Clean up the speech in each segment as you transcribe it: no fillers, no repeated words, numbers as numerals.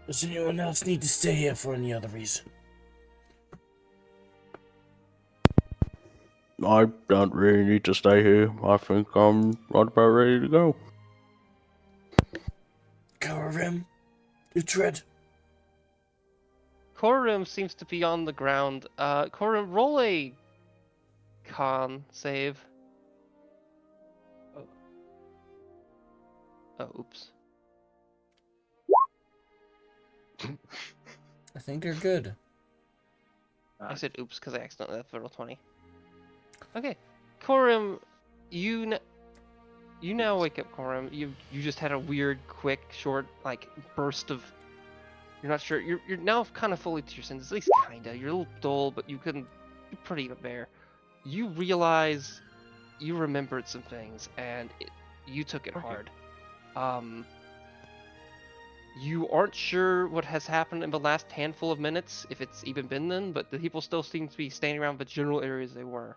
Does anyone else need to stay here for any other reason? I don't really need to stay here. I think I'm right about ready to go. Kararim? Utred? Korum seems to be on the ground. Korum, roll a con save. Oh, oops. I think you're good. I said oops because I accidentally left roll 20. Okay, Korum, you now wake up, Korum. You just had a weird, quick, short burst of. You're not sure. You're now kind of fully to your senses, at least kinda. You're a little dull, but you're pretty aware. You realize you remembered some things, and you took it hard. You aren't sure what has happened in the last handful of minutes, if it's even been then, but the people still seem to be standing around the general areas they were.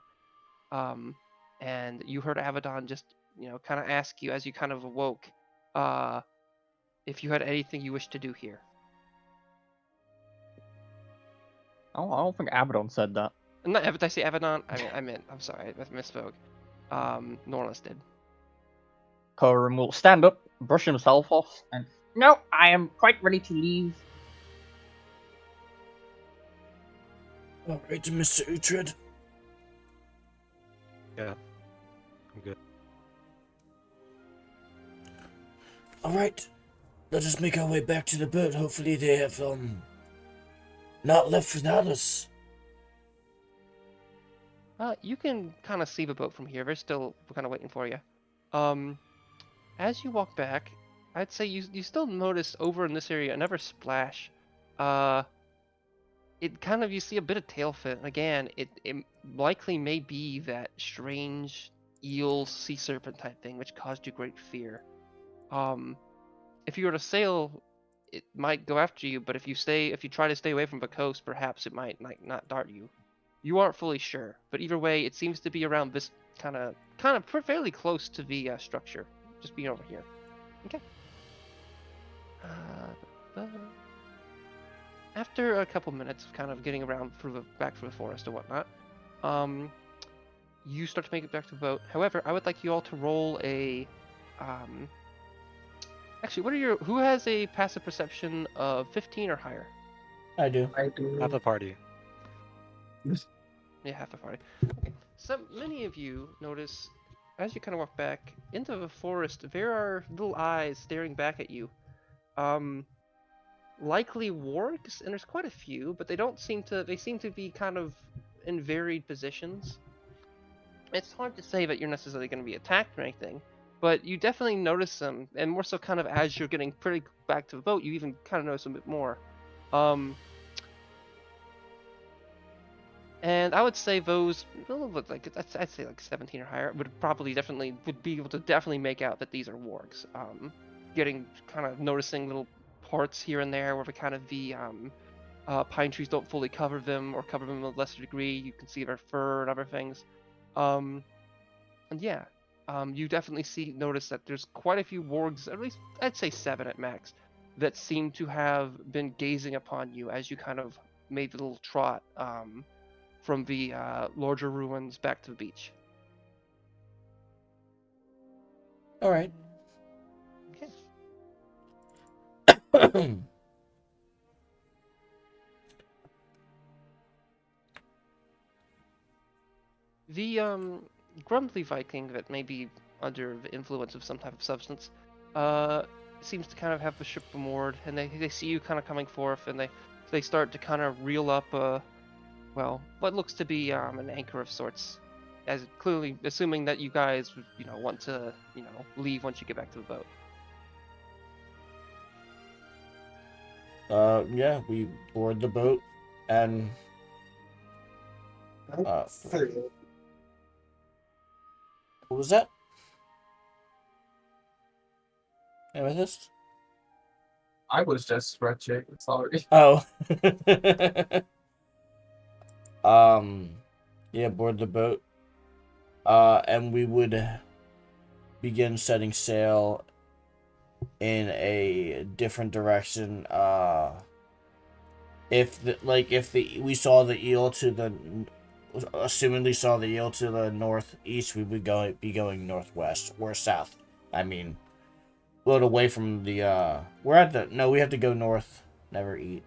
And you heard Abaddon just, kind of ask you as you kind of awoke, if you had anything you wished to do here. Oh, I don't think Abaddon said that. Not, did I say Abaddon? I'm sorry, I misspoke. Norlis did. Korum will stand up, brush himself off, and no, I am quite ready to leave. Alright, Mr. Utred. Yeah, I'm good. Alright, let us make our way back to the boat. Hopefully they have, not left without us. You can kind of see the boat from here. They're still kind of waiting for you. As you walk back, I'd say you still notice over in this area another splash. It kind of, you see a bit of tail fin. Again, it likely may be that strange eel sea serpent type thing which caused you great fear. If you were to sail, it might go after you, but if you try to stay away from the coast, perhaps it might not dart you. You aren't fully sure, but either way, it seems to be around this kind of fairly close to the structure, just being over here. Okay. After a couple minutes of kind of getting around back through the forest and whatnot, you start to make it back to the boat. However, I would like you all to roll a. Actually, who has a passive perception of 15 or higher? I do. Half the party. Yeah, half the party. Okay. So many of you notice, as you kind of walk back into the forest, there are little eyes staring back at you. Likely wargs, and there's quite a few, but they seem to be kind of in varied positions. It's hard to say that you're necessarily going to be attacked or anything, but you definitely notice them, and more so kind of as you're getting pretty back to the boat, you even kind of notice them a bit more. And I would say those, I'd say like 17 or higher, would be able to definitely make out that these are wargs. Getting kind of noticing little parts here and there where the pine trees don't fully cover them, or cover them to a lesser degree. You can see their fur and other things. And yeah, you definitely notice that there's quite a few wargs, at least I'd say 7 at max, that seem to have been gazing upon you as you kind of made the little trot from the larger ruins back to the beach. Alright. Okay. The grumbly Viking that may be under the influence of some type of substance seems to kind of have the ship moored, and they see you kind of coming forth, and they start to kind of reel up what looks to be an anchor of sorts, as clearly assuming that you guys want to leave once you get back to the boat. Yeah, we board the boat and what was that? Amethyst? I was just stretching. Sorry. Oh. Yeah, board the boat. And we would begin setting sail in a different direction. If we saw the eel to the, assumingly saw the eel to the northeast, we would be going northwest or south. I mean, a little away from the we have to go north. Never eat.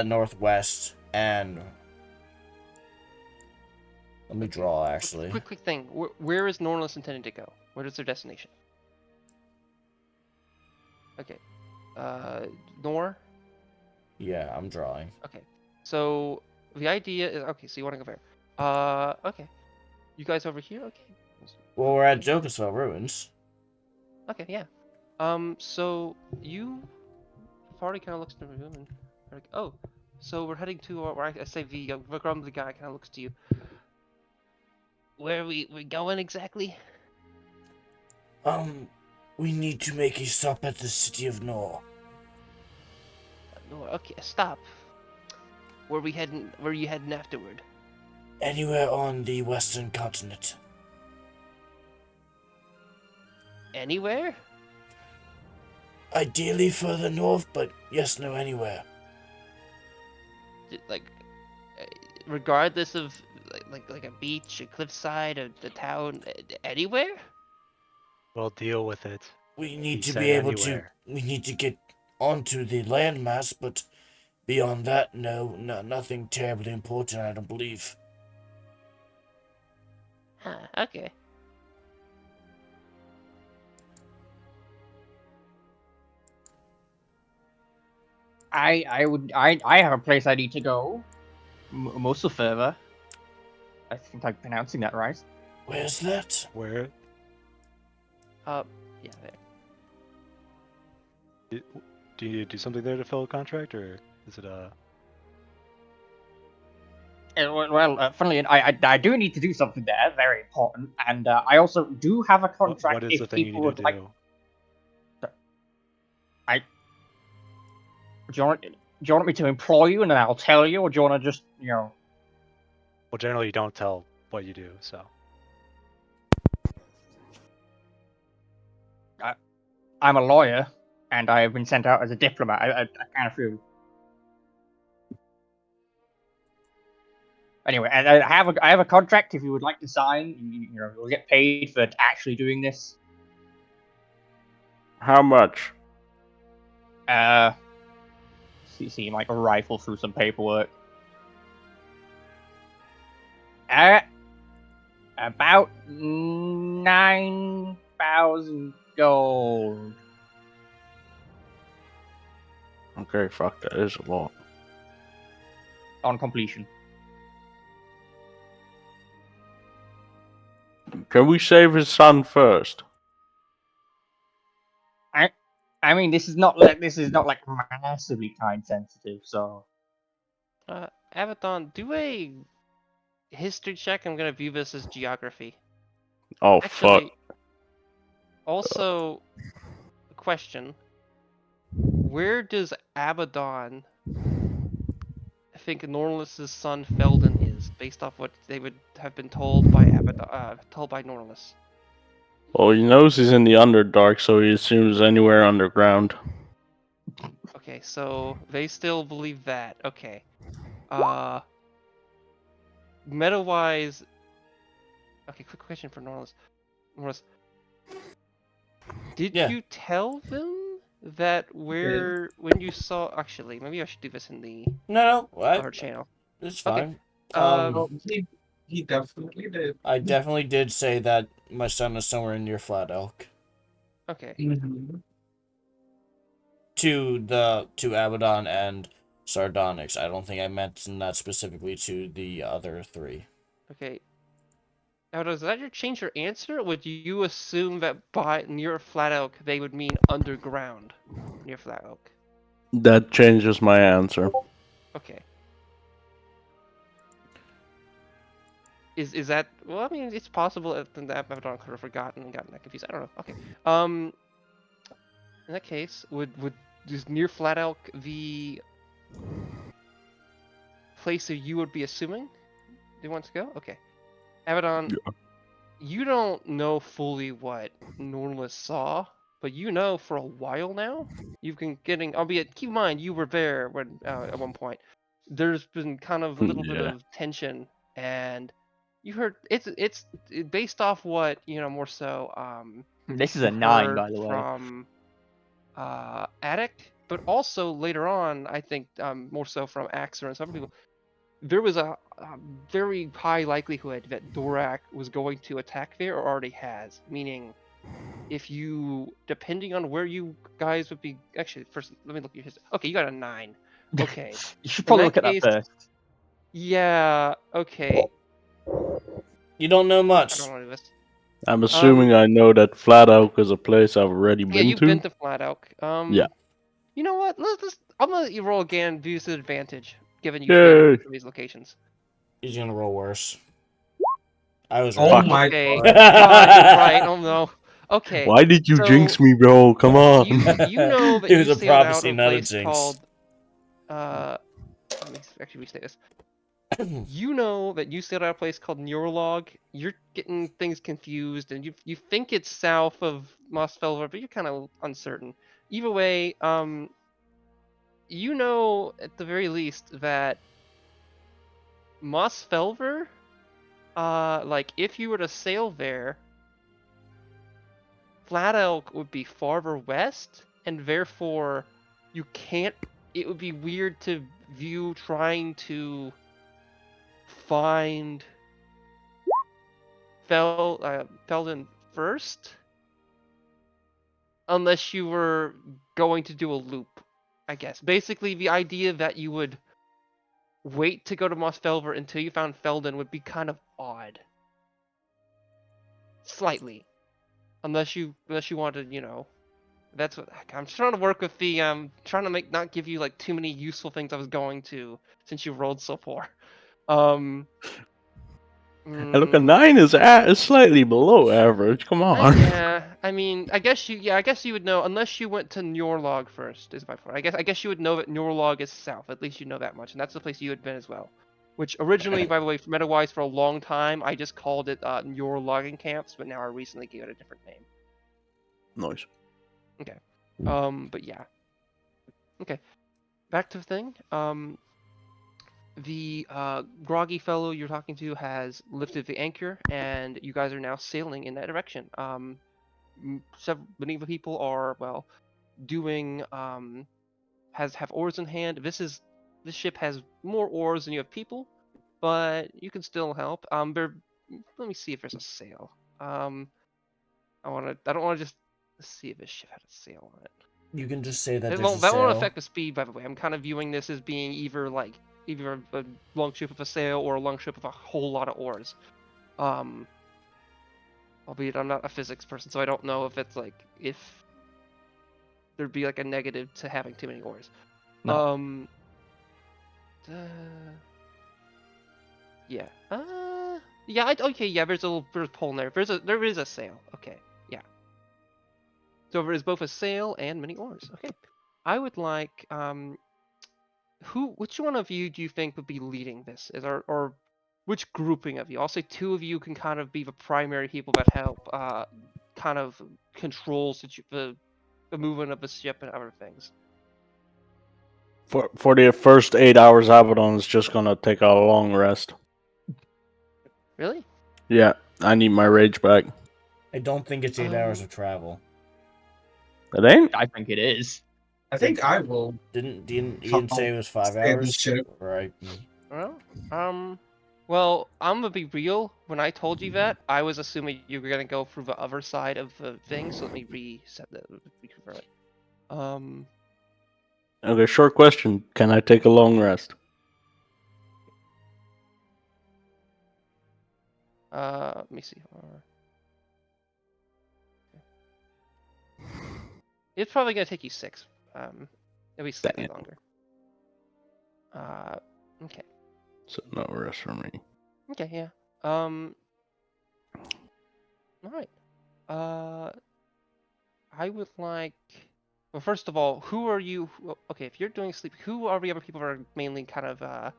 Northwest, and let me draw actually. Quick thing. Where is Nornless intending to go? What is their destination? Okay. Norr? Yeah, I'm drawing. Okay. So the idea is okay. So you want to go there? Okay. You guys over here? Okay. Well, we're at Jokasville Ruins. Okay. Yeah. So you Farty kind of looks to the room and like, oh, so we're heading to where I say the grumbly guy kind of looks to you. Where are we going exactly? We need to make a stop at the city of Norr. Norr. Okay, stop. Where are you heading afterward? Anywhere on the western continent. Anywhere? Ideally further north, but yes, no, anywhere. Like, regardless of like a beach, a cliffside, the town, anywhere? We'll deal with it. We need He to be said able anywhere. to. We need to get onto the landmass, but beyond that, nothing terribly important, I don't believe. Huh, okay. I have a place I need to go. Most further. I think I'm pronouncing that right. Where's that? Where? Yeah, there. Do you do something there to fill a contract, or is it Funnily enough, I do need to do something there, very important, and I also do have a contract. what is the if thing you people need would to like. do? Do you want me to employ you and then I'll tell you, or do you want to just Well, generally you don't tell what you do, so. I'm a lawyer and I have been sent out as a diplomat. I kind of feel. Anyway, and I have a contract. If you would like to sign, you'll get paid for actually doing this. How much? See, you might rifle through some paperwork. About 9,000 gold. Okay, fuck, that is a lot. On completion. Can we save his son first? I mean, this is not like massively time sensitive, so. Abaddon, do a history check. I'm gonna view this as geography. Oh, Actually, fuck. also, a question. Where does Abaddon think Norlis' son Felden is, based off what they would have been told by told by Norlis? Well, he knows he's in the Underdark, so he assumes anywhere underground. Okay, so they still believe that. Okay. Meta-wise... Okay, quick question for Norlis. Norlis, did Yeah. you tell them that when you saw... Actually, maybe I should do this in the No, our channel. it's Okay. fine. Well, he definitely did. I definitely did say that my son is somewhere near Flat Elk. Okay. Mm-hmm. To Abaddon and Sardonyx. I don't think I mentioned that specifically to the other three. Okay. Now, does that change your answer? Or would you assume that by near Flat Elk they would mean underground near Flat Elk? That changes my answer. Okay. Is that... Well, I mean, it's possible that Abaddon could have forgotten and gotten that confused. I don't know. Okay. In that case, would is near Flat Elk the place that you would be assuming they want to go? Okay. Abaddon, Yeah. you don't know fully what Norlis saw but you know for a while now, you've been getting, albeit keep in mind you were there when at one point. There's been kind of a little bit Yeah. of tension, and you heard it's based off what more so This is you a 9, heard by the way. from Attic, but also later on, I think more so from Axer and some people. There was a very high likelihood that Dorak was going to attack there or already has, meaning if you, depending on where you guys would be, actually, first, let me look at your history. Okay, you got a 9. Okay. You should In probably that look at that case, first. yeah, okay. You don't know I much. don't want to do this. I'm assuming I know that Flat Oak is a place I've already Yeah, been you've to. been to Flat Oak. Yeah. You know what? I'm gonna let you roll again, due to advantage, given you've Yay. been to these locations. He's gonna roll worse. I was Oh right. my Okay. god. God, you're right. Oh no. Okay. Why did you so jinx me, bro? Come on. You know that It you was a sailed out prophecy, of a not a place jinx. called let me actually restate this. You know that you sailed out of a place called Neurolog. You're getting things confused, and you think it's south of Mossfelver, but you're kind of uncertain. Either way, you know at the very least that Mossfelver, like if you were to sail there, Flat Elk would be farther west, and therefore you can't. It would be weird to view trying to find Felden first, unless you were going to do a loop, I guess. Basically, the idea that you would wait to go to Mossfelver until you found Felden would be kind of odd. Slightly. Unless you wanted, that's what I'm trying to work with the trying to not give you like too many useful things I was going to, since you rolled so poor. And look, a 9 is slightly below average. Come on. Yeah, I mean, I guess you would know, unless you went to Norlog first, is my point. I guess you would know that Norlog is south. At least you know that much, and that's the place you had been as well. Which originally, by the way, meta-wise, for a long time, I just called it Nor logging camps, but now I recently gave it a different name. Nice. Okay. But yeah. Okay. Back to the thing. The groggy fellow you're talking to has lifted the anchor, and you guys are now sailing in that direction. Many of the people are doing have oars in hand. This ship has more oars than you have people, but you can still help. Let me see if there's a sail. I don't want to just see if this ship had a sail on it. You can just say that That there's a won't sail. affect the speed, by the way. I'm kind of viewing this as being either a long ship with a sail or a long ship with a whole lot of oars. Albeit I'm not a physics person, so I don't know if it's if there'd be a negative to having too many oars. No. Yeah. Yeah. Okay. Yeah. There's a pole in there. There is a sail. Okay. Yeah. So there is both a sail and many oars. Okay. I would like which one of you do you think would be leading this? Or which grouping of you? I'll say 2 of you can kind of be the primary people that help kind of control the movement of the ship and other things. For the first 8 hours, Abaddon's just gonna take a long rest. Really? Yeah, I need my rage back. I don't think it's 8 hours of travel. It ain't? I think it is. I think I will. You didn't say it was 5 Stand the hours? ship. Right. Well, I'm gonna be real. When I told you that, I was assuming you were gonna go through the other side of the thing. So let me reset that. Reconfirm it. Okay, short question. Can I take a long rest? Let me see. It's probably gonna take you 6. It'll be slightly Dang it. longer. Okay. So no rest for me. Okay. Yeah. All right. I would like. Well, first of all, who are you? Okay, if you're doing sleep, who are the other people that are mainly kind of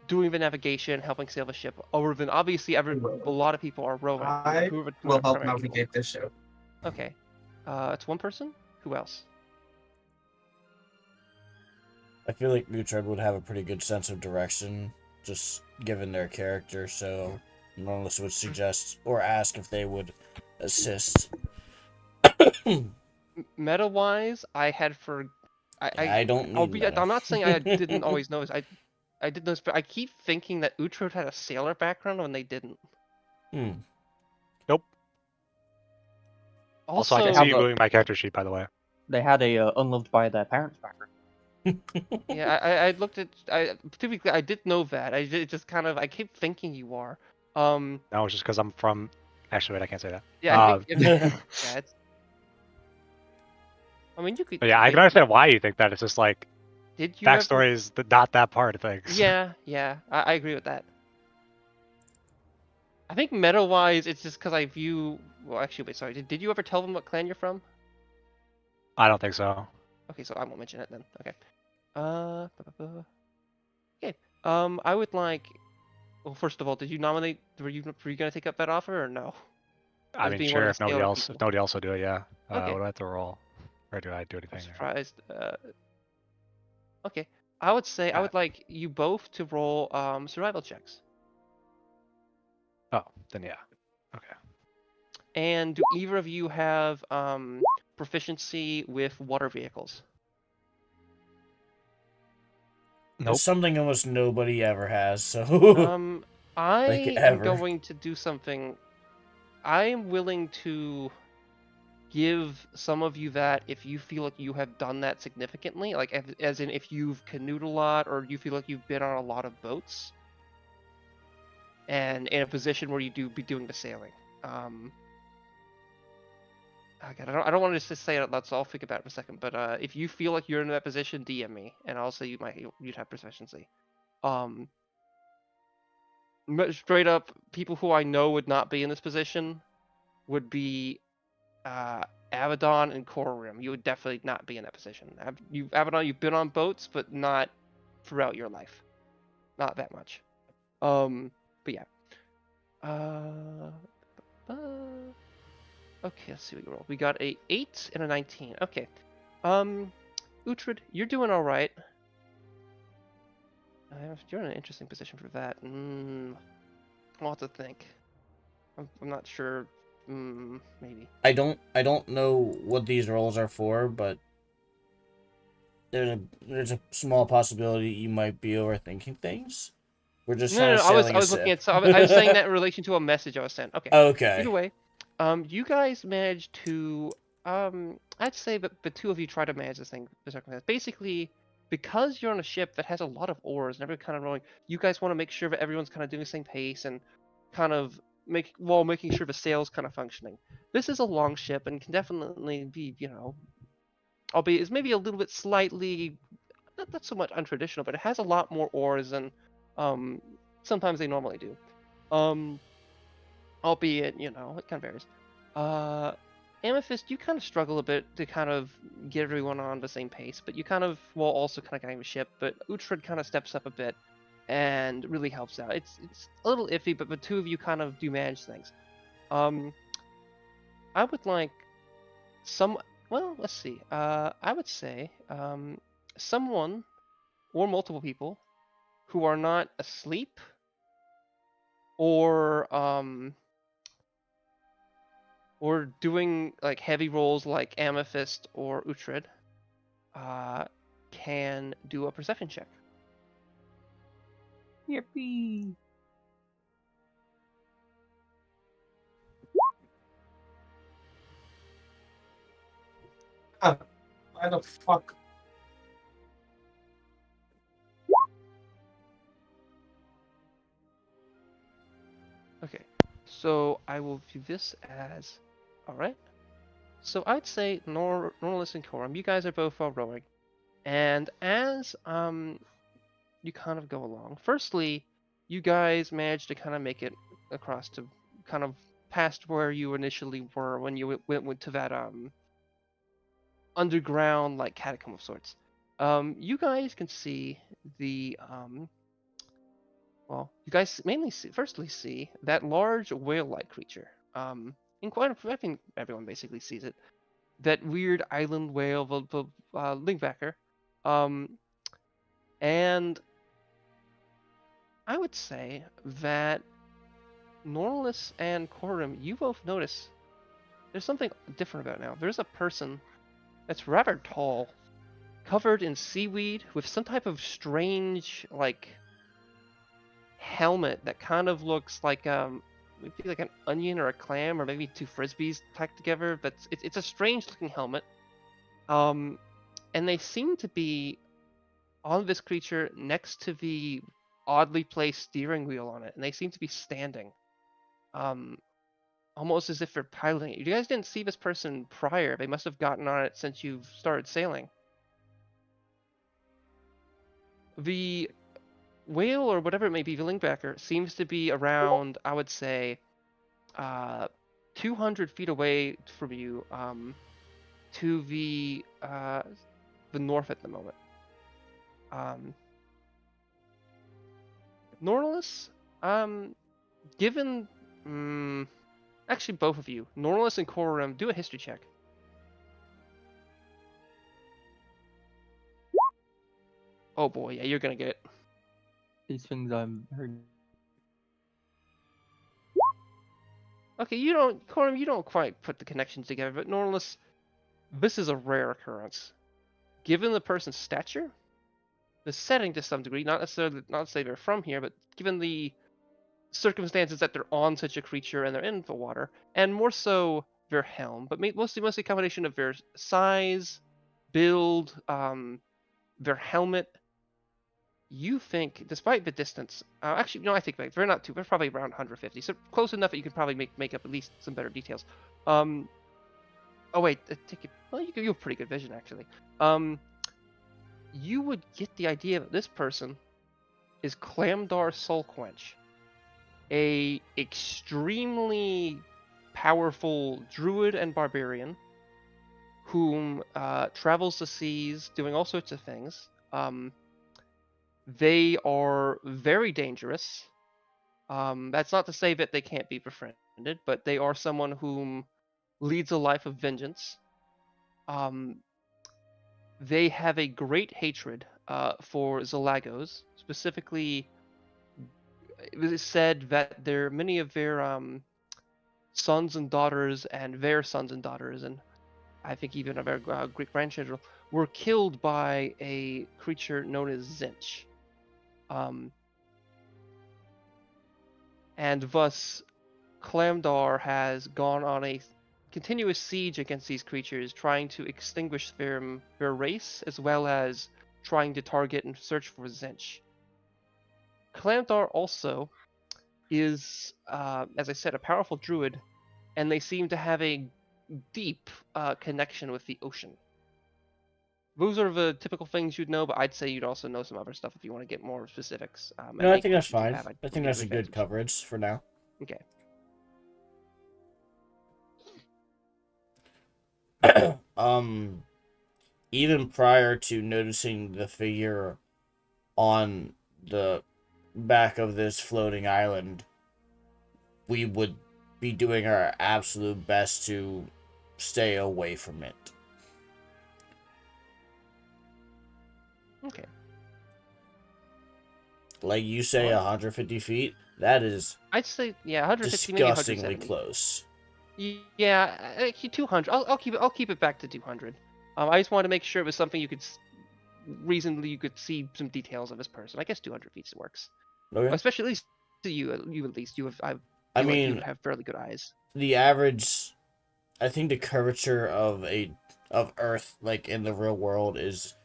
doing the navigation, helping sail the ship? Other than obviously, a lot of people are rowing. I Who are the will help primary people? navigate the ship. Okay. It's one person. Who else? I feel like Uhtred would have a pretty good sense of direction, just given their character, so Norlis would suggest or ask if they would assist. Meta wise, I had for I don't I'll need be. meta. I'm not saying I didn't always know this. I did notice, but I keep thinking that Uhtred had a sailor background when they didn't. Nope. Also, I Also, can see you moving my character sheet, by the way. They had a unloved by their parents background. yeah, I looked at. Typically I did know that. Just kind of I keep thinking you are. No, it's just because I'm from. Actually, wait, I can't say that. Yeah, I think yeah, it's. I mean, you could. But yeah, I can understand why you think that. It's just like Did you ever? backstory is not that part of things. Yeah, I agree with that. I think meta-wise, it's just because I view. Well, actually, wait, sorry. Did you ever tell them what clan you're from? I don't think so. Okay, so I won't mention it then. Okay. Okay. I would like. Well, first of all, did you nominate? Were you gonna take up that offer or no? I As mean, being one sure, of the if nobody sailor else, people. if nobody else will do it, yeah. Okay. What do I have to roll? Or do I do I'm anything? surprised. Okay. I would say I would like you both to roll survival checks. Oh, then yeah. Okay. And do either of you have proficiency with water vehicles? Nope. It's something almost nobody ever has, so... I Like am ever. going to do something. I am willing to give some of you that if you feel like you have done that significantly, like as in if you've canoed a lot or you feel like you've been on a lot of boats and in a position where you do be doing the sailing. God, I don't want to just say it out loud, so I'll think about it for a second. But if you feel like you're in that position, DM me, and I'll say you'd have proficiency. Straight up, people who I know would not be in this position would be Abaddon and Corum. You would definitely not be in that position. Abaddon, you've been on boats, but not throughout your life. Not that much. But yeah. Okay, let's see what you roll. We got a 8 and a 19. Okay. Uhtred, you're doing all right. You're in an interesting position for that. I'll have to think. I'm not sure. Maybe. I don't know what these roles are for, but there's a small possibility you might be overthinking things. We're just trying to I was sailing a looking ship. at. So I was saying that in relation to a message I was sent. Okay. Okay. Either way, you guys managed to. I'd say that the two of you try to manage this thing. Basically, because you're on a ship that has a lot of oars and everyone kind of rowing, you guys want to make sure that everyone's kind of doing the same pace and kind of making sure the sail's kind of functioning. This is a long ship and can definitely be, albeit it's maybe a little bit slightly not so much untraditional, but it has a lot more oars than sometimes they normally do. Albeit, it kind of varies. Amethyst, you kind of struggle a bit to kind of get everyone on the same pace, but you kind of, while also kind of getting the ship, but Uhtred kind of steps up a bit and really helps out. It's a little iffy, but the two of you kind of do manage things. I would like well, let's see. I would say someone or multiple people who are not asleep or doing like heavy rolls like Amethyst or Uhtred can do a perception check. Yippee! Why the fuck? Okay, so I will view this as all right. So I'd say Norlis and Corum, you guys are both rowing, and as you kind of go along. Firstly, you guys managed to kind of make it across to kind of past where you initially were when you went to that underground like catacomb of sorts. You guys can see the well, you guys mainly firstly see that large whale-like creature. In quite I think everyone basically sees it. that weird island whale, the Lingbacker. And I would say that Norlis and Corum, you both notice there's something different about now. There's a person that's rather tall, covered in seaweed with some type of strange, like, helmet that kind of looks like maybe like an onion or a clam or maybe two frisbees tacked together. But it's a strange looking helmet. And they seem to be on this creature next to the oddly placed steering wheel on it, and they seem to be standing, almost as if they're piloting it. You guys didn't see this person prior. They must have gotten on it since you've started sailing. The whale, or whatever it may be, the Lingbacker, seems to be around, I would say, 200 feet away from you, to the north at the moment. Norlis, given, actually both of you, Norlis and Corum, do a history check. Oh boy, yeah, you're gonna get it. These things I'm heard. Okay, you don't, Corum, you don't quite put the connections together, but Norlis, this is a rare occurrence. Given the person's stature, the setting to some degree, not necessarily not to say they're from here, but given the circumstances that they're on such a creature and they're in the water, and more so their helm, but mostly a combination of their size, build, their helmet. You think, despite the distance, actually, no, I take back. They're not too. They're probably around 150, so close enough that you could probably make up at least some better details. Oh wait, take it. Well, you have pretty good vision actually. You would get the idea that this person is Clamdar Soulquench, a extremely powerful druid and barbarian whom travels the seas doing all sorts of things. They are very dangerous. That's not to say that they can't be befriended, but they are someone whom leads a life of vengeance. They have a great hatred for Zalagos. Specifically, it is said that many of their sons and daughters and their sons and daughters, and I think even of their great grandchildren, were killed by a creature known as Zinch. And thus, Clamdar has gone on a continuous siege against these creatures, trying to extinguish their race, as well as trying to target and search for Zinch. Clamdar also is, as I said, a powerful druid, and they seem to have a deep connection with the ocean. Those are the typical things you'd know, but I'd say you'd also know some other stuff if you want to get more specifics. No, I think that's fine. I think that's a good coverage for now. Okay. Even prior to noticing the figure on the back of this floating island, we would be doing our absolute best to stay away from it. Okay. Like you say, 150 feet. That is, I'd say, yeah, 150, disgustingly maybe 170. close. Yeah, 200. I'll keep it back to 200. I just wanted to make sure it was something you could reasonably see some details of this person. I guess 200 feet works. Okay. Especially at least to you at least you have. I mean, mean, you have fairly good eyes. The average, I think the curvature of Earth, like in the real world, is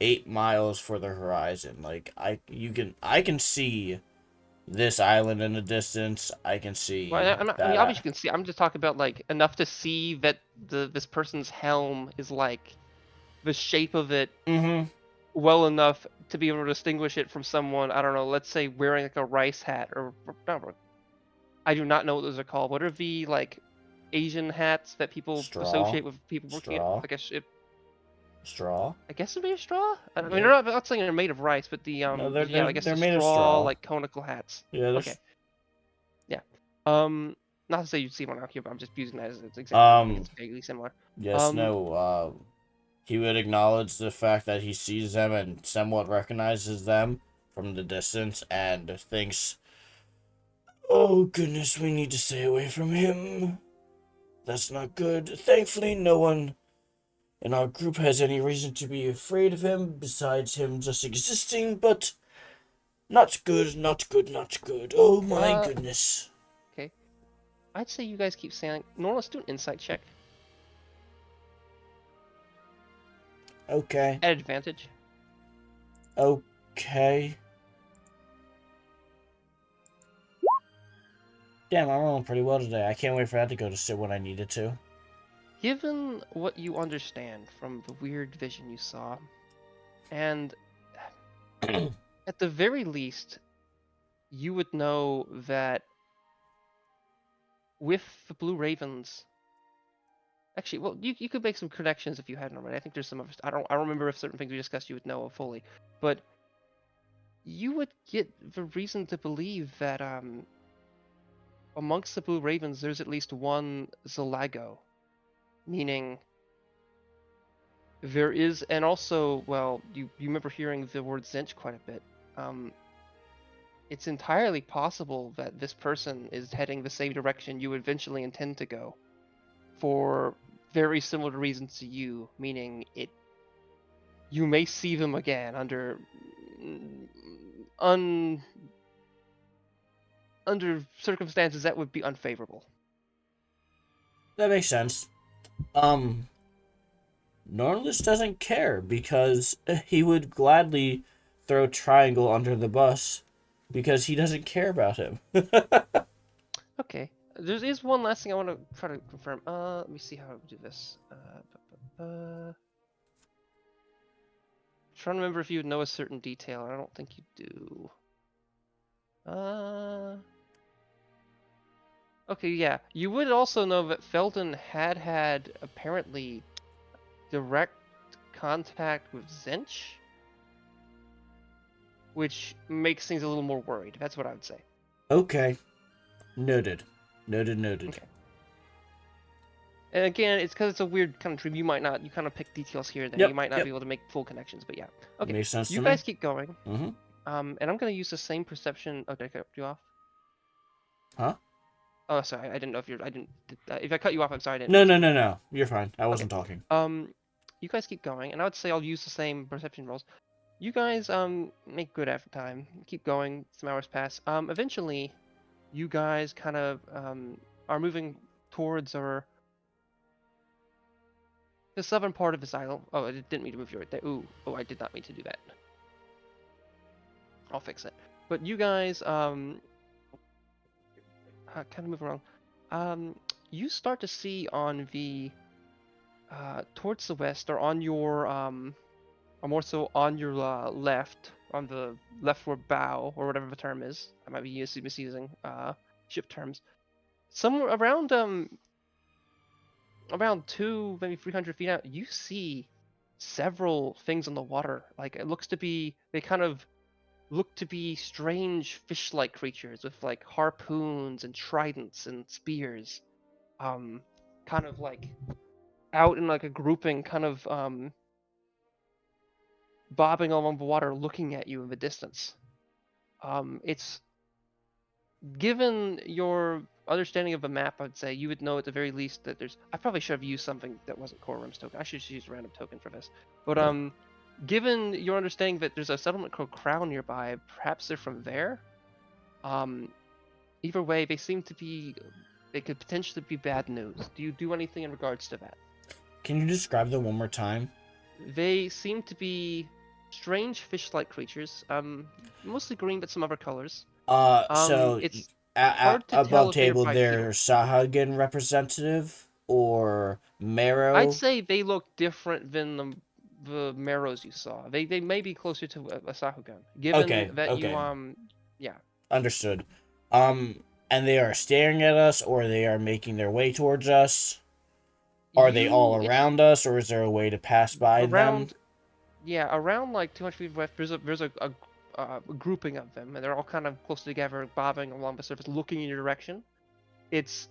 8 miles for the horizon. Like I can see this island in the distance. I can see. Well, I mean, obviously you can see. I'm just talking about like enough to see that this person's helm is like the shape of it well enough to be able to distinguish it from someone. I don't know. Let's say wearing like a rice hat or no, I do not know what those are called. What are the like Asian hats that people associate with people working at like a ship? Straw. I guess it'd be a straw. I mean, I'm not saying they're made of rice, but the no, yeah, I guess they're the made of straw, like conical hats. Yeah. Okay. Yeah. Not to say you'd see one out here, but I'm just using that as an example. I think it's vaguely similar. Yes, no. He would acknowledge the fact that he sees them and somewhat recognizes them from the distance and thinks, "Oh goodness, we need to stay away from him. That's not good. Thankfully, no one in our group has any reason to be afraid of him besides him just existing, but not good, not good, not good. Oh my goodness." Okay. I'd say you guys keep saying, Norr, let's do an insight check. Okay. At advantage. Okay. Damn, I'm rolling pretty well today. I can't wait for that to go to sit when I need it to. Given what you understand from the weird vision you saw, and at the very least, you would know that with the Blue Ravens, actually, well, you could make some connections if you hadn't already. I think there's some of I don't remember if certain things we discussed you would know fully, but you would get the reason to believe that amongst the Blue Ravens there's at least one Zalago, meaning there is, and also, well, you remember hearing the word Zinch quite a bit. It's entirely possible that this person is heading the same direction you eventually intend to go, for very similar reasons to you, meaning you may see them again under under circumstances that would be unfavorable. That makes sense. Norlis doesn't care because he would gladly throw Triangle under the bus because he doesn't care about him. Okay. There is one last thing I want to try to confirm. Let me see how to do this. Trying to remember if you would know a certain detail. I don't think you do. Okay, yeah. You would also know that Felton had apparently direct contact with Zinch, which makes things a little more worried. That's what I would say. Okay. Noted. Noted. Okay. And again, it's because it's a weird kind of tree. You kind of pick details here and there. Yep, You might not yep. be able to make full connections, but yeah. Okay. Makes sense You to guys me. keep going. Mm-hmm. And I'm gonna use the same perception. Oh, did I cut you off? Huh? Oh, sorry. I didn't know if you're. I didn't. If I cut you off, I'm sorry. I didn't. No. You're fine. I wasn't talking. You guys keep going, and I would say I'll use the same perception rolls. You guys make good effort time. Keep going. Some hours pass. Eventually, you guys kind of are moving towards the southern part of this island. Oh, I didn't mean to move you right there. Ooh. Oh, I did not mean to do that. I'll fix it. But you guys kind of move around. You start to see on the towards the west, or on your or more so on your left, on the leftward bow, or whatever the term is. I might be misusing ship terms. Somewhere around 2, maybe 300 feet out, you see several things on the water. Like, they kind of look to be strange fish-like creatures with like harpoons and tridents and spears, kind of like out in like a grouping, kind of bobbing along the water, looking at you in the distance. It's given your understanding of the map, I'd say you would know at the very least that there's. I probably should have used something that wasn't Core Room's token. I should just use a random token for this. But given your understanding that there's a settlement called Crown nearby, perhaps they're from there. Either way, they seem to be. They could potentially be bad news. Do you do anything in regards to that? Can you describe them one more time? They seem to be strange fish-like creatures. Mostly green, but some other colors. So It's hard to tell above if they're table, they're bipedal. Sahagan representative or Marrow. I'd say they look different than the Marrows you saw. They may be closer to a Sahugan, given that you yeah. Understood. And they are staring at us, or they are making their way towards us. Are they all around us, or is there a way to pass by them? Yeah, around like 200 feet west, there's a grouping of them, and they're all kind of close together, bobbing along the surface, looking in your direction. It's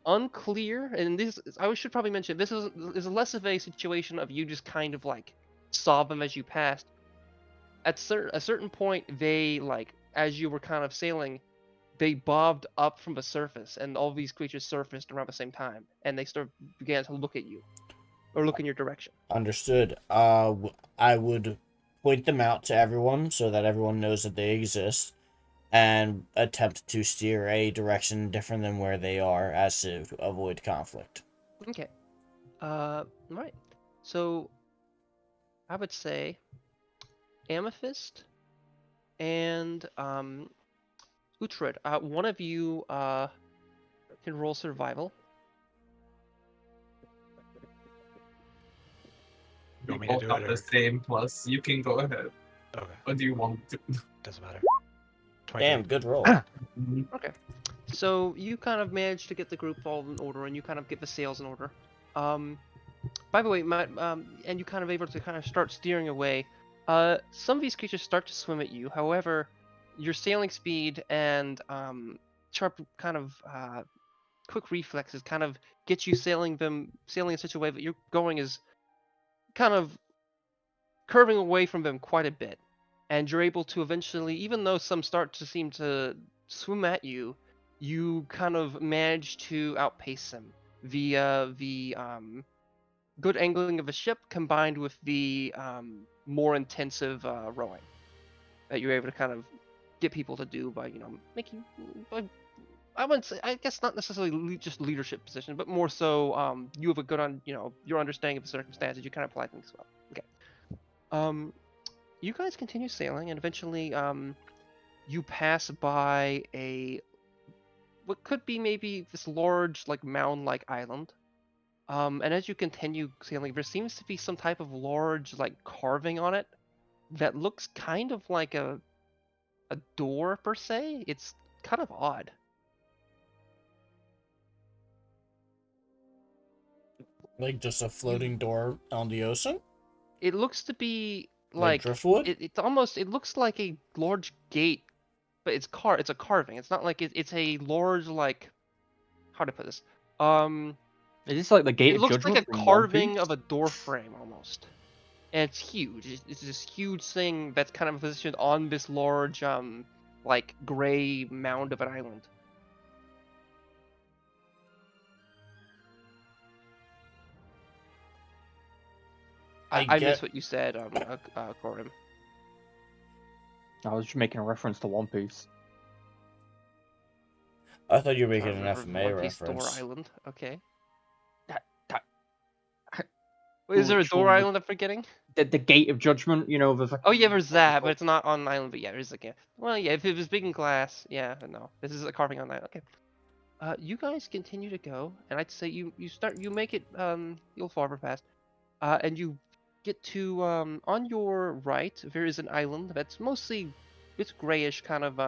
unclear, and should probably mention, this is less of a situation of you just kind of like saw them as you passed. At a certain point, they like as you were kind of sailing, they bobbed up from the surface, and all these creatures surfaced around the same time, and they began to look at you, or look in your direction. Understood. I would point them out to everyone so that everyone knows that they exist, and attempt to steer a direction different than where they are as to avoid conflict. Okay. Right. So, I would say Amethyst and Uhtred, one of you can roll survival. You We want me to both do got it, the or- same plus. You can go ahead. Okay, What do you want to? doesn't matter. Damn, 23. good roll. Okay. So you kind of manage to get the group all in order, and you kind of get the sails in order. By the way, and you kind of able to kind of start steering away. Some of these creatures start to swim at you. However, your sailing speed and sharp kind of quick reflexes kind of get you sailing in such a way that you're going is kind of curving away from them quite a bit, and you're able to eventually, even though some start to seem to swim at you, you kind of manage to outpace them via the good angling of the ship combined with the more intensive rowing that you're able to kind of get people to do by making I wouldn't say, I guess not necessarily just leadership position, but more so you have a good your understanding of the circumstances. You kind of apply things well. Okay. You guys continue sailing, and eventually you pass by what could be maybe this large like mound-like island. And as you continue sailing, there seems to be some type of large like carving on it that looks kind of like a door per se. It's kind of odd. Like just a floating door on the ocean? It looks to be Like like driftwood? it looks like a large gate, but it's a carving. It's not like it's a large like how to put this. Is this like the Gate It of looks Judgment like a from One carving Piece? of a door frame almost. And it's huge. It's this huge thing that's kind of positioned on this large like gray mound of an island. I get- missed what you said, Corim. I was just making a reference to One Piece. I thought you were Trying making to an remember FMA One Piece Door reference. Island. Okay. That Wait, is there a door Actually, island I'm forgetting? the Gate of Judgment, you know, the Oh yeah, there's that, but it's not on an island. But yeah, there's like well, yeah, if it was big in glass, yeah, but no, this is a carving on that. Okay. You guys continue to go, and I'd say you make it you'll farther past, and you get to on your right there is an island that's mostly it's grayish, kind of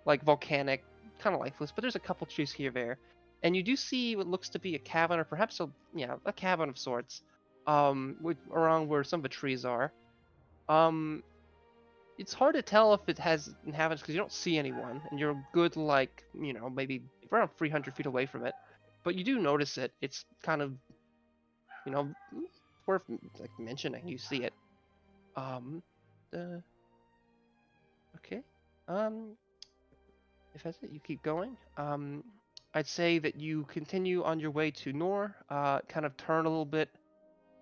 like volcanic, kind of lifeless, but there's a couple trees here there, and you do see what looks to be a cabin or perhaps a cabin of sorts, around where some of the trees are. It's hard to tell if it has inhabitants because you don't see anyone, and you're a good like maybe around 300 feet away from it, but you do notice it. It's kind of worth like mentioning. You see it. Okay. If that's it, you keep going. I'd say that you continue on your way to Norr. Kind of turn a little bit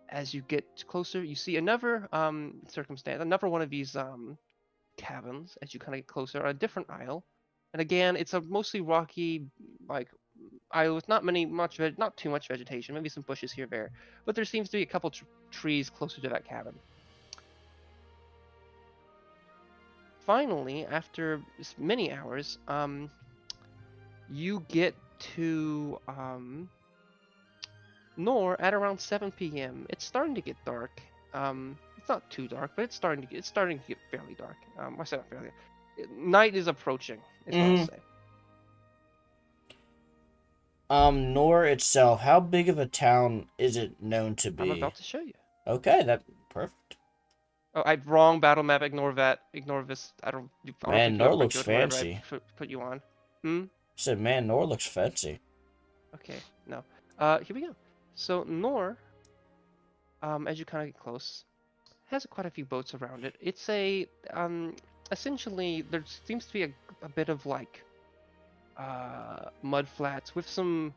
as you get closer. You see another circumstance, another one of these cabins as you kind of get closer on a different isle, and again it's a mostly rocky like isle with not too much vegetation, maybe some bushes here or there, but there seems to be a couple trees closer to that cabin. Finally, after many hours, you get to Norr at around 7 p.m. It's starting to get dark. It's not too dark, but it's starting to get fairly dark. I said not fairly. Night is approaching. Is what I'll say. Norr itself, how big of a town is it known to be? I'm about to show you. Okay, that perfect. Oh, I wrong battle map. Ignore that. Ignore this. I don't Man, think Norr you're looks good wherever fancy. I put you on. I said, man, Norr looks fancy. Okay, no. Here we go. So Norr, as you kind of get close, has quite a few boats around it. It's essentially there seems to be a bit of like mud flats with some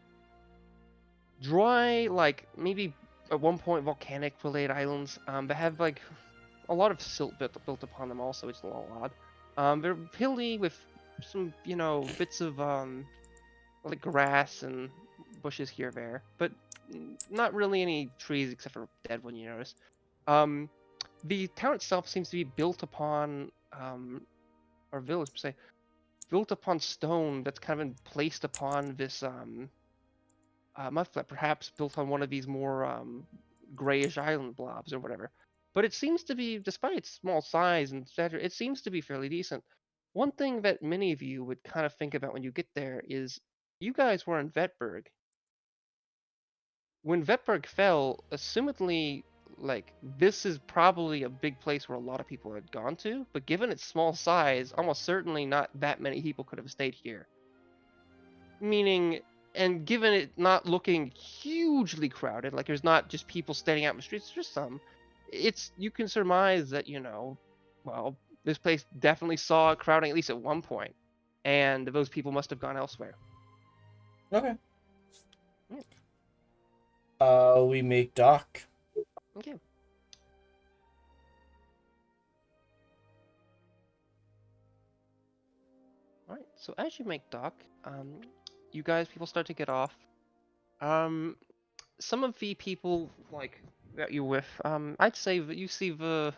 dry, like maybe at one point volcanic related islands that have like a lot of silt built upon them also, which is a little odd. They're hilly with some, bits of like grass and bushes here or there, but not really any trees except for dead one, you notice. Um, the town itself seems to be built upon, or village per se, built upon stone that's kind of been placed upon this mudflat, perhaps built on one of these more grayish island blobs or whatever. But it seems to be, despite its small size and stature, it seems to be fairly decent. One thing that many of you would kind of think about when you get there is you guys were in Vetberg. When Vetberg fell, assumedly, like, this is probably a big place where a lot of people had gone to, but given its small size, almost certainly not that many people could have stayed here. Meaning, and given it not looking hugely crowded, like there's not just people standing out in the streets, there's just some, you can surmise that, well, this place definitely saw crowding at least at one point, and those people must have gone elsewhere. Okay. Yeah. We make dock. Okay. All right. So as you make dock, you guys, people start to get off. Some of the people like that you're with, I'd say that you see the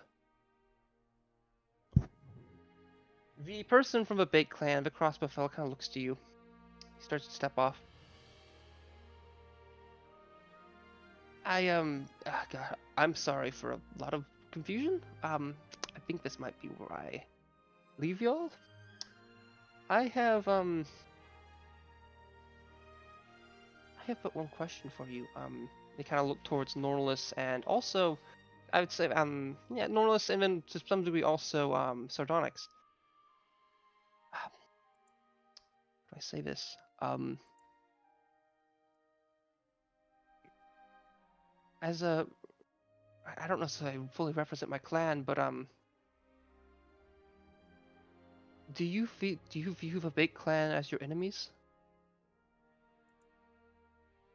person from the Bait Clan, the crossbow fellow, kind of looks to you. He starts to step off. God, I'm sorry for a lot of confusion. I think this might be where I leave y'all. I have but one question for you. They kind of look towards Norlis and also, I would say, yeah, Norlis and then to some degree also, Sardonyx. How do I say this? As a, I don't necessarily fully represent my clan, but do you view the big clan as your enemies?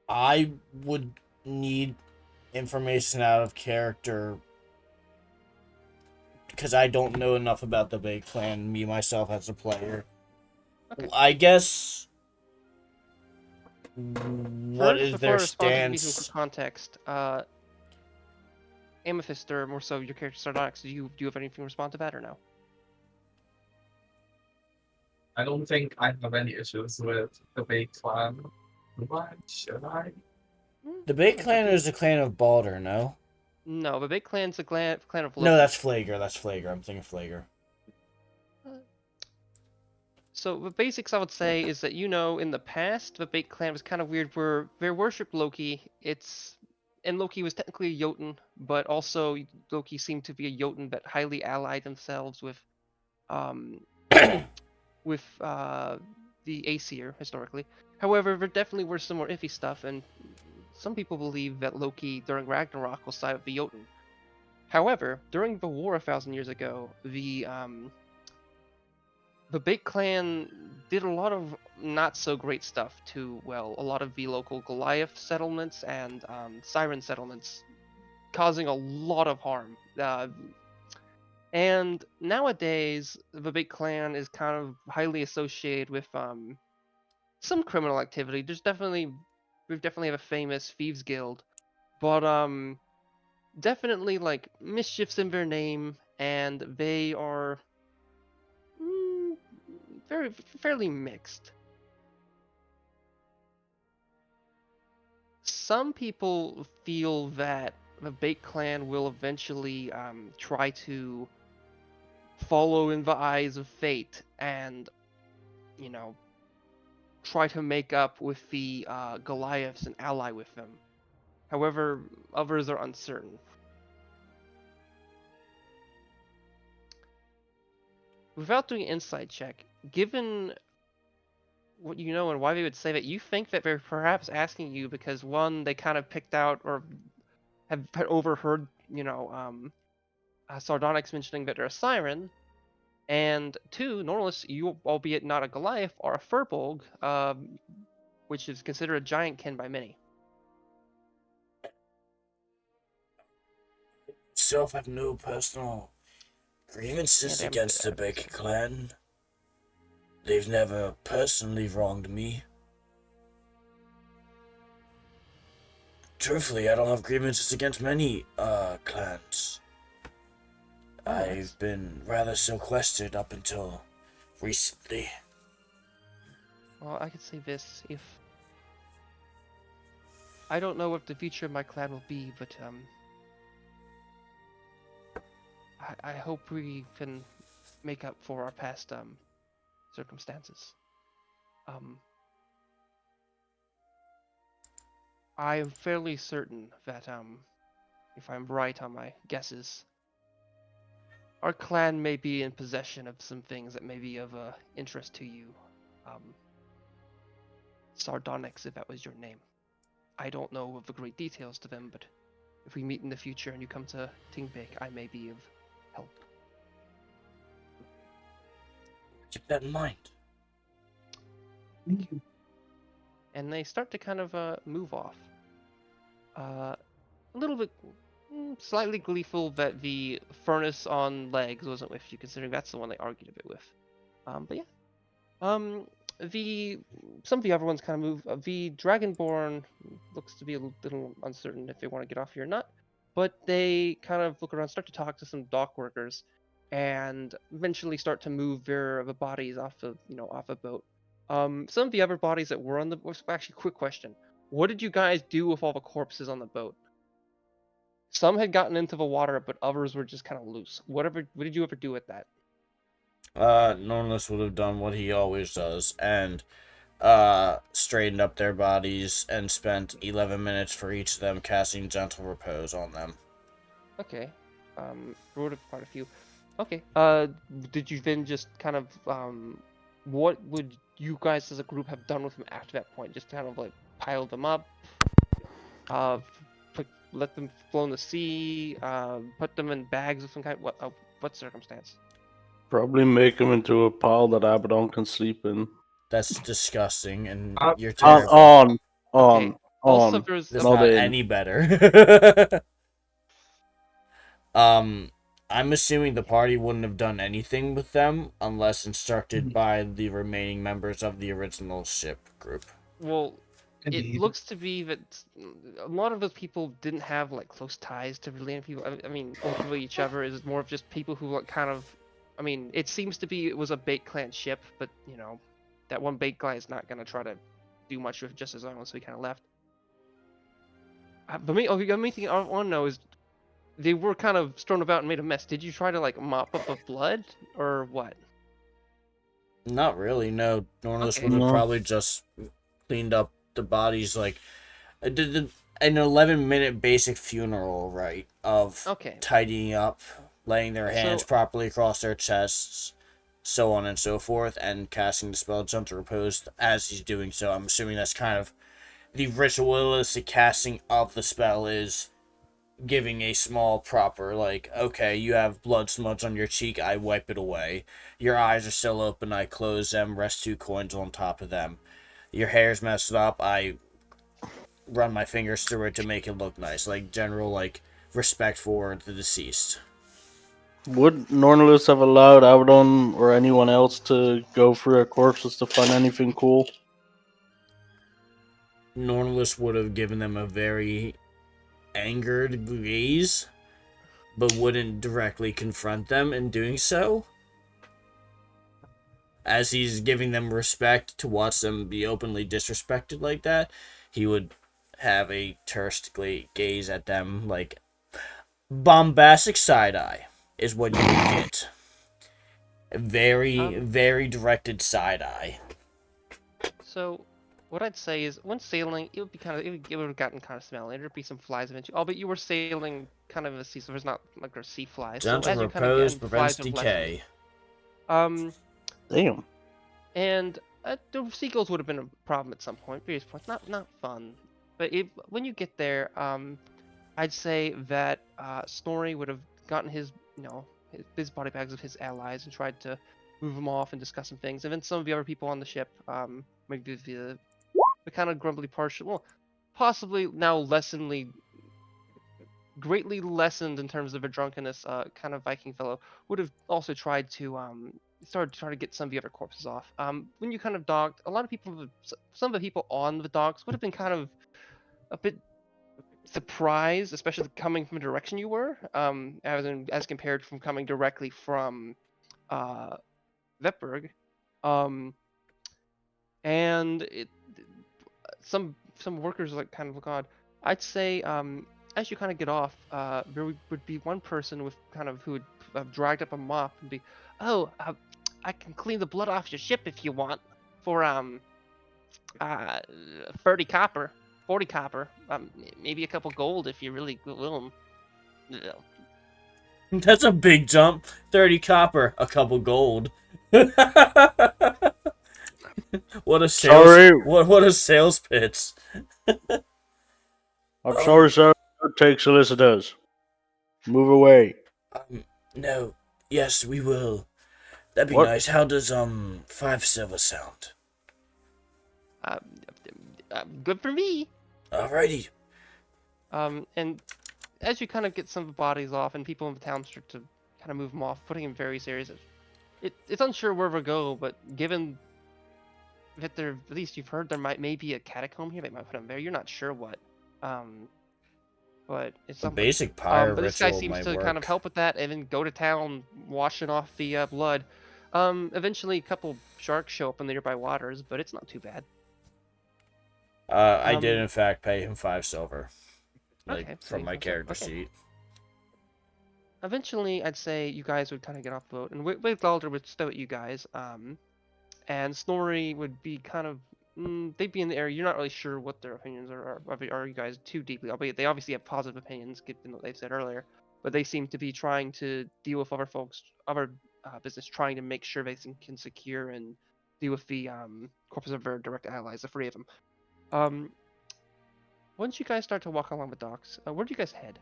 I would need information out of character because I don't know enough about the Bay Clan, me myself as a player. Okay. I guess what First, is before their I respond, to give you stance? some context, Amethyst, or more so your character Sardonyx, do you have anything to respond to that or no? I don't think I have any issues with the Bay Clan. Why should I? The Bay It's up Clan to you. is the clan of Balder, no? No, the big clan's a clan of Loki. No, that's Flager. That's Flager. I'm thinking Flager. So the basics I would say is that in the past the Bait Clan was kind of weird where they worshipped Loki. And Loki was technically a Jotun, but also Loki seemed to be a Jotun that highly allied themselves with um the Aesir historically. However, there definitely were some more iffy stuff, and some people believe that Loki during Ragnarok will side with the Jotun. However, during the war 1,000 years ago, the Bait Clan did a lot of not so great stuff to, well, a lot of the local Goliath settlements and Siren settlements, causing a lot of harm. And nowadays, the Bait Clan is kind of highly associated with some criminal activity. We definitely have a famous thieves guild, but definitely like mischiefs in their name, and they are very fairly mixed. Some people feel that the Bait Clan will eventually try to follow in the eyes of fate and, try to make up with the Goliaths and ally with them. However, others are uncertain. Without doing an insight check, given what you know and why they would say that. You think that they're perhaps asking you because one, they kind of picked out or have overheard, Sardonyx mentioning that they're a siren, and two, Norlis, you, albeit not a Goliath, are a Furbolg, which is considered a giant kin by many. Self have no personal grievances Yeah, against the Baker clan. They've never personally wronged me. Truthfully, I don't have grievances against many clans. I've been rather sequestered up until recently. Well, I could say this, if I don't know what the future of my clan will be, but I hope we can make up for our past circumstances. I'm fairly certain that if I'm right on my guesses, our clan may be in possession of some things that may be of interest to you. Sardonyx, if that was your name. I don't know of the great details to them, but if we meet in the future and you come to Tingbake, I may be of help. Keep that in mind. Thank you. And they start to kind of move off. A little bit, slightly gleeful that the furnace on legs wasn't with you, considering that's the one they argued a bit with. But yeah. Some of the other ones kind of move. The Dragonborn looks to be a little uncertain if they want to get off here or not, but they kind of look around, start to talk to some dock workers, and eventually start to move the bodies off the boat. Some of the other bodies that were on the actually, quick question: what did you guys do with all the corpses on the boat? Some had gotten into the water, but others were just kind of loose. What did you ever do with that? Norlis would have done what he always does, and straightened up their bodies and spent 11 minutes for each of them, casting gentle repose on them. Okay. Wrote quite a few. Okay. Did you then just kind of what would you guys as a group have done with them after that point? Just kind of like piled them up, let them flow in the sea, put them in bags of some kind. What circumstance? Probably make him into a pile that Abaddon can sleep in. That's disgusting, and you're On, terrible. on, Okay. Also, on. there's That's not not in. any better. I'm assuming the party wouldn't have done anything with them unless instructed by the remaining members of the original ship group. well, Indeed. it looks to be that a lot of those people didn't have like close ties to really any people. I mean, ultimately each other is more of just people who like kind of. I mean, it seems to be it was a bait clan ship, but that one bait guy is not gonna try to do much with just his own, so he kind of left. The main thing I want to know is they were kind of strewn about and made a mess. Did you try to like mop up the blood or what? Not really, no. Norlis Okay. would have No. probably just cleaned up the bodies, like, did an 11-minute basic funeral rite of Okay. tidying up, laying their hands So- properly across their chests, so on and so forth, and casting the spell gentle repose as he's doing so. I'm assuming that's kind of the ritualistic casting of the spell is giving a small proper, like, okay, you have blood smudge on your cheek, I wipe it away. Your eyes are still open, I close them, rest 2 coins on top of them. Your hair's messed up, I run my fingers through it to make it look nice. Like, general, like, respect for the deceased. Would Nornalus have allowed Abaddon or anyone else to go through their corpses to find anything cool? Nornalist would have given them a very angered gaze, but wouldn't directly confront them in doing so. As he's giving them respect to watch them be openly disrespected like that, he would have a terse gaze at them, like, bombastic side-eye is what you would get. Very directed side-eye. So, what I'd say is, when sailing, it would have gotten kind of smelly. There'd be some flies eventually. Oh, but you were sailing kind of in the sea, so there's not like there's sea flies. Gentle so as you kind of repose get prevents flies have decay. lessened. Damn. And The seagulls would have been a problem at some point, various points. Not fun, but when you get there, I'd say that Snorri would have gotten his his body bags of his allies and tried to move them off and discuss some things. And then some of the other people on the ship, maybe the kind of grumbly partial, well, possibly now greatly lessened in terms of a drunkenness, kind of Viking fellow would have also tried to try to get some of the other corpses off. When you kind of docked, a lot of people, some of the people on the docks would have been kind of a bit surprised, especially coming from the direction you were, as compared from coming directly from Vetberg. And some workers like kind of look odd. I'd say as you kind of get off, there would be one person with kind of who would have dragged up a mop and be, oh, I can clean the blood off your ship if you want for 30 copper, 40 copper, maybe a couple gold if you really will. That's a big jump. 30 copper, a couple gold. What a sales! Sorry. What a sales pitch. I'm sorry, sir. Don't take solicitors. Move away. No. Yes, we will. That'd be What? nice. How does 5 silver sound? Good for me. Alrighty. And as you kind of get some of the bodies off, and people in the town start to kind of move them off, putting them in various areas, it's unsure where we'll go. But given that at least you've heard there may be a catacomb here, they might put them there. You're not sure what. But it's A something. basic pyre But this guy ritual seems might to work. kind of help with that, and then go to town, washing off the blood. Eventually, a couple sharks show up in the nearby waters, but it's not too bad. I did in fact pay him 5 silver, Okay, from my sweet, character okay. sheet. Eventually, I'd say you guys would kind of get off the boat, and Wiglalder would stow at you guys. And Snorri would be kind of, they'd be in the area. You're not really sure what their opinions are. Are you guys too deeply? Albeit they obviously have positive opinions, given what they've said earlier. But they seem to be trying to deal with other business, trying to make sure they can secure and deal with the corpses of their direct allies, the 3 of them. Once you guys start to walk along the docks, where do you guys head?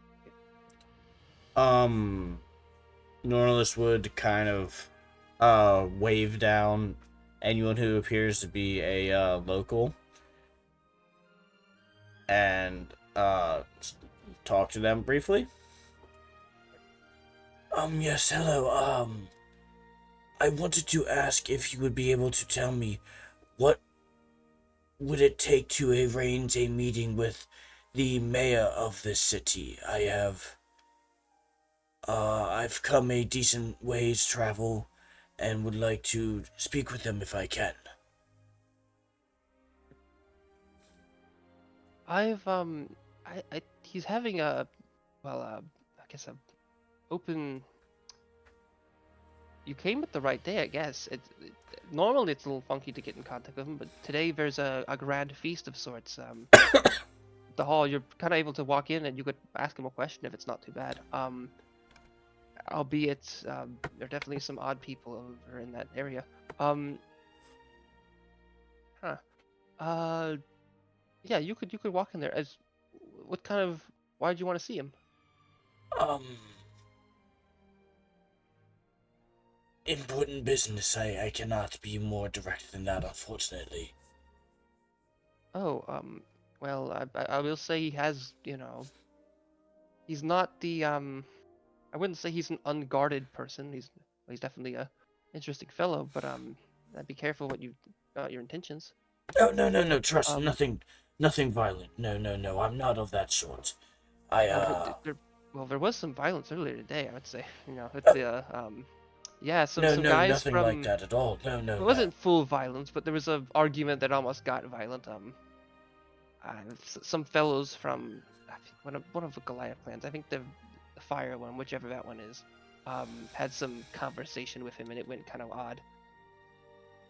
Norlis would kind of wave down anyone who appears to be a local and talk to them briefly. Yes, hello. I wanted to ask if you would be able to tell me what would it take to arrange a meeting with the mayor of this city. I've come a decent ways travel and would like to speak with them if I can. He's having I guess a open. You came at the right day, I guess. Normally it's a little funky to get in contact with him, but today there's a grand feast of sorts. The hall, you're kind of able to walk in and you could ask him a question if it's not too bad. Albeit there are definitely some odd people over in that area. Yeah, you could walk in there. Why did you want to see him? Important business. I cannot be more direct than that, unfortunately. Oh, well, I will say he has, he's not the, I wouldn't say he's an unguarded person. He's definitely a interesting fellow, but, be careful what your intentions. Oh, no, trust, nothing violent. No, I'm not of that sort. There was some violence earlier today, I would say. Yeah, some guys nothing from... like that at all. No. It wasn't full violence, but there was an argument that almost got violent. Some fellows from one of the Goliath clans, I think the fire one, whichever that one is, had some conversation with him, and it went kind of odd.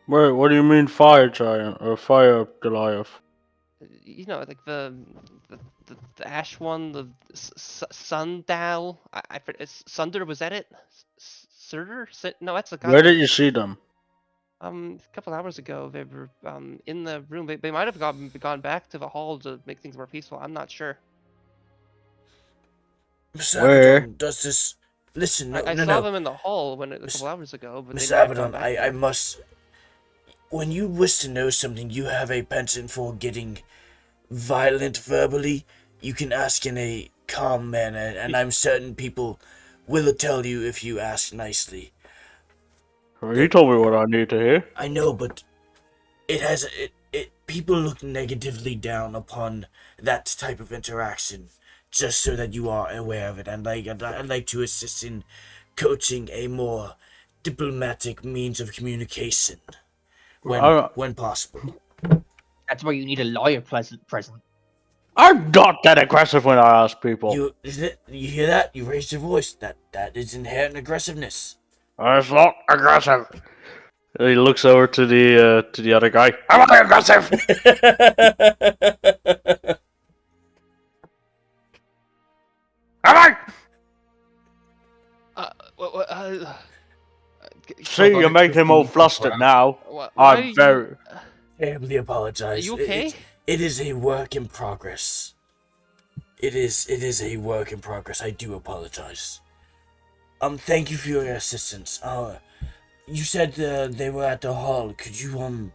Wait, what do you mean fire giant or fire Goliath? Like the ash one, the Sundal. Sunder, was that it? Surtur? No, that's a god. Where did you see them? a couple hours ago, they were in the room. They might have gone back to the hall to make things more peaceful. I'm not sure. Mr. Where? Abaddon, does this... Listen, no, I no, saw no. them in the hall a Miss- couple hours ago, but they Mr. might have gone Abaddon, back I there. must... When you wish to know something, you have a penchant for getting violent verbally. You can ask in a calm manner, and I'm certain people will tell you if you ask nicely. Well, you told me what I need to hear. I know, but people look negatively down upon that type of interaction, just so that you are aware of it. And I'd like to assist in coaching a more diplomatic means of communication when possible. That's why you need a lawyer present. I'm not that aggressive when I ask people. You hear that? You raised your voice. That is inherent aggressiveness. It's not aggressive. He looks over to the other guy. Am I aggressive? Am I? See, you make him all flustered now. Why I'm are very. you... Terribly apologize. Are you okay? It is a work in progress. It is a work in progress. I do apologize. Thank you for your assistance. You said they were at the hall. Could you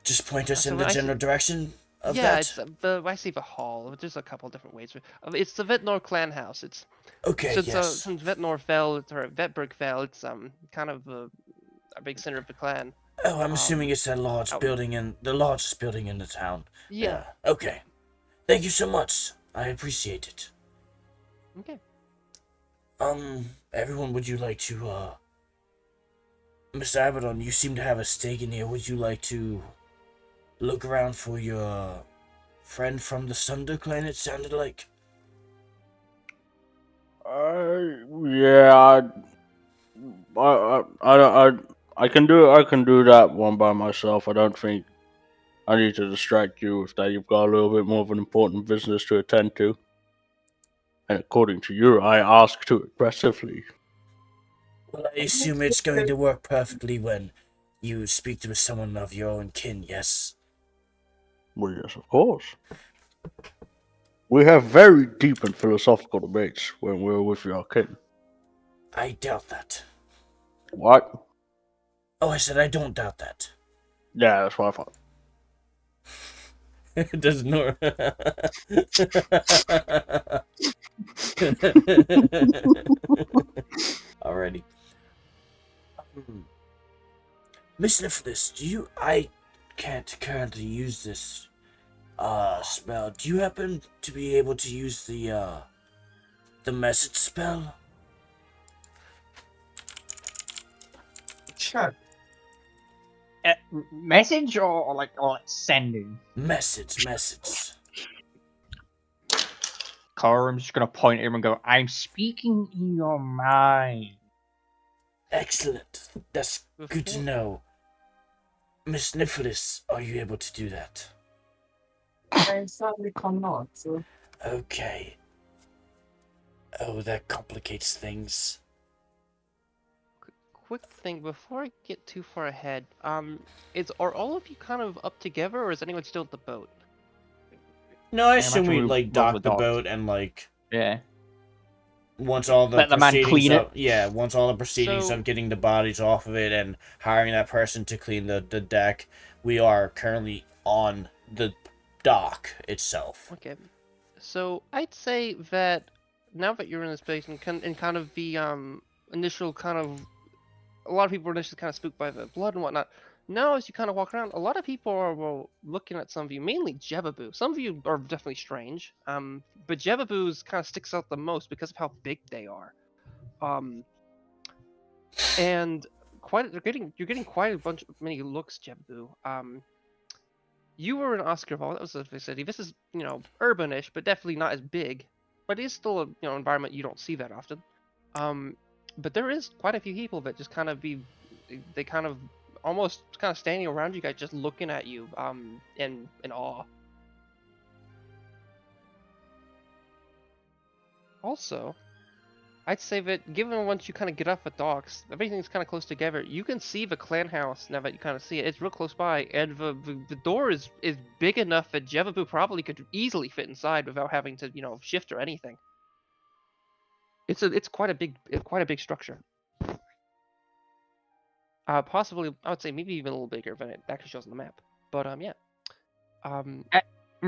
just point us So in the I general direction of Yeah, that? it's I see the hall. There's a couple different ways. It's the Vetnor clan house. It's Okay, yes. since Vetnor fell, or Vetberg fell, it's kind of a big center of the clan. Oh, I'm assuming it's that out- the largest building in the town. Yeah. Okay. Thank you so much. I appreciate it. Okay. Everyone, would you like to, Mr. Abaddon, you seem to have a stake in here. Would you like to look around for your friend from the Sunder clan, it sounded like? Yeah, I can do that one by myself. I don't think I need to distract you with that. You've got a little bit more of an important business to attend to. And according to you, I ask too aggressively. Well, I assume it's going to work perfectly when you speak to someone of your own kin, yes? Well, yes, of course. We have very deep and philosophical debates when we're with your kin. I doubt that. What? Oh, I said I don't doubt that. Yeah, that's what I thought. Does Norr... Alrighty. Miss Nicholas, I can't currently use this spell. Do you happen to be able to use the message spell? Sure. Message or like sending? Message. I'm just gonna point at him and go, I'm speaking in your mind. Excellent. That's good to know. Miss Nicholas, are you able to do that? I sadly cannot. So. Okay. Oh, that complicates things. Quick thing before I get too far ahead. Are all of you kind of up together, or is anyone still at the boat? No, I assume assume we we like roll dock the the docks. boat and like Yeah. once all the Let the man proceedings clean it. once all the proceedings So- of getting the bodies off of it and hiring that person to clean the deck, we are currently on the dock itself. Okay. So I'd say that now that you're in this place and kind of the initial kind of, a lot of people were initially kind of spooked by the blood and whatnot. Now, as you kind of walk around, a lot of people are looking at some of you, mainly Jebaboo. Some of you are definitely strange, but Jebaboo's kind of sticks out the most because of how big they are. And you're getting quite a many looks, Jebaboo. You were in Oscarville. That was a city. This is, urbanish, but definitely not as big. But it is still a, environment you don't see that often. But there is quite a few people that just kind of they kind of almost kind of standing around you guys, just looking at you, in awe. Also, I'd say that given once you kind of get off the docks, everything's kind of close together. You can see the clan house now that you kind of see it. It's real close by, and the door is big enough that Jevabu probably could easily fit inside without having to shift or anything. It's quite a big structure. Possibly I would say maybe even a little bigger than it actually shows on the map. But yeah.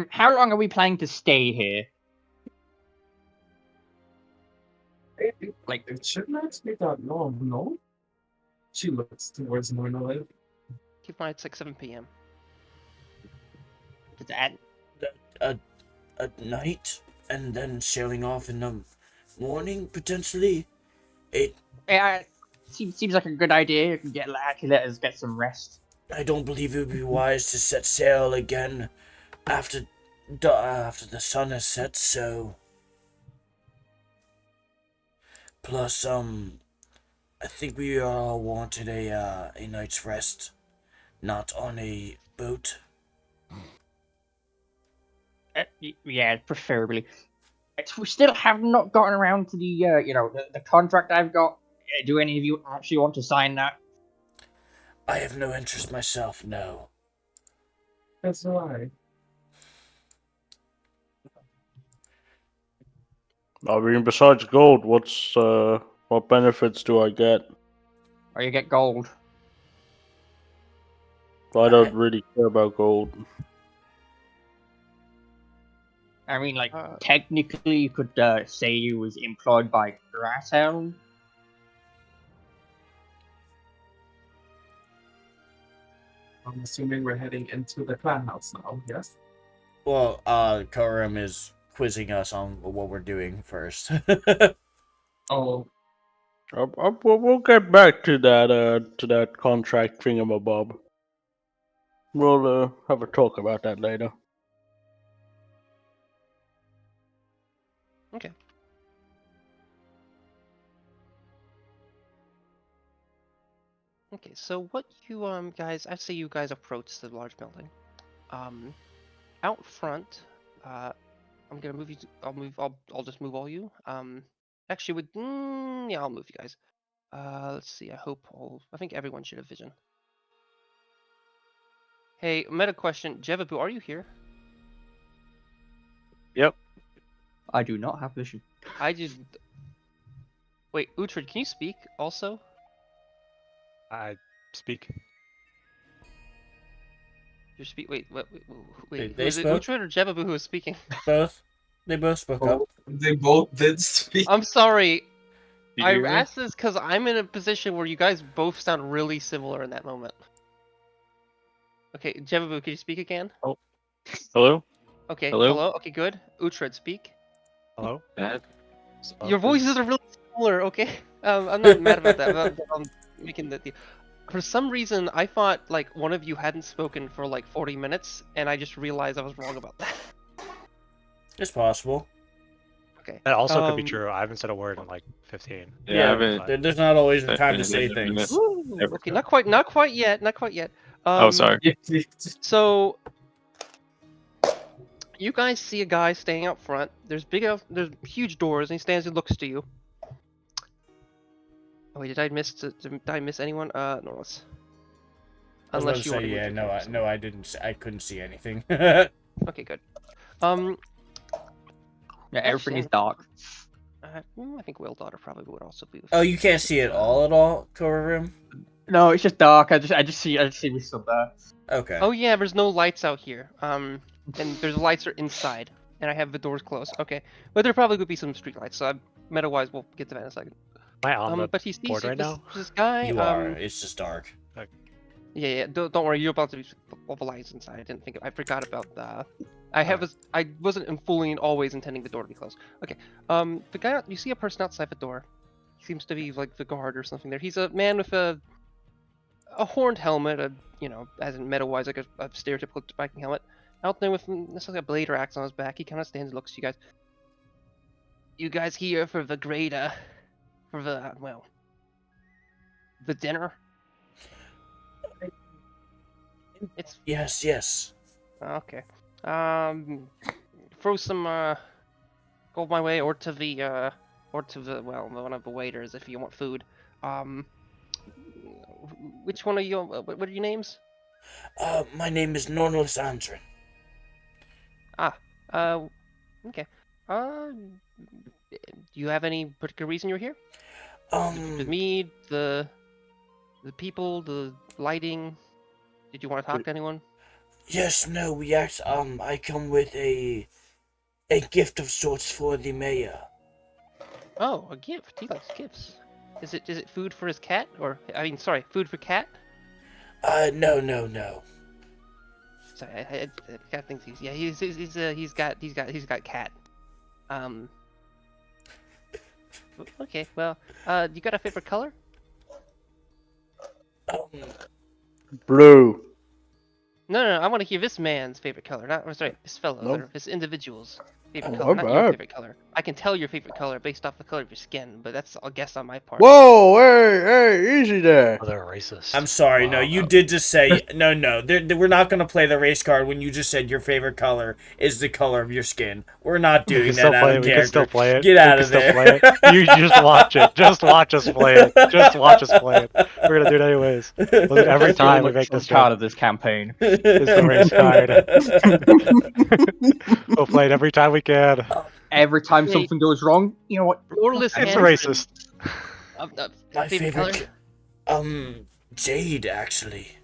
How long are we planning to stay here? Like, it should not be that long, no? She looks towards Nornolev. Keep in mind it's like 7 p.m. Does that... At night, and then sailing off in the morning, potentially. Seems like a good idea. You can let us get some rest. I don't believe it would be wise to set sail again after the sun has set, so... Plus, I think we all wanted a night's rest, not on a boat. Yeah, preferably. We still have not gotten around to the the contract I've got. Do any of you actually want to sign that? I have no interest myself, no. That's why. I mean, besides gold, what benefits do I get? Or you get gold? I don't really care about gold. I mean, like, technically, you could say you was employed by Grasshelm. I'm assuming we're heading into the clan house now, yes? Well, Karim is quizzing us on what we're doing first. Oh, We'll get back to that contract thingamabob. We'll have a talk about that later. Okay. Okay, so what you guys, I'd say you guys approach the large building. Out front, I'm gonna move you. I'll just move all you. Actually, yeah, I'll move you guys. Let's see. I think everyone should have vision. Hey, meta question, Jevabu, are you here? Yep. I do not have vision. I did. Wait, Uhtred, can you speak also? I speak. You speak. Wait. They Was it spoke? Uhtred or Jevabu who was speaking? Both. They both spoke up. they both did speak. I'm sorry. You I hear me? asked this because I'm in a position where you guys both sound really similar in that moment. Okay, Jevabu, can you speak again? Hello? Okay, Hello? hello. Okay, good. Uhtred, speak. Hello? Your voices are really similar. Okay, I'm not mad about that. But I'm making the deal. For some reason, I thought like one of you hadn't spoken for like 40 minutes, and I just realized I was wrong about that. It's possible. Okay. That also could be true. I haven't said a word in like 15. Yeah, I haven't. there's not always the I've time been to say in a minute. things. Ooh, Ever okay, could. not quite yet. Not quite yet. Oh, sorry. So you guys see a guy standing out front. There's huge doors, and he stands and looks to you. Oh wait, did I miss anyone? Norris. I was about to say, want to yeah, move your character. no, I didn't. I couldn't see anything. Okay, good. Yeah, everything is dark. I think Will Daughter probably would also be. Oh, you can't see it all at all, Room? No, it's just dark. I just see we still there. Okay. Oh yeah, there's no lights out here. And there's lights are inside, and I have the doors closed. Okay, but there probably could be some street lights. So meta-wise, we'll get to that in a second. Am I on the But he sees board right this, now? this guy. You are. It's just dark. Yeah. Don't worry. You're about to be all the lights inside. I didn't think. I forgot about the. I wasn't fully and always intending the door to be closed. Okay. The guy. You see a person outside the door. He seems to be like the guard or something there. He's a man with a horned helmet. As in meta-wise, like a stereotypical Viking helmet. Out there with necessarily a blade or axe on his back. He kind of stands and looks at you guys. You guys here for the the dinner? It's Yes. okay. Throw some gold my way or to the or to the one of the waiters if you want food. Which one are you? What are your names? My name is Norr. Ah, okay. Do you have any particular reason you're here? The mead, the people, the lighting. Did you want to talk to anyone? Yes, no, I come with a gift of sorts for the mayor. Oh, a gift. He likes gifts. Is it food for his cat, or sorry, food for cat? No. Sorry, I cat thinks he's got cat. Okay, well, you got a favorite color? Blue. No, I want to hear this man's favorite color. This fellow's, Nope. or this individual's favorite Oh, color, my not your bad. favorite color. I can tell your favorite color based off the color of your skin, but that's a guess on my part. Whoa, hey, easy there. Oh, they're racist. I'm sorry, no, Wow. you did just say no. We're not gonna play the race card when you just said your favorite color is the color of your skin. We're not We doing can that still out play of it. We can still character. play it. Get We out can of still there. play it. You just watch it. Just watch us play it. Just watch us play it. We're gonna do it anyways. Look at every That's the time we only make this card joke. of this campaign. It's the race card. We'll play it every time we can. Every time Hey. something goes wrong, you know what? Orless It's Hanson. racist. My favorite color? Jade, actually.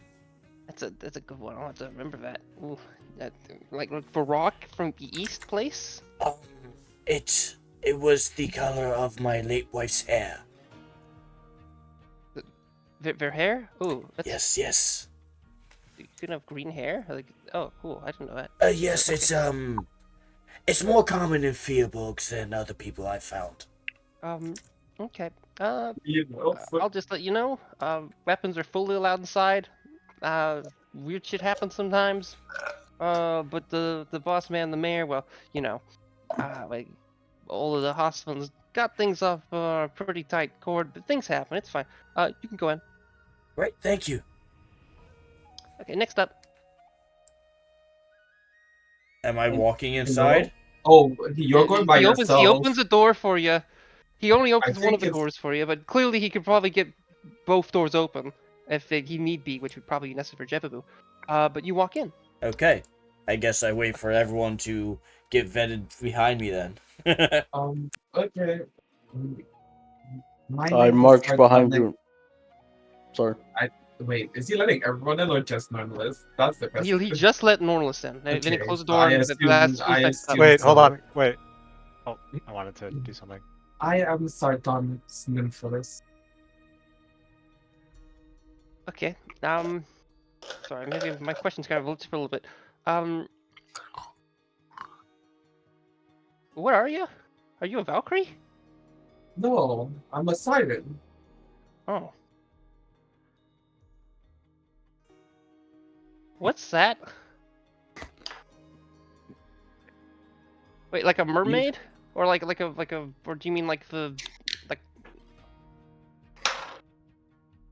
That's a good one. I'll have to remember that. Ooh, that like Barak from the East place. It was the color of my late wife's hair. Their hair? Ooh, that's Yes. You can have green hair? Like, oh, cool. I didn't know that. Yes, Okay. it's more common in Fearburgs than other people I've found. Okay. You know, I'll just let you know. Weapons are fully allowed inside. Weird shit happens sometimes. But the boss man, the mayor, well, you know, like all of the hospitals got things off a pretty tight cord, but things happen. It's fine. You can go in. Right, thank you. Okay, next up. Am I walking inside? Oh, you're going by he yourself. opens a door for you. He only opens one think of the it's- doors for you, but clearly he could probably get both doors open if he need be, which would probably be necessary for Jebabu. But you walk in. Okay. I guess I wait for everyone to get vetted behind me then. Okay. My I name is march Garconia. behind you. Sorry. Wait, is he letting everyone in or just Nornless? That's the question. He just let Nornless in. Then he Okay, closed the so door. I And assume- that's I assume- Wait, hold so. on. Wait. Oh, I wanted to do something. I am Sarton Sminphilus. Okay. Sorry, maybe my question's kind of looked for a little bit. What are you? Are you a Valkyrie? No, I'm a siren. Oh. What's that? Wait, like a mermaid, or like a, or do you mean like the, like?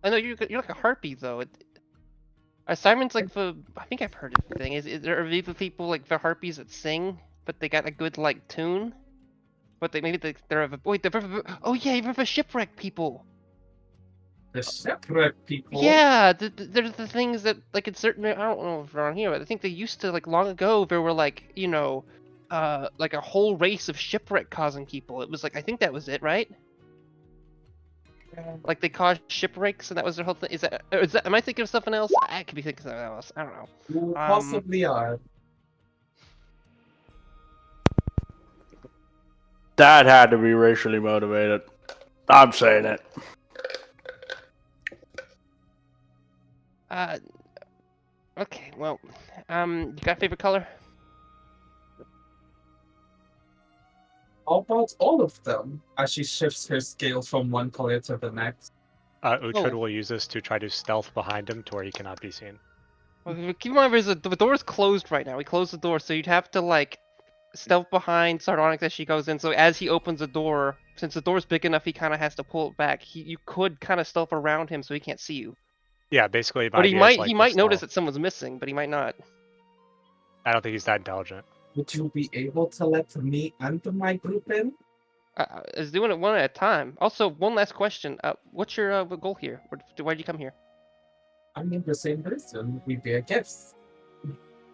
I know you're like a harpy though. Simon's like the. I think I've heard of the thing. Are these the people like the harpies that sing, but they got a good like tune? But they're oh yeah, they're the shipwreck people. The shipwreck people. Yeah, there's the things that like in certain, I don't know if they're on here, but I think they used to, like, long ago there were like, you know, like a whole race of shipwreck causing people. It was like, I think that was it, right? Like they caused shipwrecks and that was their whole thing. Is that am I thinking of something else? I could be thinking of something else. I don't know. You possibly are. That had to be racially motivated. I'm saying it. Okay, well, you got a favorite color? How about all of them? As she shifts her scale from one color to the next. Uhtred Oh. will use this to try to stealth behind him to where he cannot be seen. Well, keep in mind, the door's closed right now. We closed the door, so you'd have to like stealth behind Sardonyx as she goes in. So as he opens the door, since the door's big enough, he kind of has to pull it back. You could kind of stealth around him so he can't see you. Yeah, basically. But he idea is, might like, he to might notice stealth. that someone's missing, but he might not. I don't think he's that intelligent. Would you be able to let me and my group in? Is doing it one at a time. Also, one last question. What's your goal here? Why'd you come here? I mean, the same person. We bear gifts.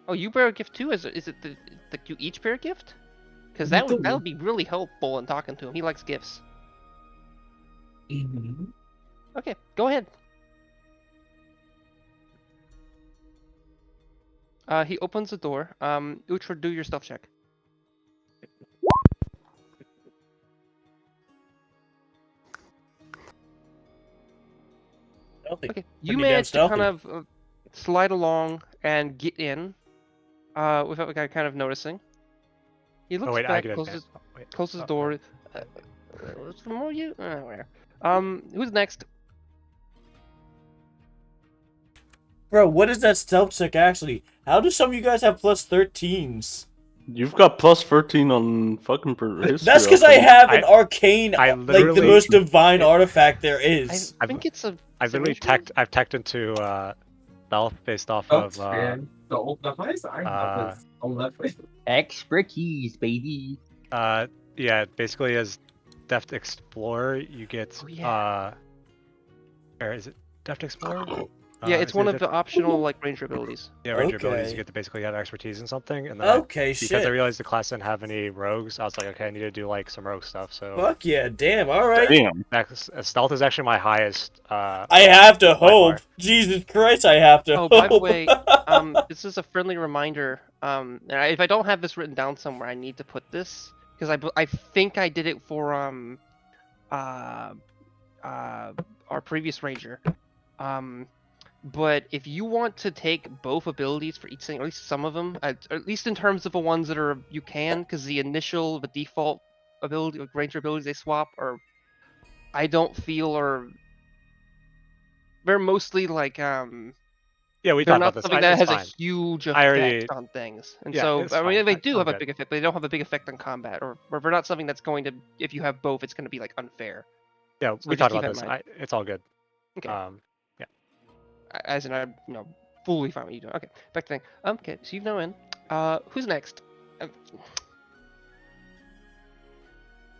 Oh, you bear a gift too? Is it like you each bear a gift? Because We that would do. be really helpful in talking to him. He likes gifts. Mm-hmm. Okay, go ahead. He opens the door. Uhtred, do your stealth check. Stealthy. Okay, you Pretty damn manage to kind stealthy. of slide along and get in, without the guy kind of noticing. He looks Oh wait, I back, get advanced. Oh, wait. closes the Oh, door. What's the more you? Where? Who's next? Bro, what is that stealth check actually? How do some of you guys have plus 13s? You've got plus 13 on fucking history. That's because I think. have an arcane, I like the literally- most divine it- artifact there I is. think it's a. I is it literally range roll? I've teched into stealth based off Oh, of man. The highest I have is 11. Expertise, baby. yeah, basically as Deft Explorer you get Oh, yeah. or is it Deft Explorer? Yeah, it's is one it of the optional like ranger abilities. Yeah, ranger abilities. Okay. You get to basically have expertise in something, and then Okay, because shit. I realized the class didn't have any rogues, I was like, okay, I need to do like some rogue stuff. So Fuck yeah, damn, alright. Damn. stealth is actually my highest. I have to by hope. far. Jesus Christ, I have to Oh, hope. by the way, this is a friendly reminder. And if I don't have this written down somewhere, I need to put this because I think I did it for our previous ranger. But if you want to take both abilities for each thing, or at least some of them, or at least in terms of the ones that are you can, because the default ability, like ranger abilities they swap, or I don't feel are they're mostly like Yeah, we they're talked not about this. something that It's has fine. a huge I already- effect on things. And Yeah, so it's I mean fine. they do have a good. big effect, but they don't have a big effect on combat, or they're not something that's going to, if you have both, it's going to be like unfair. Yeah, So we just talked keep about that in this. It's all good. Okay. As in, I'm fully fine with you doing. Okay, back to the thing. Okay, so you've now in. Who's next?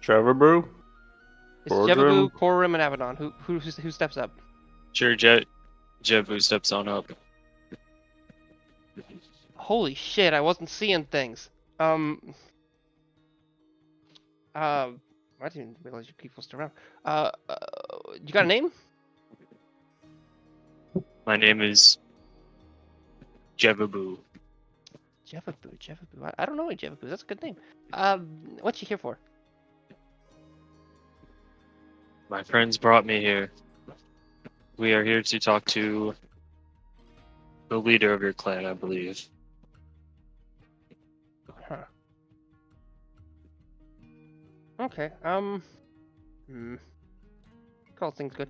Trevor Brew? It's Boardroom? Jebabu, Korim, and Abaddon. Who steps up? Sure, Jebu steps on up. Holy shit! I wasn't seeing things. I didn't realize you people still around. You got a name? My name is Jebabu. Jebabu. I don't know any Jebabu. That's a good name. What you here for? My friends brought me here. We are here to talk to the leader of your clan, I believe. Huh. Okay. Call things good.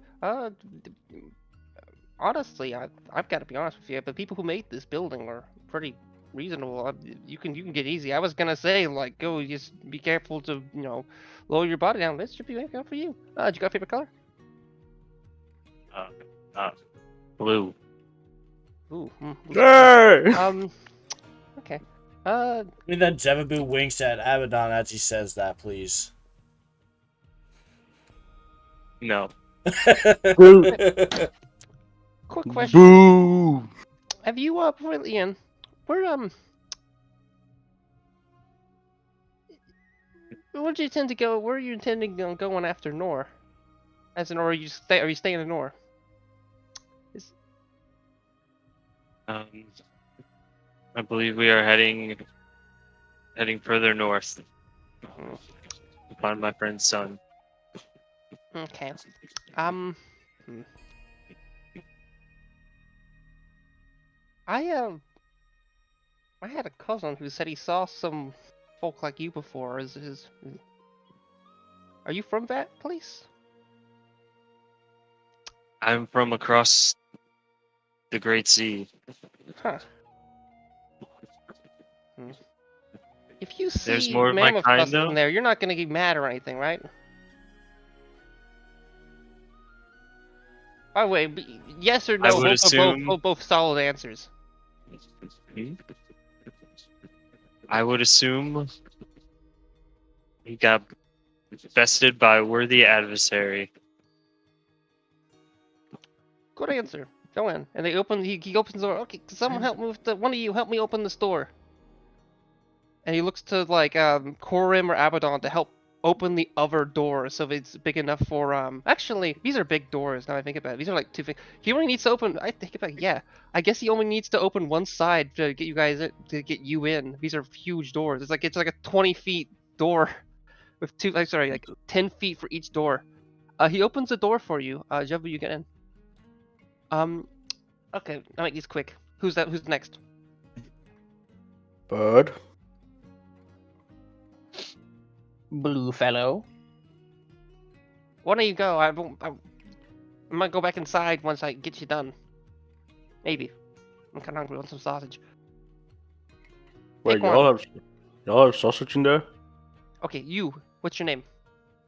Honestly, I've got to be honest with you. The people who made this building are pretty reasonable. You can get easy. I was gonna say like go just be careful to lower your body down. This should be good for you. Do you got a favorite color? Blue. Ooh. Hey! Okay. Give me that Jebabu winks at Abaddon as he says that, please. No. Quick question. Boo! Have you before Ian, where where do you tend to go? Where are you intending on going after Norr? As in, or are you staying in Norr? I believe we are heading further north to find my friend's son. Okay. I had a cousin who said he saw some folk like you before. Are you from that place? I'm from across the Great Sea. Huh. If you There's see more of my mammoth kind, tusks in though? there, you're not gonna get mad or anything, right? By the way, yes or no, I would both assume- are both solid answers. I would assume he got Bested by worthy adversary. Good answer. Go in. And he opens the door. Okay, can someone help me with one of you help me open this door. And he looks to like Corim or Abaddon to help open the other door so it's big enough for actually these are big doors now I think about it. These are like 2 feet. He only needs to open I think about yeah. I guess he only needs to open one side to get you guys to get you in. These are huge doors. It's like a 20 feet door with like 10 feet for each door. He opens the door for you. Jebu, you get in. Okay, I'll make these quick. Who's next? Bird. Blue fellow. Why don't you go? I might go back inside once I get you done. Maybe. I'm kind of hungry. I want some sausage. Wait, Pick one. y'all have sausage in there? Okay, you. What's your name?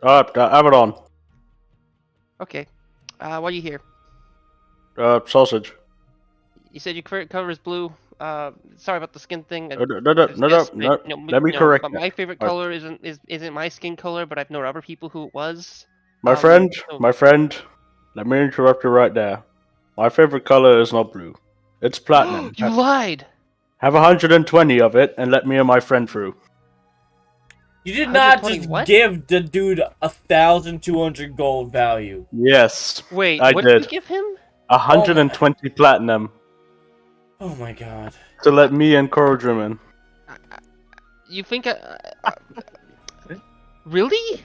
Abaddon. Okay. Why are you here? Sausage. You said your color is blue. Sorry about the skin thing. No. Let me correct My that. favorite color isn't my skin color, but I've known other people who it was. My friend, let me interrupt you right there. My favorite color is not blue. It's platinum. You lied! Have 120 of it and let me and my friend through. You did not 120 just what? give the dude 1,200 gold value. Yes. Wait, I what did. did you give him? 120 platinum Oh my god. to let me and Corridrum in. You think really?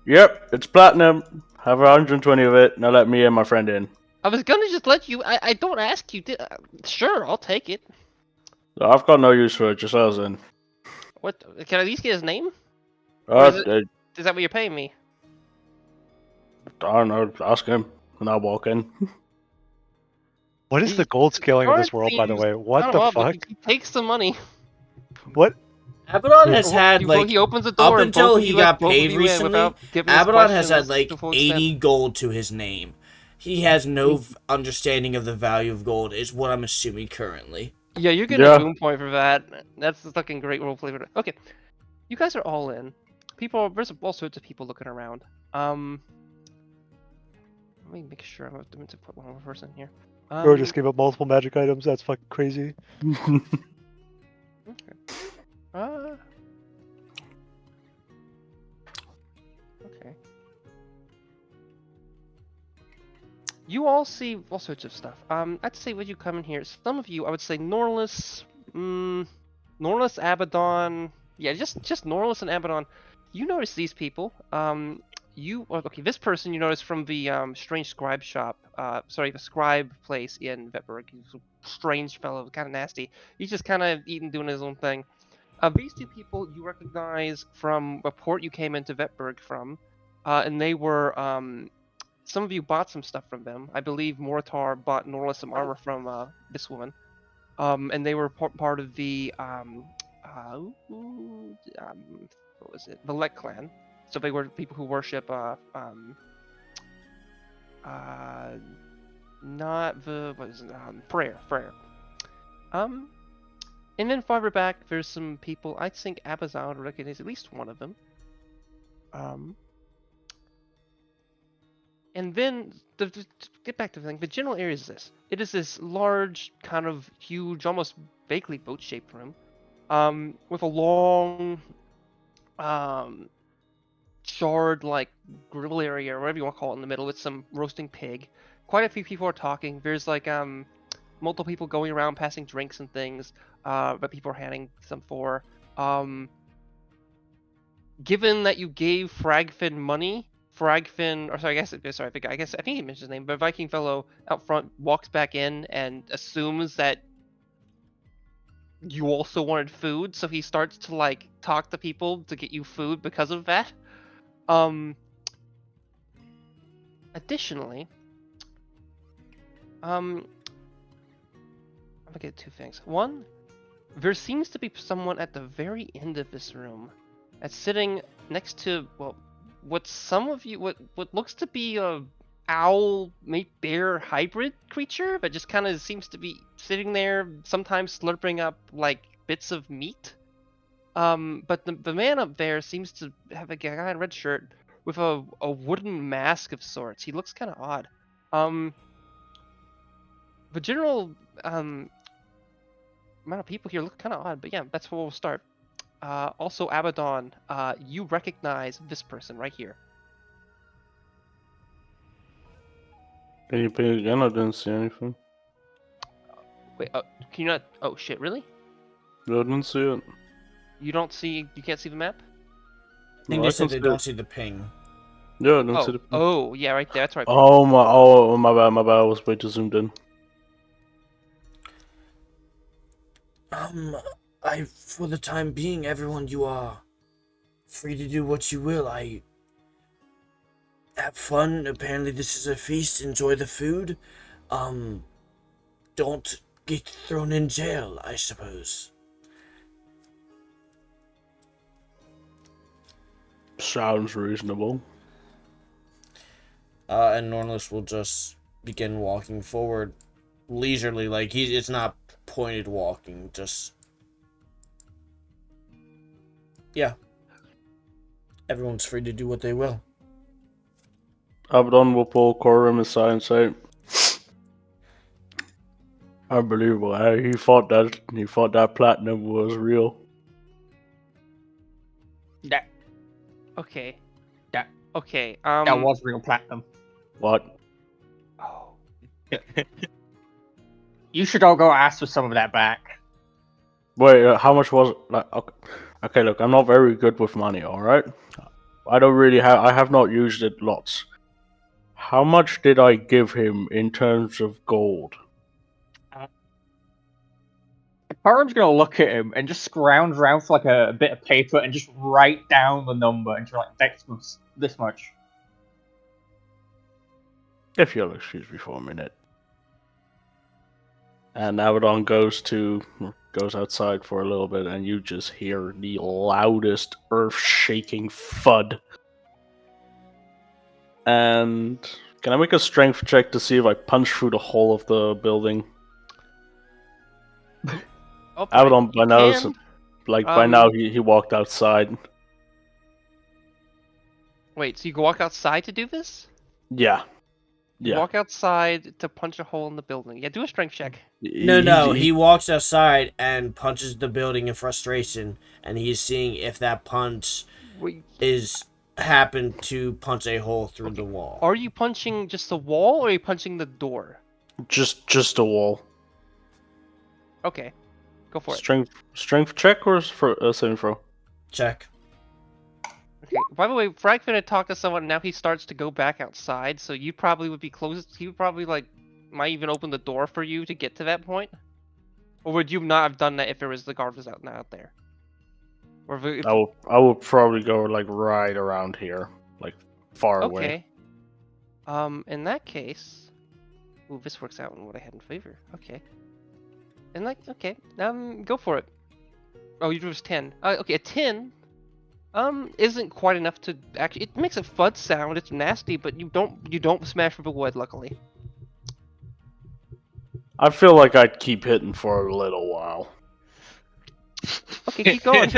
Yep, it's platinum. Have 120 of it. Now let me and my friend in. I was gonna just let you. I don't ask you. Sure, I'll take it. I've got no use for it. Just let us in. What? Can I at least get his name? Or is that what you're paying me? I don't know. Ask him, and I'll walk in. What is the gold scaling of this world, by the way? What the fuck? He takes the money. What? Abaddon has had like he opens the door up and until both of he you got let both of paid you in recently. without giving us Abaddon has had questions like to full extent. 80 gold to his name. He has no understanding of the value of gold, is what I'm assuming currently. Yeah, you're getting a boom point for that. That's a fucking great roleplay for that. Okay, you guys are all in. There's all sorts of people looking around. Let me make sure I'm meant to put one more person here. Bro just gave up multiple magic items. That's fucking crazy. Okay. Okay. You all see all sorts of stuff. I'd say when you come in here, some of you, I would say Norless, Norless, Abaddon, yeah, just Norless and Abaddon. You notice these people. This person you notice from the strange scribe shop. The scribe place in Vetberg. He's a strange fellow, kind of nasty. He's just kind of doing his own thing. These two people you recognize from a port you came into Vetberg from, and they were some of you bought some stuff from them. I believe Mortar bought Norla some armor from this woman, and they were part of the what was it? The Lek clan. So they were people who worship prayer. And then farther back, there's some people. I think Abazal would recognize at least one of them. And then, to get back to the thing, the general area is this. It is this large, kind of huge, almost vaguely boat-shaped room, with a long, charred, grill area, or whatever you want to call it, in the middle, with some roasting pig. Quite a few people are talking. There's, multiple people going around passing drinks and things, that people are handing some for. Given that you gave Fragfin money, I think he mentioned his name, but Viking fellow out front walks back in and assumes that you also wanted food, so he starts to talk to people to get you food because of that. Additionally, I'm gonna get two things. One, there seems to be someone at the very end of this room that's sitting next to, what looks to be a owl, maybe bear hybrid creature, but just kind of seems to be sitting there, sometimes slurping up bits of meat. But the man up there seems to have a guy in a red shirt with a wooden mask of sorts. He looks kind of odd. The general amount of people here look kind of odd, but yeah, that's where we'll start. Also, Abaddon, you recognize this person right here. Can you ping again? I didn't see anything. Wait, can you not? Oh shit, really? No, I didn't see it. You don't see? You can't see the map? I think No, they I said can they see don't it. see the ping. Yeah, I didn't see Oh, the ping. oh, yeah, right there. That's right. Oh my bad. I was way too zoomed in. For the time being, everyone, you are free to do what you will. Have fun. Apparently, this is a feast. Enjoy the food. Don't get thrown in jail, I suppose. Sounds reasonable. And Nornless will just begin walking forward leisurely, like it's not pointed walking, just yeah. Everyone's free to do what they will. Abaddon will pull Corum aside and say, "Unbelievable! He thought that platinum was real." That Okay. That- Okay. that was real platinum. What? Oh. You should all go ask for some of that back. Wait, how much was it? Like, okay, look, I'm not very good with money. All right, I don't really have. I have not used it lots. How much did I give him in terms of gold? Karam's gonna look at him and just scrounge around for like a bit of paper and just write down the number and just like this much. If you'll excuse me for a minute. And Abaddon goes outside for a little bit, and you just hear the loudest earth-shaking thud. And can I make a strength check to see if I punch through the hole of the building? Oh, Abaddon by now, can. by now he walked outside. Wait, so you can walk outside to do this? Yeah. You Yeah. walk outside to punch a hole in the building. Yeah, do a strength check. No, he walks outside and punches the building in frustration, and he's seeing if that punch Wait, happened to punch a hole through the wall. are you punching just the wall, or are you punching the door? Just a wall. Okay, go for it. Strength check or for saving throw? Check. Okay. By the way, Frank's gonna talk to someone. Now he starts to go back outside, so you probably would be close. He would probably might even open the door for you to get to that point. Or would you not have done that if the guard was not there? Or if, I will probably go like right around here, like far away. Okay. In that case, ooh, this works out in what I had in favor. Okay. Okay. Go for it. Oh, you drew 10. Okay, a 10. Isn't quite enough to actually. It makes a thud sound. It's nasty, but you don't smash through the wood. Luckily. I feel like I'd keep hitting for a little while. Okay, keep going.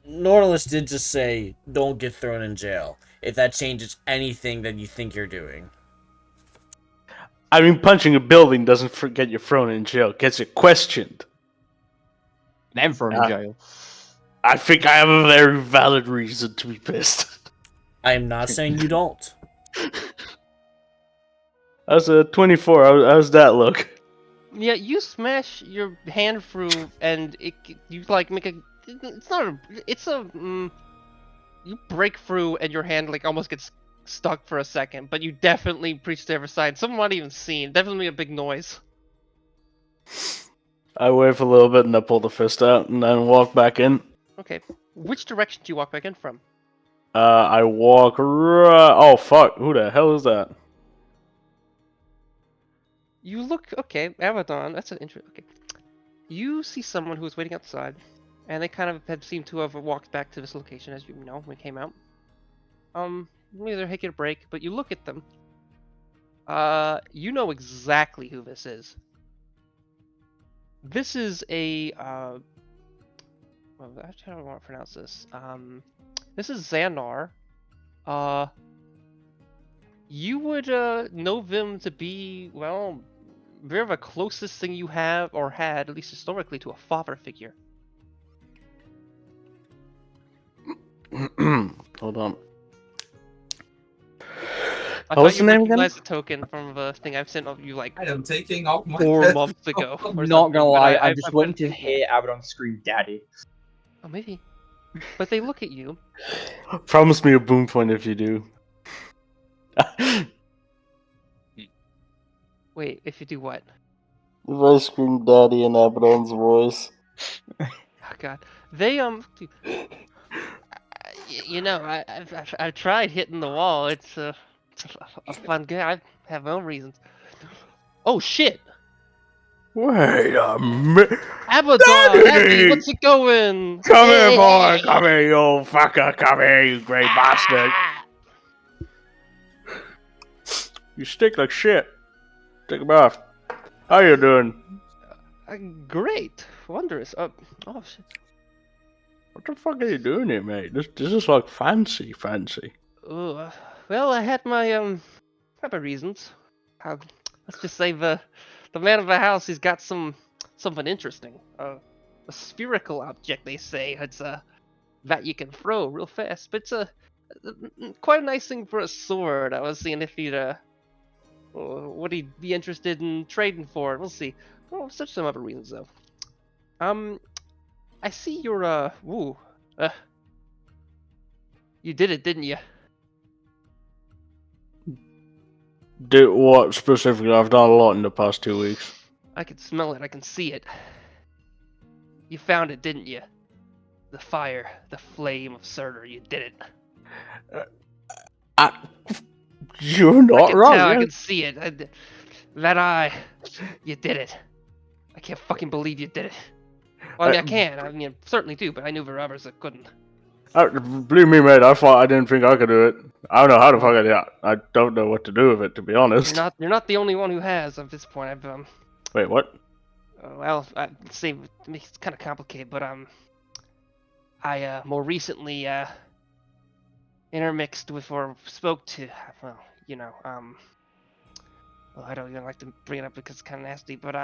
Norlis did just say, "Don't get thrown in jail." If that changes anything that you think you're doing. I mean, punching a building doesn't get you thrown in jail. It gets you questioned. Then thrown in jail. I think I have a very valid reason to be pissed. I am not saying you don't. That's a 24. How's that look? Yeah, you smash your hand through, and you make a. It's not a. It's a. You break through, and your hand almost gets stuck for a second, but you definitely reach the other side. Someone might even seen. Definitely a big noise. I wait for a little bit and I pull the fist out and then walk back in. Okay. Which direction do you walk back in from? I walk right. Oh fuck! Who the hell is that? You look okay, Abaddon. That's an interesting. Okay. You see someone who was waiting outside, and they kind of had seemed to have walked back to this location, as you know, when we came out. Maybe they're taking a break, but you look at them. You know exactly who this is. This is a Actually, how do I want to pronounce this? This is Xanar. You would know them to be, well, very the closest thing you have or had, at least historically, to a father figure. Hold on. I What was thought the you name again? recognized the token from the thing I've sent you like I am taking off my 4 head. months ago. or Not something, gonna but lie, I I'm just put waiting it to in- hear Abaddon scream "Daddy." Oh, maybe. But they look at you. Promise me a boom point if you do. Wait, if you do what? If I scream daddy in Abaddon's voice. Oh God, they you know, I've tried hitting the wall. It's a fun game. I have my own reasons. Oh shit! Wait a minute. Abaddon, Abby, Daddy! what's it going? Come here, boy! Come here, you old fucker! Come here, you great bastard! Ah! You stink like shit. Take a bath. How you doing? Great, wondrous. Oh shit. What the fuck are you doing here, mate? This is like fancy. Ooh, well, I had my reasons. Let's just say the man of the house, he's got something interesting. A spherical object, they say. It's that you can throw real fast, but it's quite a nice thing for a sword. I was seeing if he'd what he'd be interested in trading for. We'll see. Well, such some other reasons though. I see you're you did it, didn't you? Did what specifically? I've done a lot in the past 2 weeks. I can smell it. I can see it. You found it, didn't you? The fire, the flame of Surtur. You did it. You're I not can wrong. tell. I yeah. can see it. That eye. You did it. I can't fucking believe you did it. Well, I mean, I can. I mean, I certainly do, but I knew there were others that couldn't. Believe me, mate. I didn't think I could do it. I don't know how the fuck I did it. I don't know what to do with it, to be honest. You're not the only one who has at this point. I've Wait, what? well, let's see. It's kind of complicated, but I more recently intermixed with or spoke to, well, you know, well, I don't even like to bring it up because it's kind of nasty, but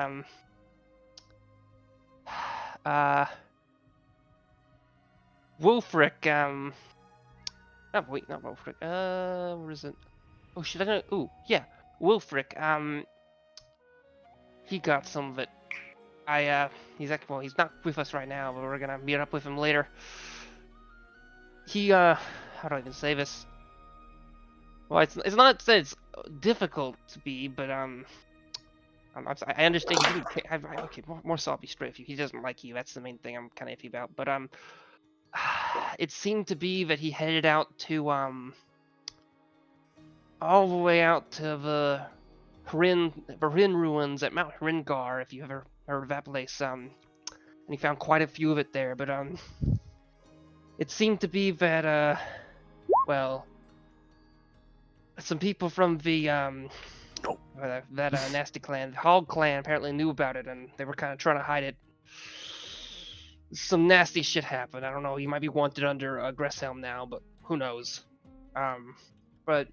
Wolfric, not Wolfric, where is it? Oh shit, I don't, ooh, yeah, Wolfric, he got some of it. He's actually, well, he's not with us right now, but we're gonna meet up with him later. He, how do I even say this? Well, it's not that it's difficult to be, but I understand he didn't. Okay, more so I'll be straight with you. He doesn't like you. That's the main thing I'm kind of iffy about. But it seemed to be that he headed out to all the way out to the Hrin ruins at Mount Hringar, if you ever heard of that place. And he found quite a few of it there. But it seemed to be that well, some people from the that nasty clan, the Hog clan, apparently knew about it, and they were kind of trying to hide it. Some nasty shit happened. I don't know. He might be wanted under Gresshelm now, but who knows? But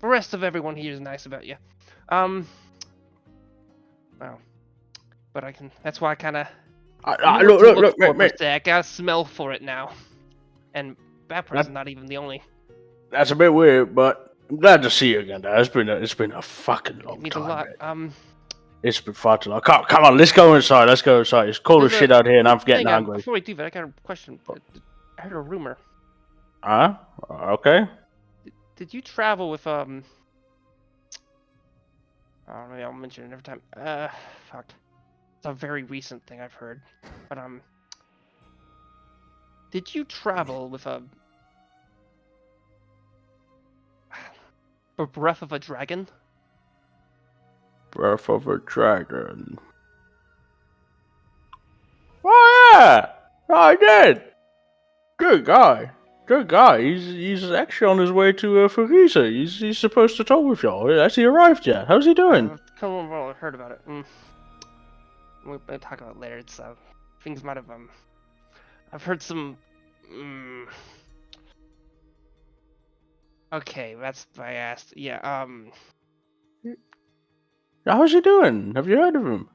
the rest of everyone here is nice about you. Well, but I can. That's why I kind of. Look, mate. I got a smell for it now, and that person's not even the only. That's a bit weird, but I'm glad to see you again, Dad. It's been a fucking long It means time. a lot. Mate. It's been far too long. Come on, let's go inside. It's cold as shit out here, and I'm getting hungry. Before we do that, I got a question. I heard a rumor. Okay. Did you travel with I don't know. I'll mention it every time. Fuck. It's a very recent thing I've heard, but did you travel with a breath of a dragon? Breath of a dragon. Oh yeah, I did. Good guy. He's actually on his way to Farisa. He's supposed to talk with y'all. Has he arrived yet? How's he doing? Come on, well, I heard about it. We'll talk about it later. It's things might have I've heard some. Okay, that's why I asked. Yeah. How's he doing? Have you heard of him?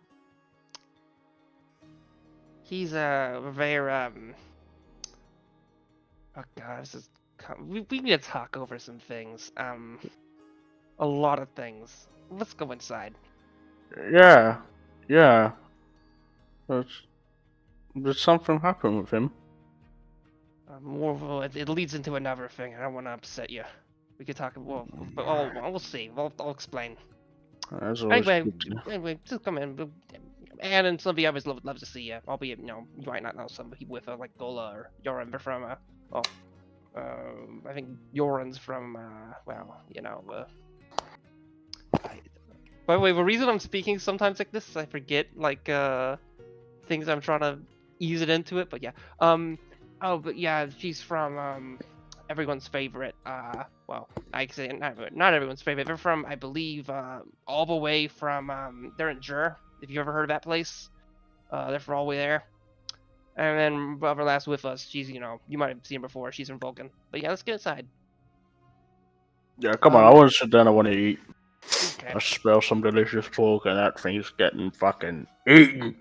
He's very Oh god, this is. We need to talk over some things. A lot of things. Let's go inside. Yeah. Did something happen with him? It leads into another thing. I don't want to upset you. We could talk. Well, but we'll see. I'll explain. That's always Anyway, good to- anyway, just come in. Anne and some of the others love to see you. Albeit, you might not know somebody with like Gola or Yoran, but from I think Yoran's from by the way, the reason I'm speaking sometimes like this is I forget things I'm trying to ease it into it. But yeah, but yeah, she's from everyone's favorite. Well, I can say not everyone's favorite. They're from, I believe, all the way from they're in Jur. If you ever heard of that place, they're from all the way there. And then Brother last with us, she's you might have seen her before. She's from Vulcan. But yeah, let's get inside. Yeah, come on, I want to sit down, I want to eat. Okay. I smell some delicious pork and that thing's getting fucking eaten.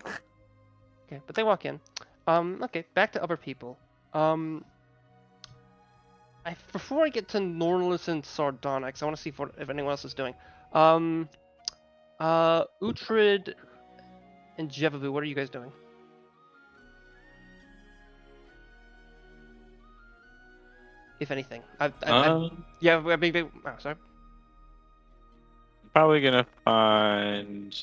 Okay, but they walk in. Okay, back to other people. Before I get to Nornless and Sardonyx, I want to see if anyone else is doing. Uhtred and Jevavu, what are you guys doing? If anything, yeah, maybe. Oh, sorry. Probably gonna find.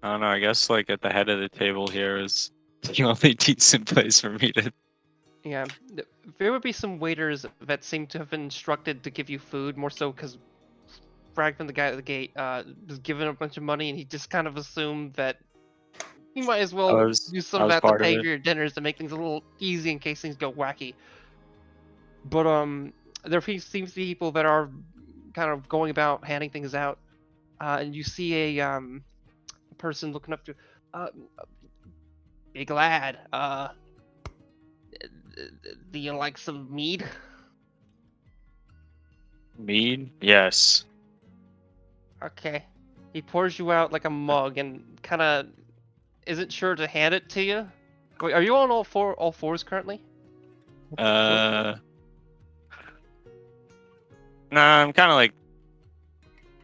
I don't know. I guess like at the head of the table here is the only decent place for me to. Yeah, there would be some waiters that seem to have been instructed to give you food, more so because Fragman, the guy at the gate, was given a bunch of money, and he just kind of assumed that you might as well use some of that to pay for your dinners to make things a little easy in case things go wacky. But there seems to be people that are kind of going about handing things out, and you see a person looking up to, big lad. Do you like some mead? Mead? Yes. Okay. He pours you out like a mug and kind of isn't sure to hand it to you. Wait, are you on all fours currently? Nah, I'm kind of like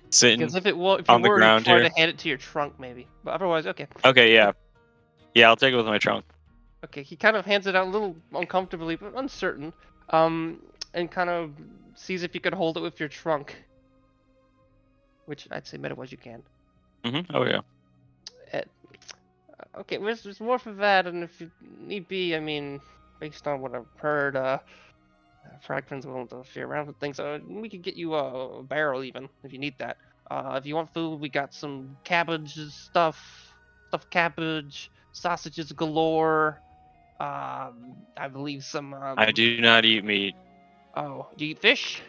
sitting Because if you were, ground try here. to hand it to your trunk maybe. But otherwise, okay. Okay, yeah. Yeah, I'll take it with my trunk. Okay, he kind of hands it out a little uncomfortably, but uncertain. And kind of sees if you could hold it with your trunk. Which I'd say meta-wise you can. Oh, yeah. Okay, there's more for that, and if you need be, I mean, based on what I've heard, Fragman's willing to fear around with things. We could get you a barrel even, if you need that. If you want food, we got some cabbage stuffed cabbage, sausages galore. I believe some. I do not eat meat. Oh, do you eat fish?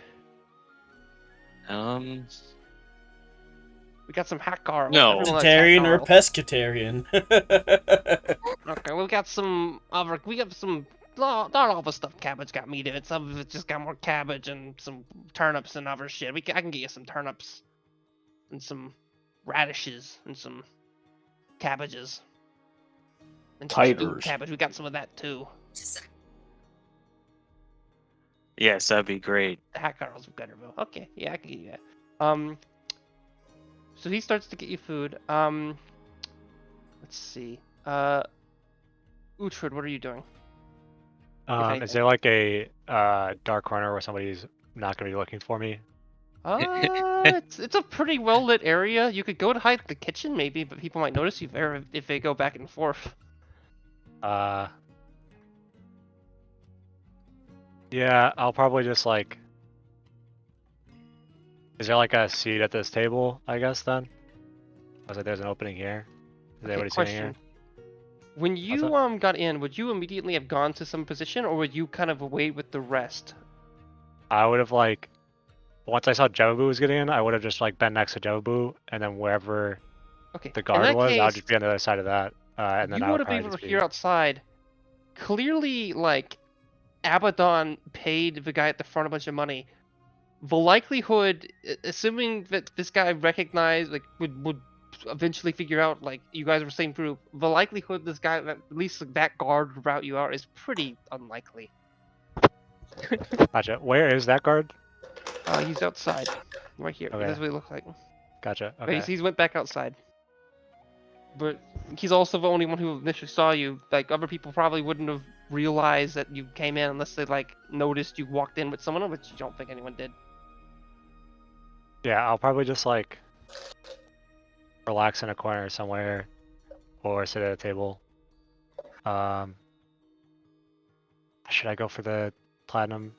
We got some hackar. No. Vegetarian or pescatarian? Okay, we got some other. We got some. Not all the stuff cabbage got meat in it. Some of it just got more cabbage and some turnips and other shit. I can get you some turnips and some radishes and some cabbages and some stewed cabbage. We got some of that too. Yes, that'd be great. The hackar's better, though. Okay, yeah, I can get you that. So he starts to get you food. Let's see. Uhtred, what are you doing? Is there like a dark corner where somebody's not going to be looking for me? It's a pretty well lit area. You could go to hide in the kitchen maybe, but people might notice you there if they go back and forth. Yeah, I'll probably just like. Is there like a seat at this table? I guess then. I was like, there's an opening here. Is anybody sitting here? When you got in, would you immediately have gone to some position, or would you kind of wait with the rest? I would have like, once I saw Jevabu was getting in, I would have just like been next to Jevabu, and then wherever the guard was, I would just be on the other side of that. and then You I would would have been probably able just to be. hear outside. Clearly, like, Abaddon paid the guy at the front a bunch of money. The likelihood, assuming that this guy recognized, like, would eventually figure out, like, you guys were the same group, the likelihood this guy, at least like, that guard would route you out is pretty unlikely. Gotcha. Where is that guard? He's outside, right here. Okay. That's what he looked like. Gotcha. But Okay. he's went back outside. But he's also the only one who initially saw you. Like, other people probably wouldn't have realized that you came in unless they, like, noticed you walked in with someone, which you don't think anyone did. Yeah, I'll probably just like relax in a corner somewhere, or sit at a table. Should I go for the platinum?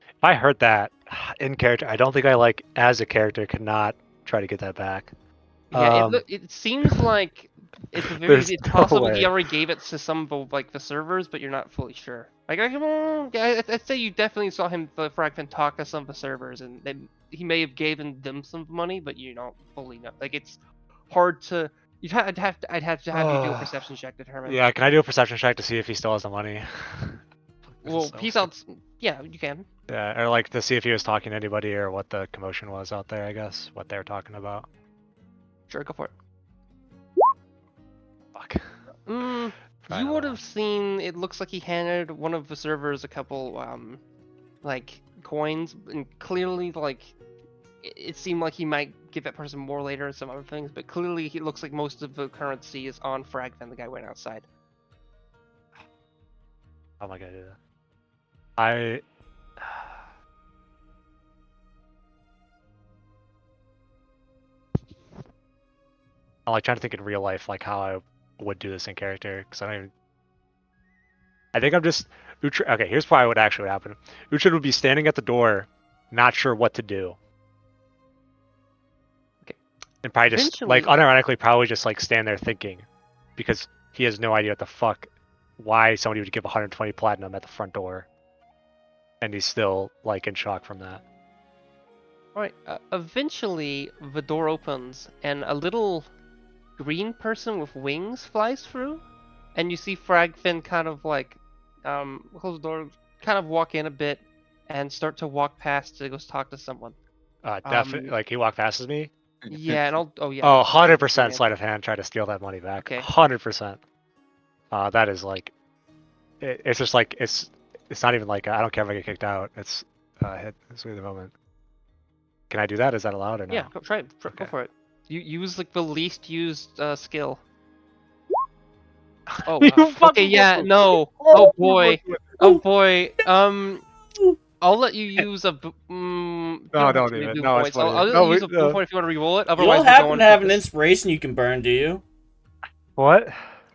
If I heard that in character, I don't think I like as a character could not try to get that back. Yeah, it seems like it's There's it's no possible way. he already gave it to some of the servers, but you're not fully sure. Like, I'd say you definitely saw him, the Fragment, talk to some of the servers, and he may have given them some money, but you don't fully know. Like, it's hard to. I'd have to do a perception check to determine. Yeah, can I do a perception check to see if he still has the money? Well, So- peace out. Yeah, you can. Yeah, or like to see if he was talking to anybody or what the commotion was out there, I guess. What they were talking about. Sure, go for it. Fuck. You Fine, would I'll- have seen. It looks like he handed one of the servers a couple, like coins, and clearly, like, it seemed like he might give that person more later and some other things, but clearly, he looks like most of the currency is on Fragment. The guy went outside. How am I gonna do that? I'm like trying to think in real life, like how I would do this in character, because I don't even. I think I'm just. Okay, here's probably what actually would happen. Uhtred would be standing at the door, not sure what to do. Okay. And probably just, like, Eventually- unironically, probably just, like, stand there thinking. Because he has no idea what the fuck. Why somebody would give 120 platinum at the front door. And he's still, like, in shock from that. Alright, eventually, the door opens, and a little green person with wings flies through, and you see Fragfin kind of, like, close the door, kind of walk in a bit, and start to walk past to go talk to someone. Definitely, like, he walked past me. Yeah, and yeah. 100% yeah. sleight of hand, try to steal that money back. Okay. 100%. That is like, it's just like, it's not even like, I don't care if I get kicked out. It's, hit the moment. Can I do that? Is that allowed or no? Yeah, try it. Go Okay. for it. You use, like, the least used skill. Oh, You okay, fucking yeah, buffoon. no. Oh boy. Oh boy. I'll let you use a. No, don't even. No, it's points. I'll funny. let No, you use a no. boom point if you want to re-roll it. You Otherwise, don't we're happen going to have an focus. inspiration you can burn, do you? What?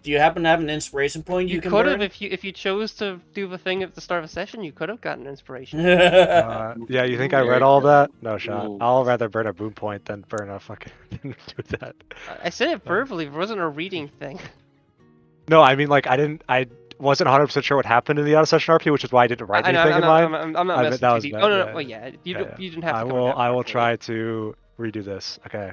Do you happen to have an inspiration point you You can could have burn? if you chose to do the thing at the start of a session. You could have gotten inspiration. Yeah, you think I read all that? No shot. Ooh. I'll rather burn a boom point than burn a fucking do that. I said it verbally. It wasn't a reading thing. No, I mean, like, I wasn't 100% sure what happened in the out of session RP, which is why I didn't write I know. anything in mine. I'm not I messing that too was deep. bad, Oh no, yeah. no. Well, yeah. You Yeah, didn't have to. I come will. down I will for it. try to redo this. Okay.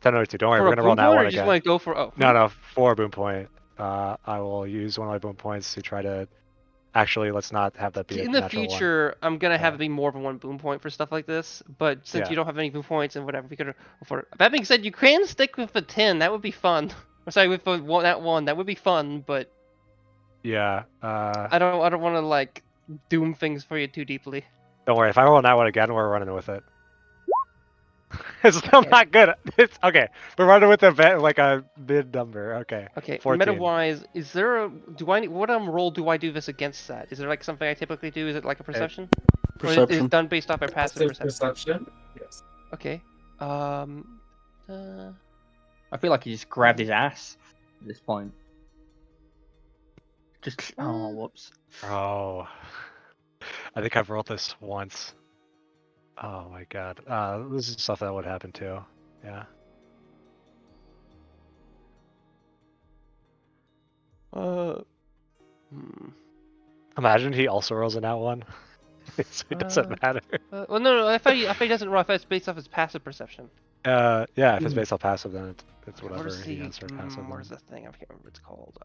10-2. Don't worry, For we're a gonna roll boom that point, one or just again. want to go for? Oh. No, for a boom point. I will use one of my boom points to try to. Actually, let's not have that be a In the natural one. future, I'm gonna have Yeah. it be more than one boom point for stuff like this. But since Yeah. you don't have any boom points and whatever, we could afford it. That being said, you can stick with the 10. That would be fun. Or sorry, with the one. That would be fun. But Yeah. I don't want to like doom things for you too deeply. Don't worry. If I roll that one again, we're running with it. It's still Okay. not good. It's okay. We're running with like a mid number. Okay. Okay. 14. Meta wise, is there a what roll do I do this against that? Is there like something I typically do? Is it like a perception? Or is Perception. it done based off my passive Passive perception? perception. Yes. Okay. I feel like he just grabbed his ass at this point. Just oh, whoops. Oh. I think I've rolled this once. Oh my god. This is stuff that would happen too. Yeah. Imagine he also rolls in that one. So it doesn't matter. Well, no. I thought he doesn't roll. I thought it's based off his passive perception. Yeah, if it's based on passive, then It's Where's whatever he the has sarcasm. where's the thing? I can't remember what it's called.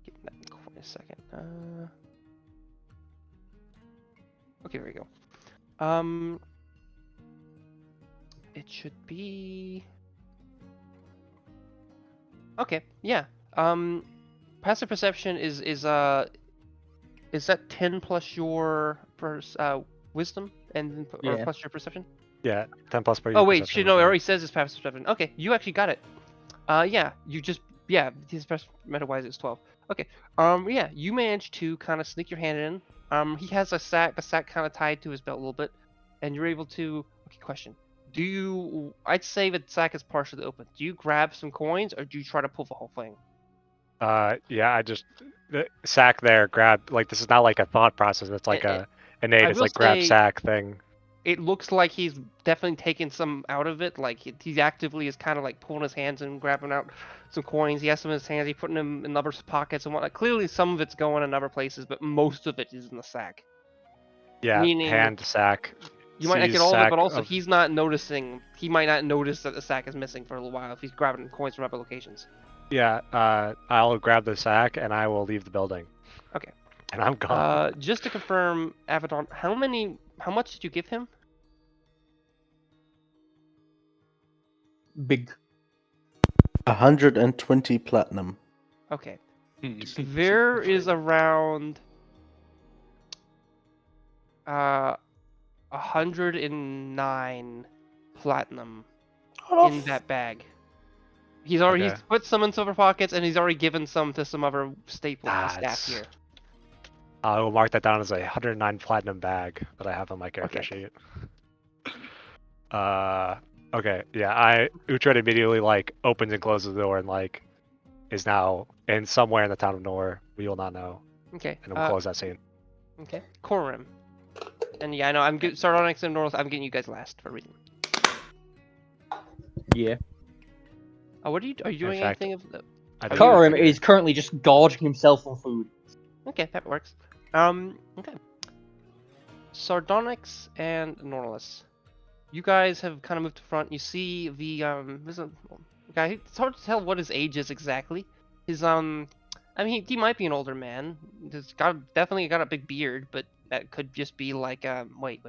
Give that in a second. Okay, there we go. It should be. Okay, yeah. Passive perception is that 10 plus your wisdom and or Yeah. plus your perception? Yeah, 10 plus per Oh your wait, perception no, would it be- already says it's passive perception. Okay, you actually got it. Yeah, his meta-wise is 12. Okay, yeah, you managed to kind of sneak your hand in. He has the sack kind of tied to his belt a little bit, and you're able to. Okay, question. I'd say the sack is partially open. Do you grab some coins, or do you try to pull the whole thing? Yeah, I just the sack there, grab like this is not like a thought process. It's like I innate. It's will like grab say- sack thing. It looks like he's definitely taken some out of it. Like he actively is kind of like pulling his hands and grabbing out some coins. He has some in his hands. He's putting them in other pockets and whatnot. Clearly, some of it's going in other places, but most of it is in the sack. Yeah, Meaning- hand sack. You might not Seize get all of it, sack but also of- he's not noticing. He might not notice that the sack is missing for a little while if he's grabbing coins from other locations. Yeah, I'll grab the sack and I will leave the building. Okay. And I'm gone. Just to confirm, Abaddon, how much did you give him? Big. 120 platinum. Okay. There is around 109 platinum in that bag. He's Okay. put some in silver pockets, and he's already given some to some other staple staff That's- here. I will mark that down as a 109 platinum bag that I have on my character Okay. sheet. Okay, yeah, Uhtred immediately like opens and closes the door and like is now in somewhere in the town of Norr. We will not know, Okay. and we'll close that scene. Okay. Corim. And yeah, I know I'm good. Sardonyx and North. I'm getting you guys last for a reason. Yeah. Are you doing fact, anything of the? I do Karim figure- is currently just gorging himself on food. Okay, that works. Okay. Sardonyx and Norlis. You guys have kind of moved to front. You see the there's a guy. It's hard to tell what his age is exactly. His I mean he might be an older man. He's definitely got a big beard, but that could just be like wait.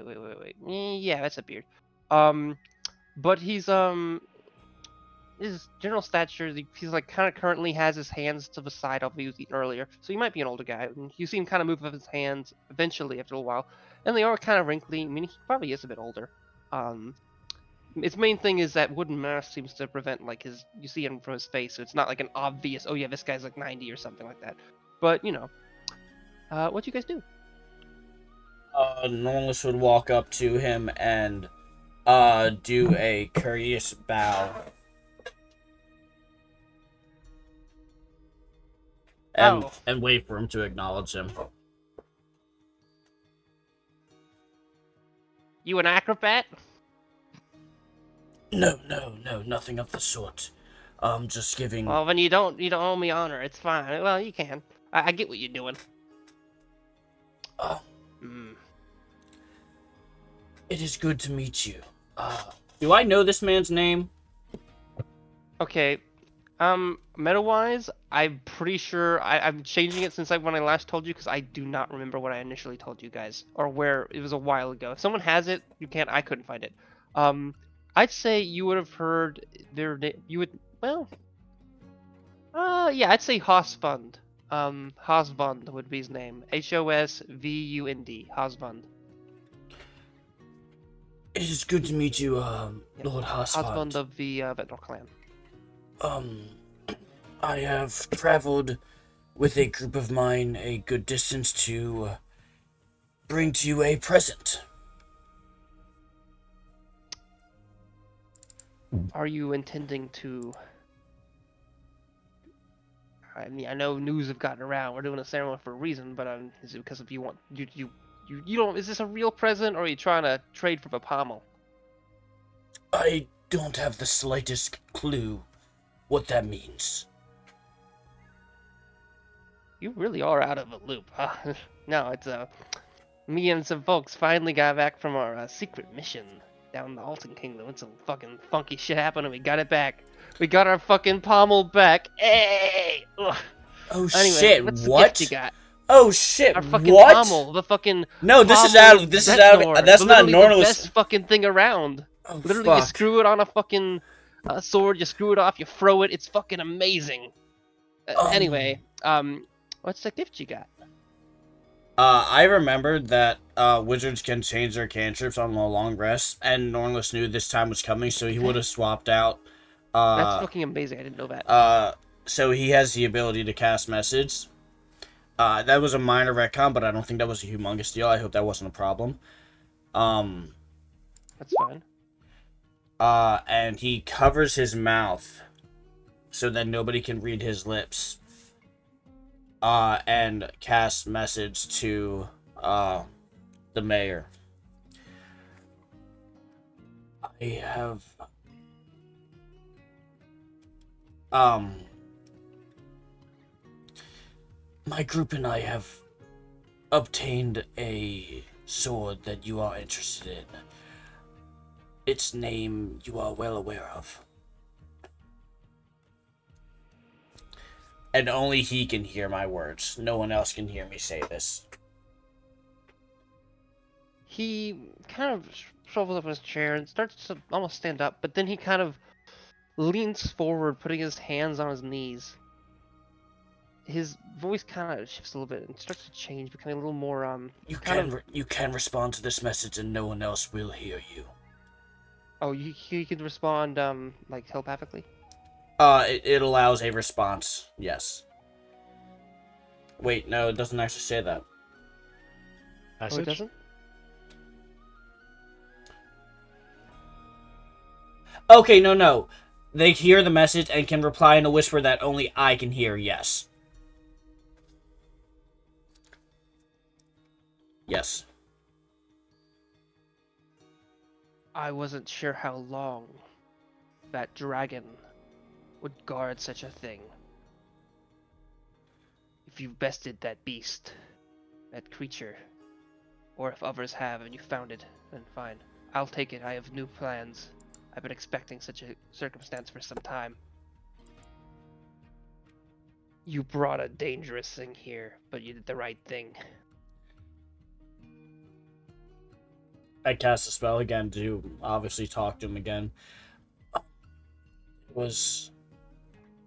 Yeah, that's a beard. But he's his general stature, he's like kind of currently has his hands to the side of what he was eating earlier, so he might be an older guy. And you see him kind of move up his hands eventually after a while, and they are kind of wrinkly. I mean, he probably is a bit older. Its main thing is that wooden mask seems to prevent like you see him from his face, so it's not like an obvious, oh yeah, this guy's like 90 or something like that. But you know, what do you guys do? Norlis would walk up to him and do a courteous bow. And wait for him to acknowledge him. You an acrobat? No, nothing of the sort. Just giving. Well, then you don't owe me honor. It's fine. Well, you can. I get what you're doing. It is good to meet you. Do I know this man's name? Okay. Meta-wise, I'm pretty sure I'm changing it since when I last told you because I do not remember what I initially told you guys or where it was a while ago. If someone has it, you can't. I couldn't find it. I'd say you would have heard their name. You would yeah, I'd say Hosvund. Hosvund would be his name. Hosvund. Hosvund. It is good to meet you, Lord Hosvund Hosvund. of the Ventnor clan. I have traveled with a group of mine a good distance to bring to you a present. Are you intending to? I mean, I know news have gotten around. We're doing a ceremony for a reason, but is it because if you want you don't? Is this a real present, or are you trying to trade for the pommel? I don't have the slightest clue what that means. You really are out of the loop, huh? No, it's me and some folks finally got back from our secret mission down in the Alton Kingdom. It's some fucking funky shit happened and we got it back. We got our fucking pommel back. Hey! Ugh. Oh Anyway, shit! what's the What? gift you got? Oh shit! Our fucking What? pommel. The fucking No, this is pommel out. This is out. Norr. That's not Literally normal. the best fucking thing around. Oh, Literally, you fuck. screw it on a fucking sword. You screw it off. You throw it. It's fucking amazing. Anyway, what's the gift you got? I remembered that wizards can change their cantrips on a long rest, and Nornless knew this time was coming, so he would have swapped out. That's fucking amazing. I didn't know that. So he has the ability to cast message. That was a minor retcon, but I don't think that was a humongous deal. I hope that wasn't a problem. That's fine. And he covers his mouth so that nobody can read his lips. And cast message to the mayor. I have my group and I have obtained a sword that you are interested in. Its name you are well aware of. And only he can hear my words. No one else can hear me say this. He kind of shovels up in his chair and starts to almost stand up, but then he kind of leans forward, putting his hands on his knees. His voice kind of shifts a little bit and starts to change, becoming a little more You can respond to this message, and no one else will hear you. Oh, you can respond like telepathically. It allows a response. Yes. Wait, no, it doesn't actually say that. Oh, it doesn't? Okay, no. They hear the message and can reply in a whisper that only I can hear, yes. Yes. I wasn't sure how long that dragon would guard such a thing. If you've bested that beast, that creature, or if others have and you found it, then fine. I'll take it. I have new plans. I've been expecting such a circumstance for some time. You brought a dangerous thing here, but you did the right thing. I cast a spell again to obviously talk to him again. It was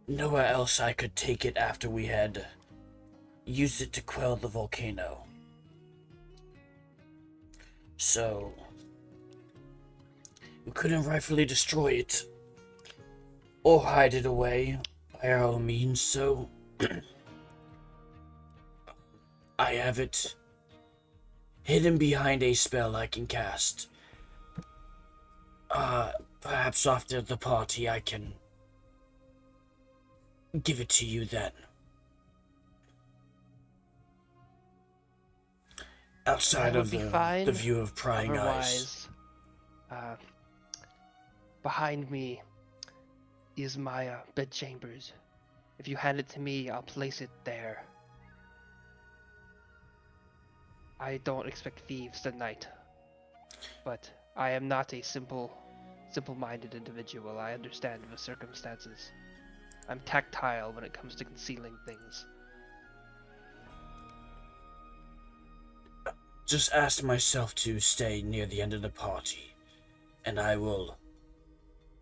nowhere else I could take it after we had used it to quell the volcano. So you couldn't rightfully destroy it or hide it away by our own means, so I have it hidden behind a spell I can cast. Perhaps after the party I can give it to you then. Outside of the view of prying eyes. Behind me is my bedchambers. If you hand it to me, I'll place it there. I don't expect thieves tonight, but I am not a simple-minded individual. I understand the circumstances. I'm tactile when it comes to concealing things. Just ask myself to stay near the end of the party, and I will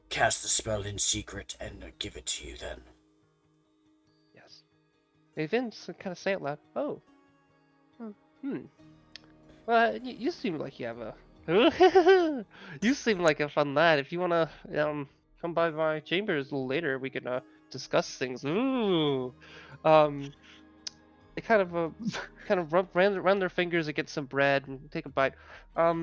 cast the spell in secret and give it to you then. Yes. They then kind of say it loud. Oh. Well, you seem like you have a... you seem like a fun lad. If you wanna come by my chambers a little later, we can discuss things. Ooh. They kind of run their fingers against some bread and take a bite. By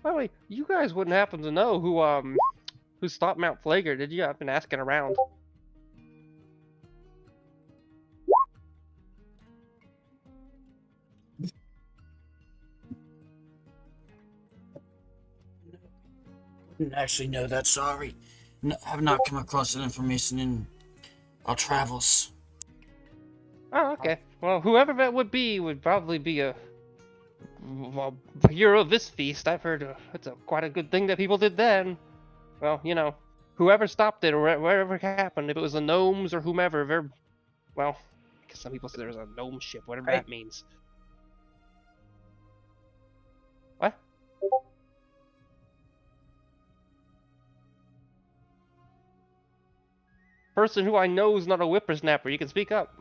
the way, you guys wouldn't happen to know who stopped Mount Flager, did you? I've been asking around. Didn't actually know that, sorry. No, have not come across that information in our travels. Oh, okay. Well, whoever that would be would probably be a well, hero of this feast, I've heard it's quite a good thing that people did then. Well, you know, whoever stopped it or wherever it happened, if it was the gnomes or whomever, they're, well, I guess some people say there's a gnome ship, whatever that means. What? Person who I know is not a whippersnapper, you can speak up.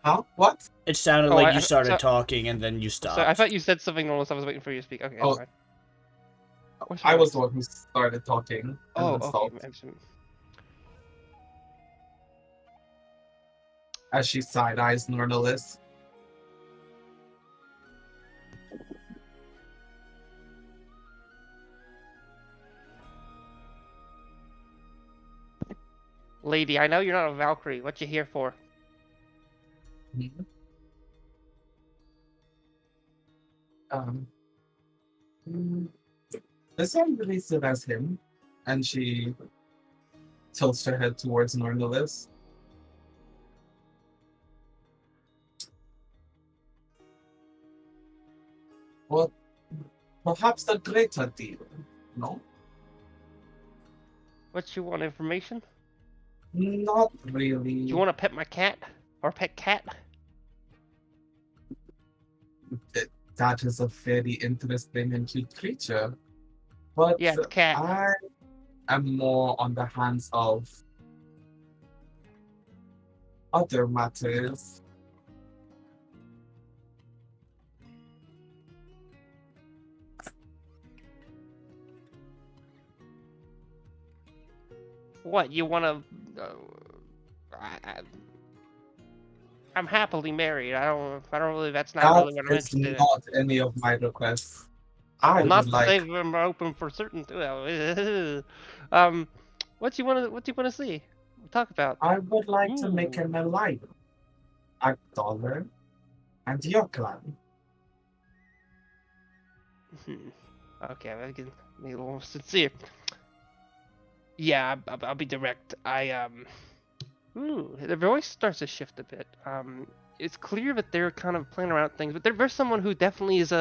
Huh? What? It sounded Oh, like you started talking and then you stopped. So I thought you said something normal, so I was waiting for you to speak. Okay, that's fine. What's I wrong? was the one who started talking. And Oh, then okay. stopped. As she side-eyes Nornalis. Lady, I know you're not a Valkyrie. What you here for? Mm-hmm. This one really stood as him, and she tilts her head towards Nornalis. Well, perhaps the greater deal, no? What you want, information? Not really. You want to pet my cat? Or pet cat? That is a very interesting and cute creature. But Yeah, it's cat. I am more on the hands of other matters. What, you want to... I'm happily married. I don't really... That's not really what I'm That is interested in. not any of my requests. I Well, not would to like... say I'm open for certain... Well, what do you want to see? Talk about. I would like to make Ooh. an alliance. A dollar and your clan. Okay, I can be a little more sincere. Yeah, I'll be direct. Their voice starts to shift a bit. It's clear that they're kind of playing around with things, but there's someone who definitely is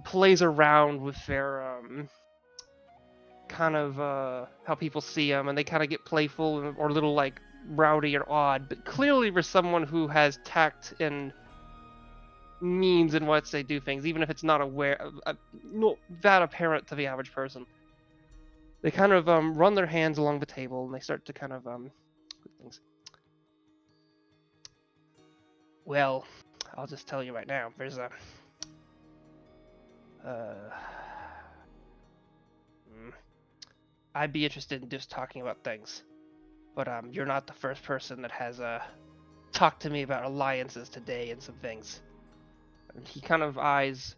plays around with their kind of how people see them, and they kind of get playful or a little like rowdy or odd. But clearly, there's someone who has tact and means in what they do things, even if it's not not that apparent to the average person. They kind of run their hands along the table and they start to kind of things. Well, I'll just tell you right now. There's a I'd be interested in just talking about things, but you're not the first person that has talked to me about alliances today and some things. And he kind of eyes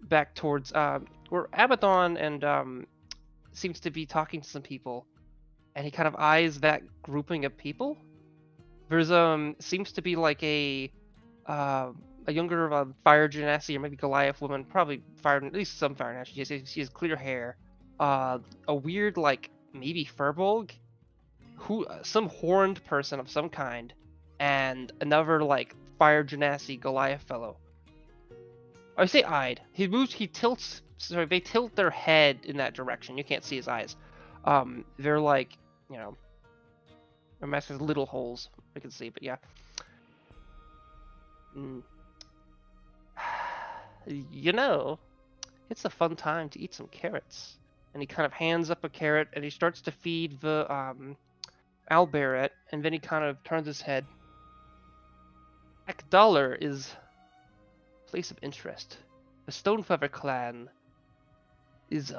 back towards where Abaddon and seems to be talking to some people, and he kind of eyes that grouping of people. There's seems to be like a younger fire genasi or maybe Goliath woman, probably fire, at least some fire genasi. She has clear hair, a weird like maybe furbolg, some horned person of some kind, and another like fire genasi Goliath fellow. I say eyed. He moves. He tilts. Sorry, they tilt their head in that direction. You can't see his eyes. They're like, you know, their mask has little holes. I can see, but yeah. You know, it's a fun time to eat some carrots. And he kind of hands up a carrot, and he starts to feed the Alberet, and then he kind of turns his head. Akdalar is a place of interest. The Stonefeather clan is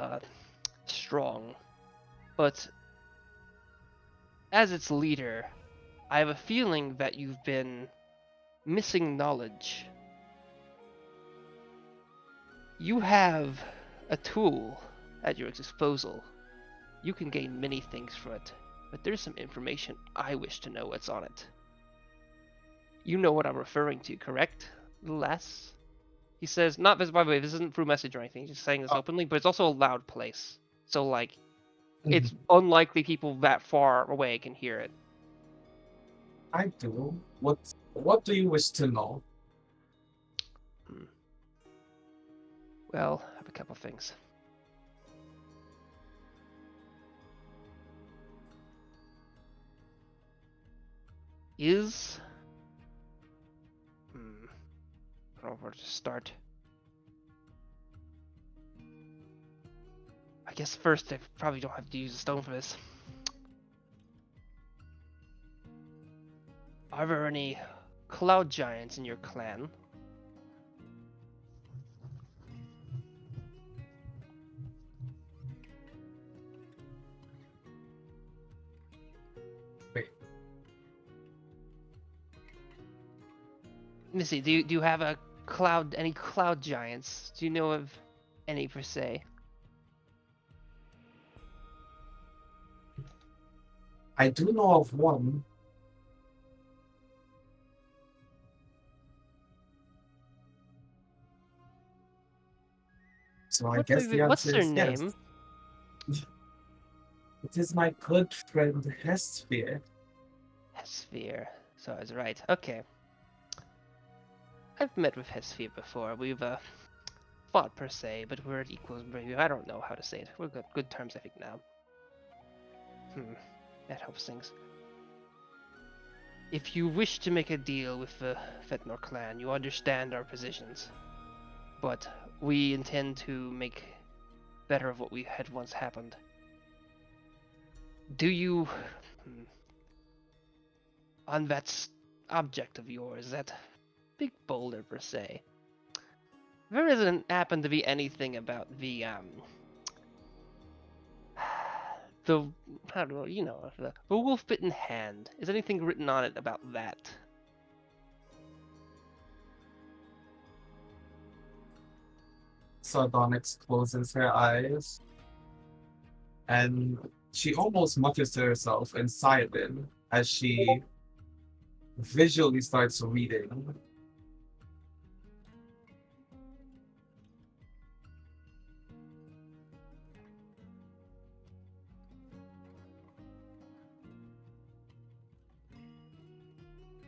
strong, but as its leader, I have a feeling that you've been missing knowledge. You have a tool at your disposal. You can gain many things from it, but there's some information I wish to know what's on it. You know what I'm referring to, correct, lass? He says, not this, by the way, this isn't through message or anything, he's just saying this openly, but it's also a loud place. So, like, it's unlikely people that far away can hear it. I do. What do you wish to know? Well, I have a couple things. I don't know where to start. I guess first I probably don't have to use a stone for this. Are there any cloud giants in your clan? Wait. Missy, do you have any cloud giants? Do you know of any per se? I do know of one. So I guess the What's answer their is yes. name? It is my good friend Hesphere. Hesphere. So I was right. Okay. I've met with Hesphere before. We've fought per se, but we're at equals. Maybe I don't know how to say it. We're good terms, I think now. That helps things. If you wish to make a deal with the Fetnor clan, you understand our positions. But we intend to make better of what we had once happened. Do you... on that object of yours, that big boulder per se, there doesn't happen to be anything about the how do you know the wolf-bitten hand? Is anything written on it about that? Sardonyx closes her eyes, and she almost mutters to herself in silence as she visually starts reading.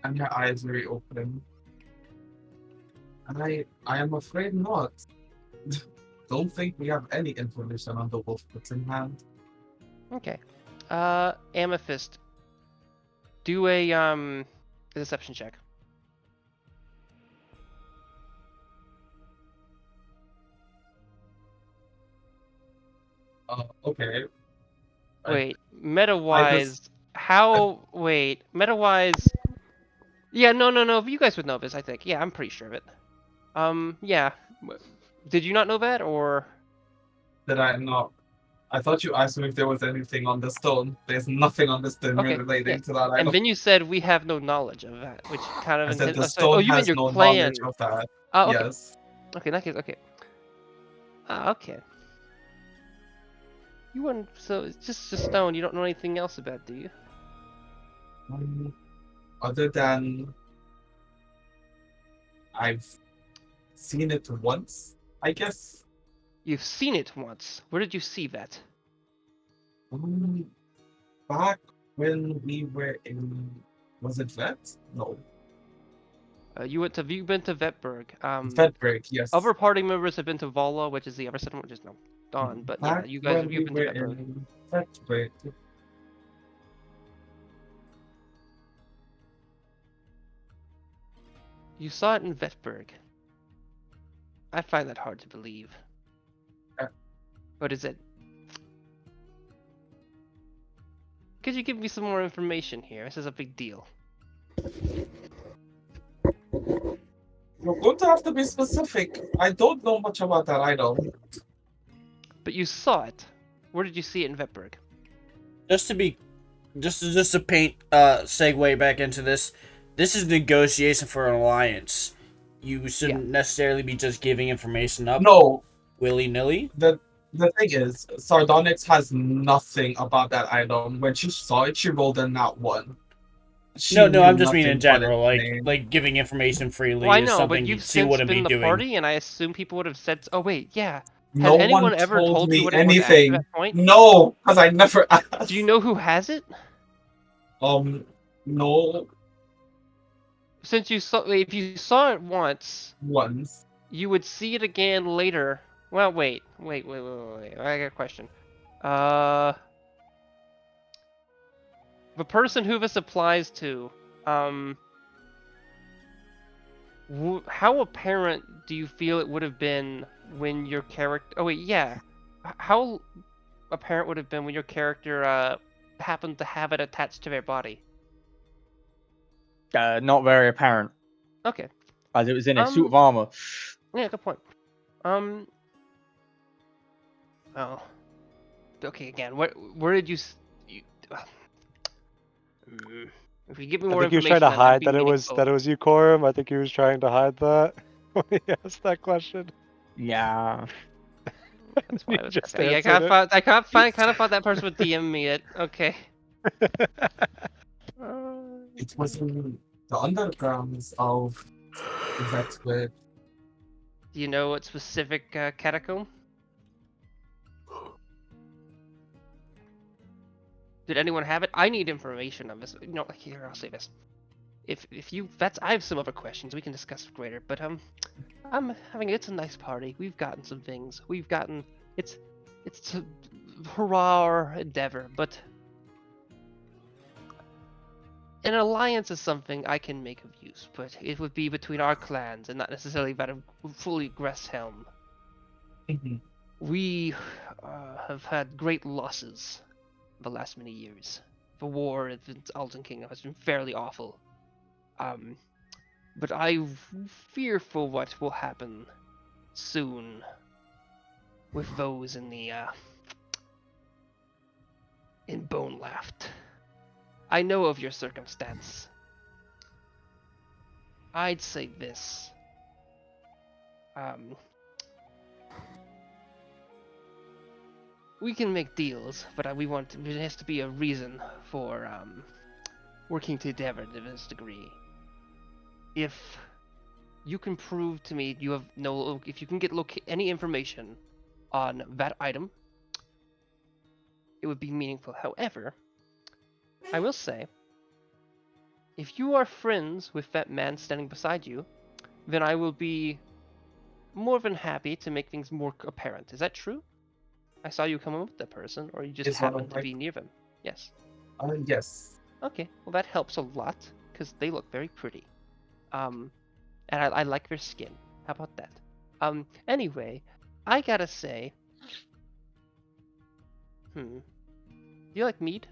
And her eyes reopen. I am afraid not. Don't think we have any information on the wolf that's in hand. Okay. Amethyst, do a deception check. Okay. Wait, meta-wise, meta-wise... Yeah, no, you guys would know this, I think. Yeah, I'm pretty sure of it. Yeah. Did you not know that, or...? Did I not? I thought you asked me if there was anything on the stone. There's nothing on the stone Okay, relating yeah. to that. And then you said we have no knowledge of that, which kind of... I said the sorry. stone Oh, you meant has your no clan. knowledge of that. Oh, okay. Yes. Okay, in that case, okay. Okay. You wouldn't... So, it's just a stone, you don't know anything else about it, do you? Other than I've seen it once, I guess. You've seen it once. Where did you see that? Back when we were in, was it Vet? No, You've been to Vetberg. Vetberg. Yes. Other party members have been to Vala, which is the other settlement, which is now gone. But yeah, Back you guys when you've we been to were Vetberg. in Vetberg. You saw it in Vetberg. I find that hard to believe. What is it? Could you give me some more information here? This is a big deal. You're going to have to be specific. I don't know much about that item. But you saw it. Where did you see it in Vetberg? Just to paint segue back into this. This is negotiation for an alliance. You shouldn't necessarily be just giving information up. No. Willy-nilly. The thing is, Sardonyx has nothing about that item. When she saw it, she rolled in that one. No, I'm just meaning in general, like giving information freely Well, I is know, something but you've she since wouldn't been be the doing. party, and I assume people would have said, "Oh wait, yeah." No Has anyone one ever told me you what it was after anything. that point? No, because I never asked. Do you know who has it? No. Since you saw, if you saw it once, You would see it again later. Well, wait. I got a question. The person who this applies to, how apparent do you feel it would have been when your character? Oh wait, yeah. How apparent would it have been when your character happened to have it attached to their body? Not very apparent, Okay. as it was in a suit of armor. Yeah, good point. Oh. Okay, again, where did you? If you give me I more think he was information, trying to that'd hide be that it was meaningful. you, Corum. I think he was trying to hide that when he asked that question. Yeah. That's why You I was just asking. Yeah, answered it. I kind of thought that person would DM me it. Okay. It was in the undergrounds of that web. Do you know what specific catacomb? Did anyone have it? I need information on this. No, here, I'll say this. If you I have some other questions we can discuss later. But it's a nice party. We've gotten some things. It's a hurrah or endeavor. But an alliance is something I can make of use. But it would be between our clans and not necessarily that of fully Gresshelm. We have had great losses the last many years. The war in Alton Kingdom has been fairly awful. But I fear for what will happen soon with those in the in Bone Laft. I know of your circumstance. I'd say this. We can make deals, but there has to be a reason for working together to this degree. If you can prove to me if you can get any information on that item, it would be meaningful. However, I will say, if you are friends with that man standing beside you, then I will be more than happy to make things more apparent. Is that true? I saw you come up with that person, or you just happened to be near them. Yes. Yes. Okay, well that helps a lot, because they look very pretty. And I like their skin. How about that? Anyway, I gotta say... Do you like mead?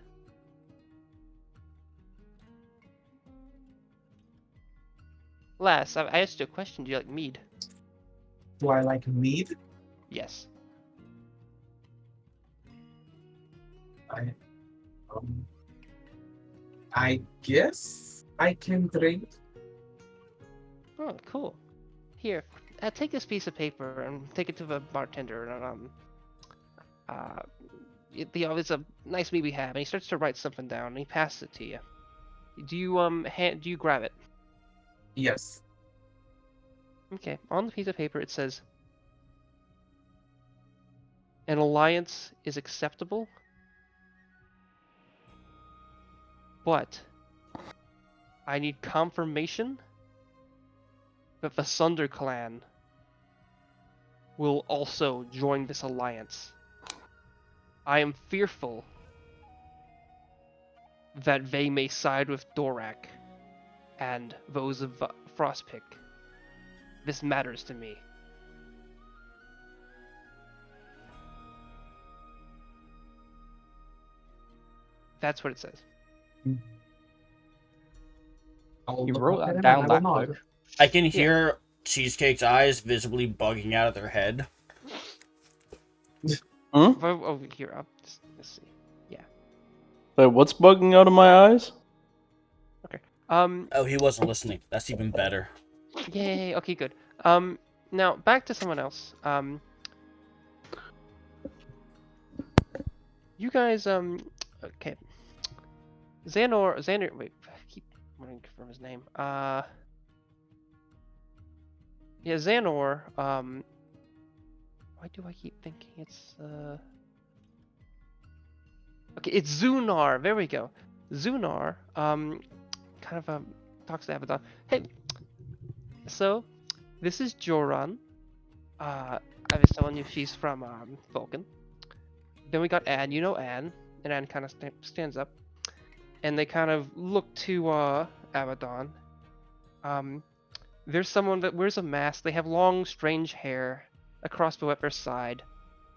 Lass, I asked you a question. Do you like mead? Do I like mead? Yes. I guess I can drink. Oh, cool. Here, take this piece of paper and take it to the bartender. And it's a nice mead we have. And he starts to write something down, and he passes it to you. Do you grab it? Yes. Okay. On the piece of paper, it says, "An alliance is acceptable, but I need confirmation that the Sunder clan will also join this alliance. I am fearful that they may side with Dorak and those of Frostpick. This matters to me." That's what it says. You wrote that down that quick. I can hear Cheesecake's eyes visibly bugging out of their head. Oh, here, let's see. Yeah. Wait, what's bugging out of my eyes? Okay. Oh, he wasn't listening. That's even better. Yay. Okay, good. Now back to someone else. You guys, okay. Xander, wait, I keep wanting to confirm his name. Yeah, Xanor, why do I keep thinking it's, okay, it's Zunar, there we go. Zunar, kind of, talks to Abaddon. Hey, so, this is Joran. I was telling you she's from Vulcan. Then we got Anne. You know Anne, and Anne kind of stands up, and they kind of look to Abaddon. There's someone that wears a mask. They have long, strange hair, a crossbow at their side.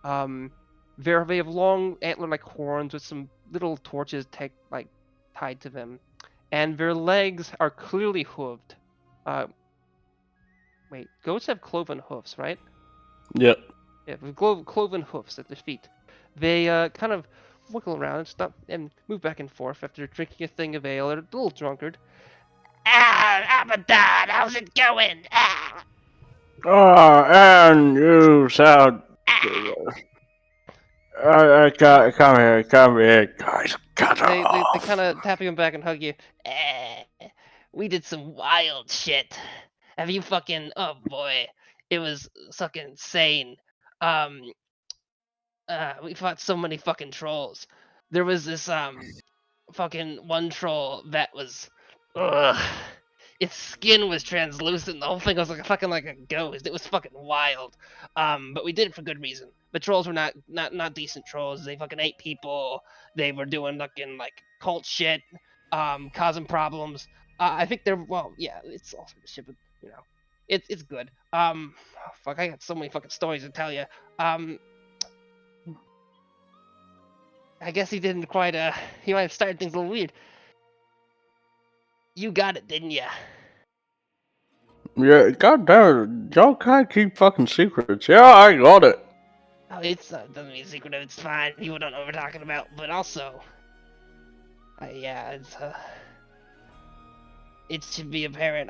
They have long antler-like horns with some little torches tied to them, and their legs are clearly hooved. Wait, goats have cloven hoofs, right? Yep. Yeah, with cloven hoofs at their feet. They kind of wiggle around and stop and move back and forth after drinking a thing of ale. They're a little drunkard. Abaddon, how's it going? Oh, and you sound. Come here, guys. Cut They off. kind of tap you back and hug you. We did some wild shit. Have you fucking? Oh boy, it was fucking insane. We fought so many fucking trolls. There was this fucking one troll that was, ugh, its skin was translucent. The whole thing was like a ghost. It was fucking wild. But we did it for good reason. The trolls were not decent trolls. They fucking ate people. They were doing fucking like cult shit, causing problems. I think they're yeah, it's all sorts of shit, but you know, it's good. Fuck, I got so many fucking stories to tell you. I guess he didn't quite, he might have started things a little weird. You got it, didn't ya? Yeah, goddamn, y'all can't keep fucking secrets. Yeah, I got it. Oh, it's doesn't mean secretive, it's fine. People don't know what we're talking about, but also, yeah, it should be apparent.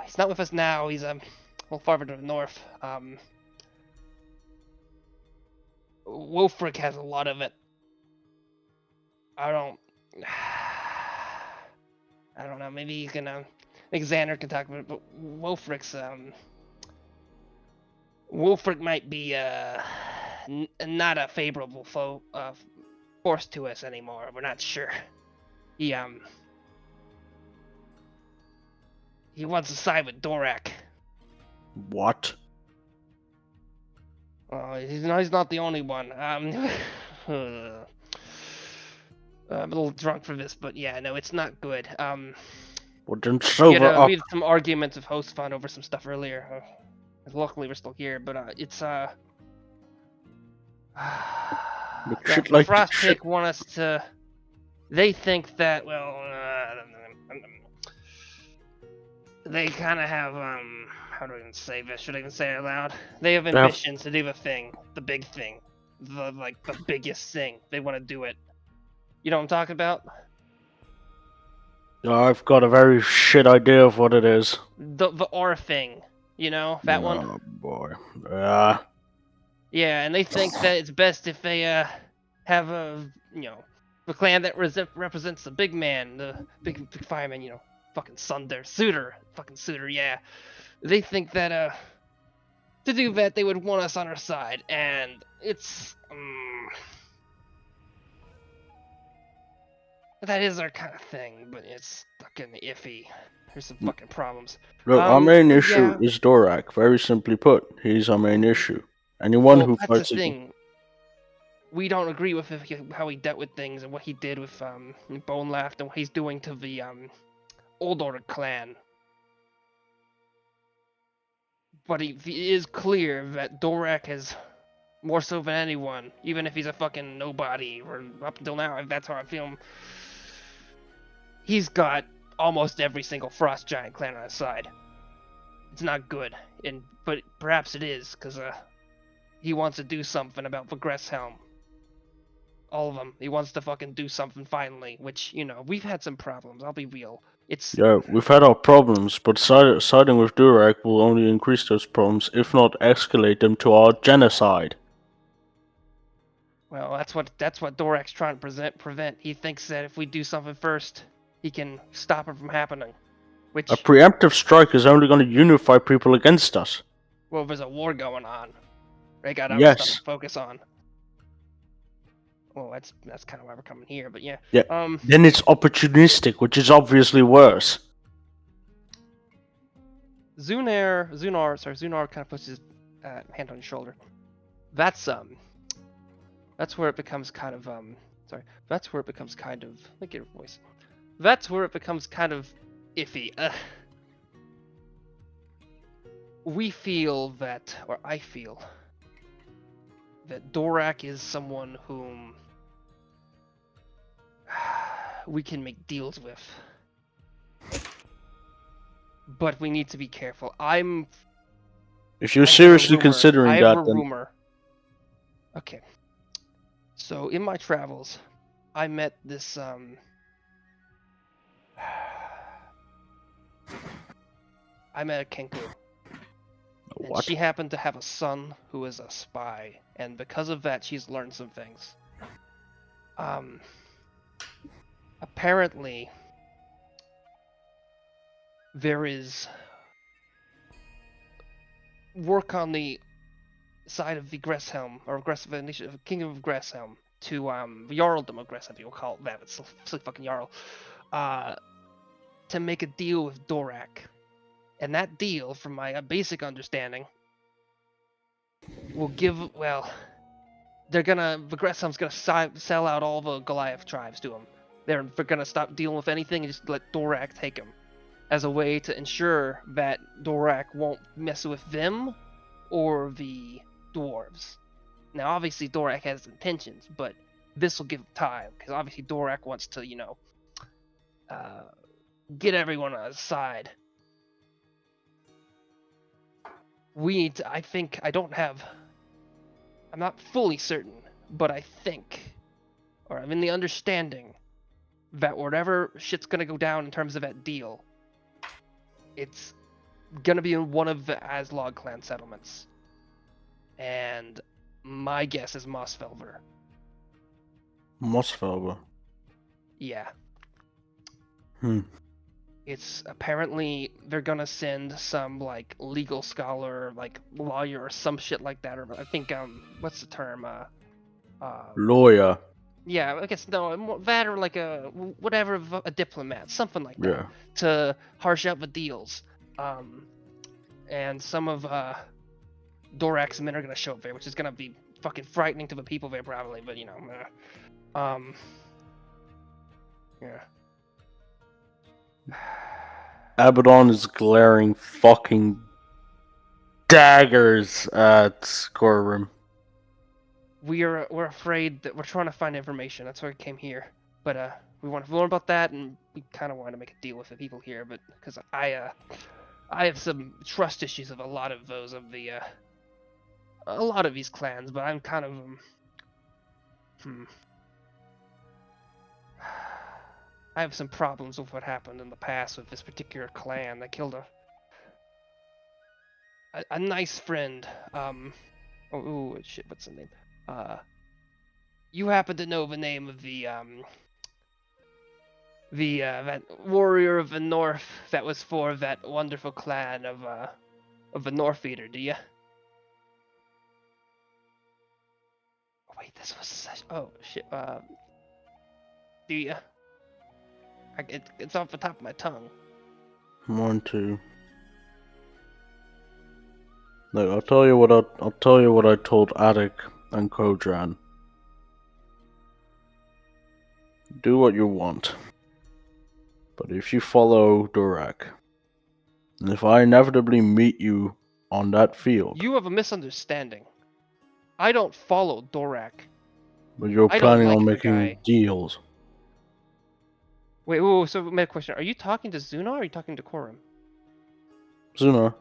He's not with us now. He's, a little farther to the north. Wolfric has a lot of it. I don't know. Maybe you can, I think Xander can talk about it, but Wolfric might be, not a favorable force to us anymore. We're not sure. He wants to side with Dorak. What? Oh, he's not the only one. I'm a little drunk for this, but yeah, no, it's not good. Well, then sober up. We had some arguments with Host Fun over some stuff earlier. Luckily, we're still here, but it's shit like Frostpick want us to. They think that they kind of have how do I even say this? Should I even say it out loud? They have ambitions to do the thing, the big thing, the biggest thing. They want to do it. You know what I'm talking about? I've got a very shit idea of what it is. The R thing, you know, that one. Oh boy. Yeah, and they think that it's best if they have the clan that represents the big man, the big fireman, you know, fucking Suitor, yeah. They think that to do that they would want us on our side, and it's that is our kind of thing, but it's fucking iffy. There's some fucking problems. Look, our main issue is Dorak. Very simply put, he's our main issue. Anyone who that's fights the thing. We don't agree with how he dealt with things and what he did with Bone Laughed and what he's doing to the Old Order clan. But it is clear that Dorak has more so than anyone, even if he's a fucking nobody, or up until now, that's how I feel. He's got almost every single Frost Giant clan on his side. It's not good, but perhaps it is, because he wants to do something about the Gresshelm. All of them. He wants to fucking do something finally, which, you know, we've had some problems, I'll be real. Yeah, we've had our problems, but siding with Dorak will only increase those problems, if not escalate them to our genocide. Well, that's what Dorak's trying to prevent. He thinks that if we do something first, he can stop it from happening. Which, a preemptive strike is only going to unify people against us. Well, there's a war going on. They got other stuff to focus on. Well, that's kind of why we're coming here, but yeah. Yeah. Then it's opportunistic, which is obviously worse. Zunar kind of puts his hand on your shoulder. That's where it becomes kind of That's where it becomes kind of. Look at your voice. That's where it becomes kind of iffy. We feel that, or I feel that Dorak is someone whom we can make deals with. But we need to be careful. If you're seriously I considering have that, a then rumor. Okay. So in my travels, I met this I met a Kenku. And what? she happened to have a son who is a spy, and because of that, she's learned some things. Apparently, there is work on the side of the Gresshelm, or Kingdom of Gresshelm, to the Jarldom of Gresshelm, you'll call it that. It's still fucking Jarl. To make a deal with Dorak, and that deal, from my basic understanding, will give the Gresshelm's gonna sell out all the Goliath tribes to him. They're gonna stop dealing with anything and just let Dorak take him, as a way to ensure that Dorak won't mess with them or the dwarves. Now, obviously, Dorak has intentions, but this will give time, because obviously Dorak wants to, get everyone on his side. I'm not fully certain, but I think, or I'm in the understanding, that whatever shit's gonna go down in terms of that deal, it's gonna be in one of the Aslog clan settlements. And my guess is Mossfelver. Mossfelder. Yeah. Hmm. It's apparently they're gonna send some like legal scholar, like lawyer or some shit like that, or I think what's the term? Lawyer. Yeah, I guess no, that or like a diplomat, something like that, Yeah. to harsh out the deals. And some of Dorak's men are gonna show up there, which is gonna be fucking frightening to the people there probably, but yeah. Abaddon is glaring fucking daggers at Scorum. We're afraid that we're trying to find information. That's why we came here. But we want to learn about that, and we kind of want to make a deal with the people here. But because I have some trust issues with a lot of these clans, but I'm kind of I have some problems with what happened in the past with this particular clan that killed a nice friend. Oh shit, what's the name? You happen to know the name of that warrior of the north that was for that wonderful clan of the North Eater, do you? Oh, wait, this was such. Oh shit. Do you? It's off the top of my tongue. 1, 2. Look, I'll tell you what I told Attic and Kodran. Do what you want, but if you follow Dorak, and if I inevitably meet you on that field, You have a misunderstanding. I don't follow Dorak. but you're I don't planning like on the making guy. deals. Wait, whoa, so I made a question. Are you talking to Zuna or are you talking to Korum? Zuna.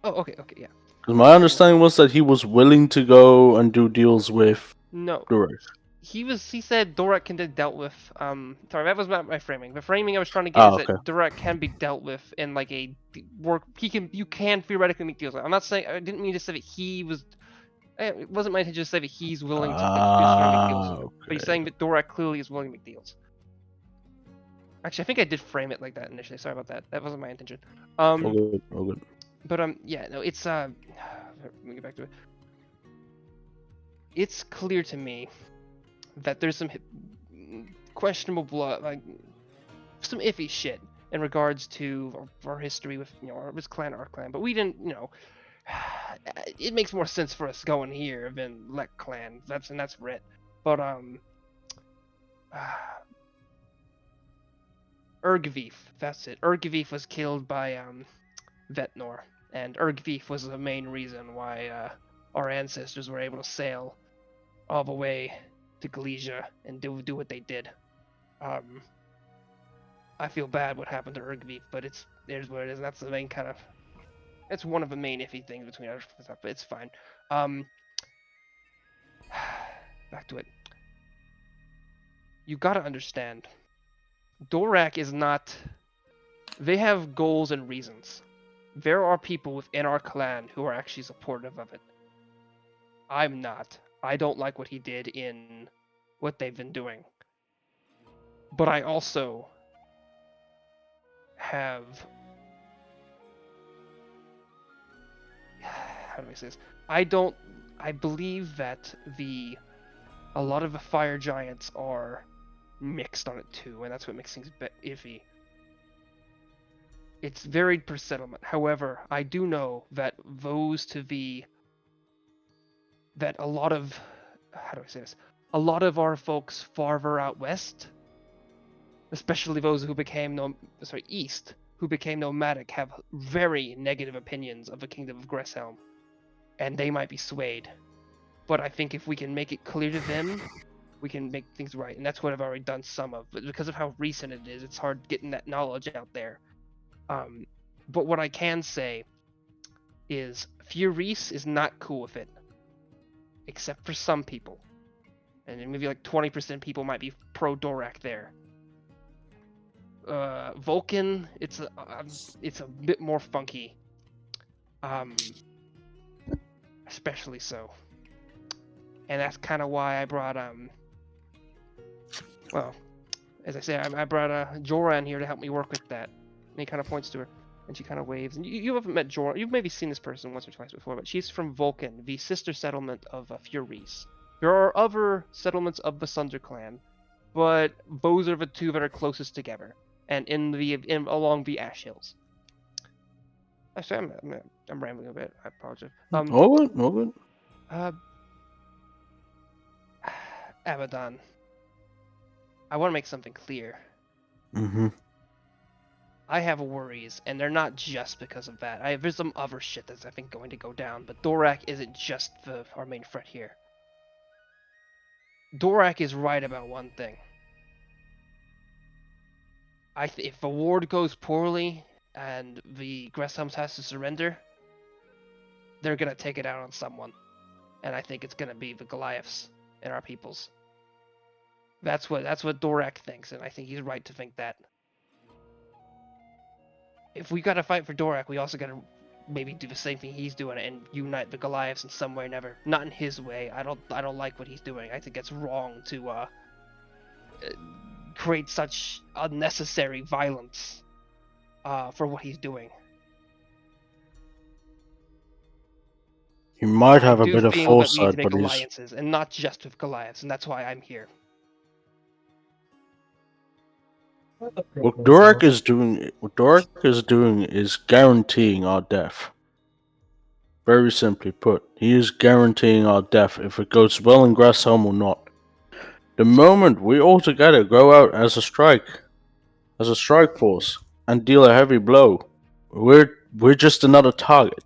Oh, okay, yeah. Because my understanding was that he was willing to go and do deals with No. Dorak. He said Dorak can be dealt with. Sorry, that was not my framing. The framing I was trying to get is that Dorak can be dealt with in like a work. You can theoretically make deals. I'm not saying. I didn't mean to say that he was. It wasn't my intention to say that he's willing to make deals with him. But he's saying that Dorak clearly is willing to make deals. Actually, I think I did frame it like that initially. Sorry about that. That wasn't my intention. All good. But yeah, no, it's let me get back to it. It's clear to me that there's some questionable blood, like some iffy shit in regards to our history with his clan, our clan. But we didn't, it makes more sense for us going here than Lek clan. That's Rit. But Ergvif, that's it. Ergvif was killed by Vetnor, and Ergvif was the main reason why our ancestors were able to sail all the way to Galicia and do what they did. I feel bad what happened to Ergvif, but there's what it is. That's the main kind of. It's one of the main iffy things between us, but it's fine. Back to it. You gotta understand. Dorak is not. They have goals and reasons. There are people within our clan who are actually supportive of it. I'm not. I don't like what he did in what they've been doing. But I also have. How do I say this? I believe that a lot of the fire giants are mixed on it too, and that's what makes things iffy. It's varied per settlement. However, I do know that that a lot of, how do I say this? A lot of our folks farther out west, especially those who became east, who became nomadic, have very negative opinions of the Kingdom of Gresshelm, and they might be swayed. But I think if we can make it clear to them, we can make things right, and that's what I've already done some of. But because of how recent it is, it's hard getting that knowledge out there. But what I can say is Furice is not cool with it, except for some people, and maybe like 20% people might be pro Dorak there. Vulcan, it's a bit more funky, especially so, and that's kind of why I brought well, as I say, I brought Joran here to help me work with that. And he kind of points to her, and she kind of waves. And you haven't met Joran. You've maybe seen this person once or twice before, but she's from Vulcan, the sister settlement of Furice. There are other settlements of the Sunder clan, but those are the two that are closest together, and along the Ash Hills. Actually, I'm rambling a bit. I apologize. All good. Abaddon, I want to make something clear. Mm-hmm. I have worries, and they're not just because of that. There's some other shit that's, I think, going to go down, but Dorak isn't just our main threat here. Dorak is right about one thing. If the ward goes poorly, and the Gresshelms has to surrender, they're gonna take it out on someone. And I think it's gonna be the Goliaths and our peoples. That's what Dorak thinks, and I think he's right to think that. If we gotta fight for Dorak, we also gotta maybe do the same thing he's doing and unite the Goliaths in some way. Not in his way. I don't like what he's doing. I think it's wrong to create such unnecessary violence for what he's doing. He might have I a do bit of feel that we need foresight, to make but he's alliances, and not just with Goliaths, and that's why I'm here. what Dorak is doing is guaranteeing our death. Very simply put, he is guaranteeing our death if it goes well in Gresshelm or not. The moment we all together go out as a strike force, and deal a heavy blow, we're just another target.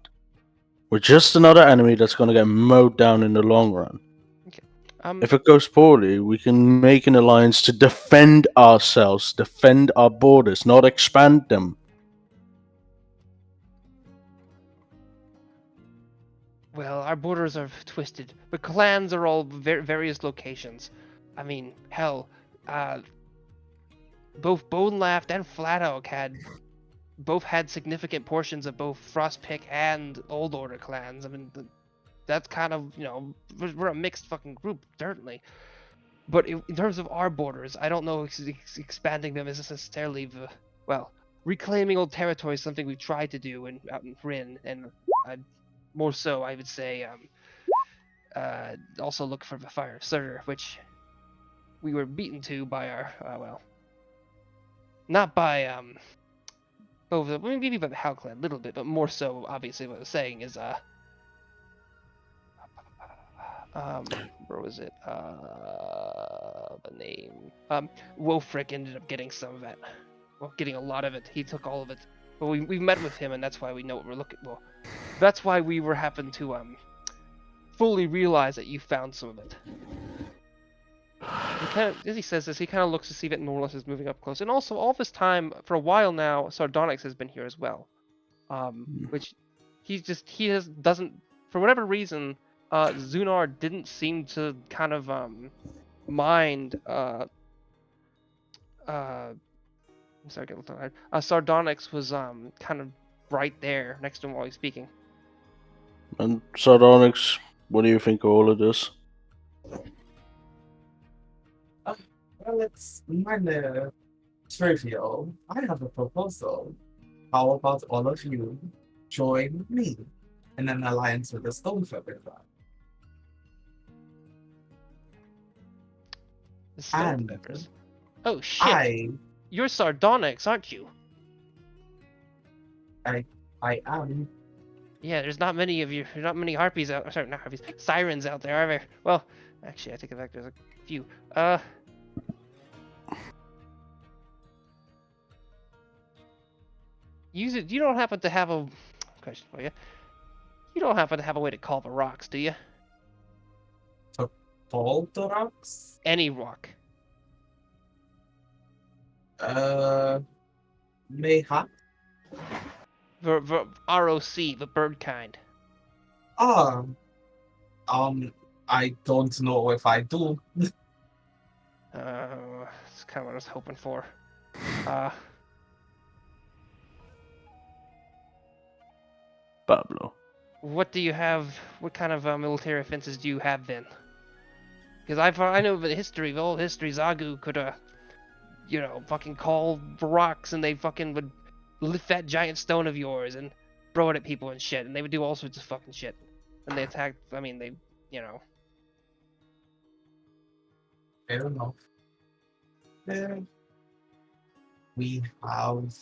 We're just another enemy that's gonna get mowed down in the long run. Okay. If it goes poorly, we can make an alliance to defend ourselves, defend our borders, not expand them. Well, our borders are twisted. The clans are all various locations. I mean, hell, both Bonelaft and Flat Oak both had significant portions of both Frostpick and Old Order clans. I mean, that's kind of, we're a mixed fucking group, certainly. But in terms of our borders, I don't know expanding them is necessarily reclaiming old territory is something we've tried to do out in Rin, and more so, I would say, also look for the Fire of Surtur, which we were beaten to by our, not by both of them, maybe about the Howl clan a little bit, but more so, obviously, what I was saying is, where was it? The name. Wolfric ended up getting some of it. Well, getting a lot of it. He took all of it. But we met with him, and that's why we know what we're looking. Well, that's why we were happen to fully realize that you found some of it. He kind of, as he says this, he kind of looks to see that Norlis is moving up close, and also all this time, for a while now, Sardonyx has been here as well. Which he doesn't, for whatever reason, Zunar didn't seem to kind of mind I'm sorry, get a little tired. Sardonyx was kind of right there next to him while he's speaking. And Sardonyx, what do you think of all of this? Well, it's minor trivial. I have a proposal. How about all of you join me in an alliance with the Stonefeather Clan? The And Stonefeathers. Oh shit! You're Sardonyx, aren't you? I am. Yeah, there's not many of you. There's not many harpies out. Sorry, not harpies. Sirens out there, are there? Well, actually, I take it back. There's a few. You don't happen to have a question for you. You don't happen to have a way to call the rocks, do you? To call the rocks? Any rock. Mayhap. The ROC, the bird kind. I don't know if I do. That's kind of what I was hoping for. Pablo. What do you have? What kind of military offenses do you have then? Because I know the history, the old history. Zagu could fucking call the rocks, and they fucking would lift that giant stone of yours and throw it at people and shit, and they would do all sorts of fucking shit. And they attacked. I mean, they. I don't know. We have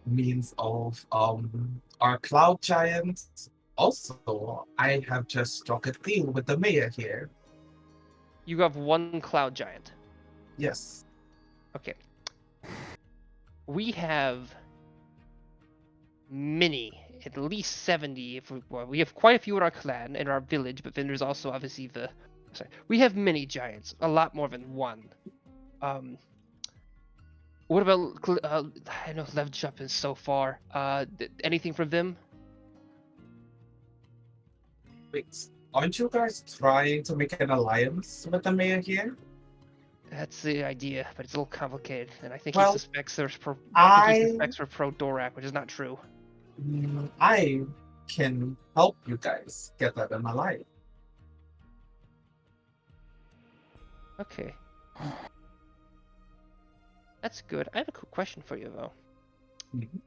means of our cloud giants. Also, I have just struck a deal with the mayor here. You have one cloud giant. Yes. Okay. We have many, at least 70. We have quite a few in our clan, in our village, but then there's also obviously we have many giants, a lot more than one. What about I know Levchup is so far. Anything from them? Wait, aren't you guys trying to make an alliance with the mayor here? That's the idea, but it's a little complicated, and I think Well, he suspects he suspects we're pro Dorak, which is not true. I can help you guys get that in alliance. Okay. That's good. I have a quick question for you, though. Mhm.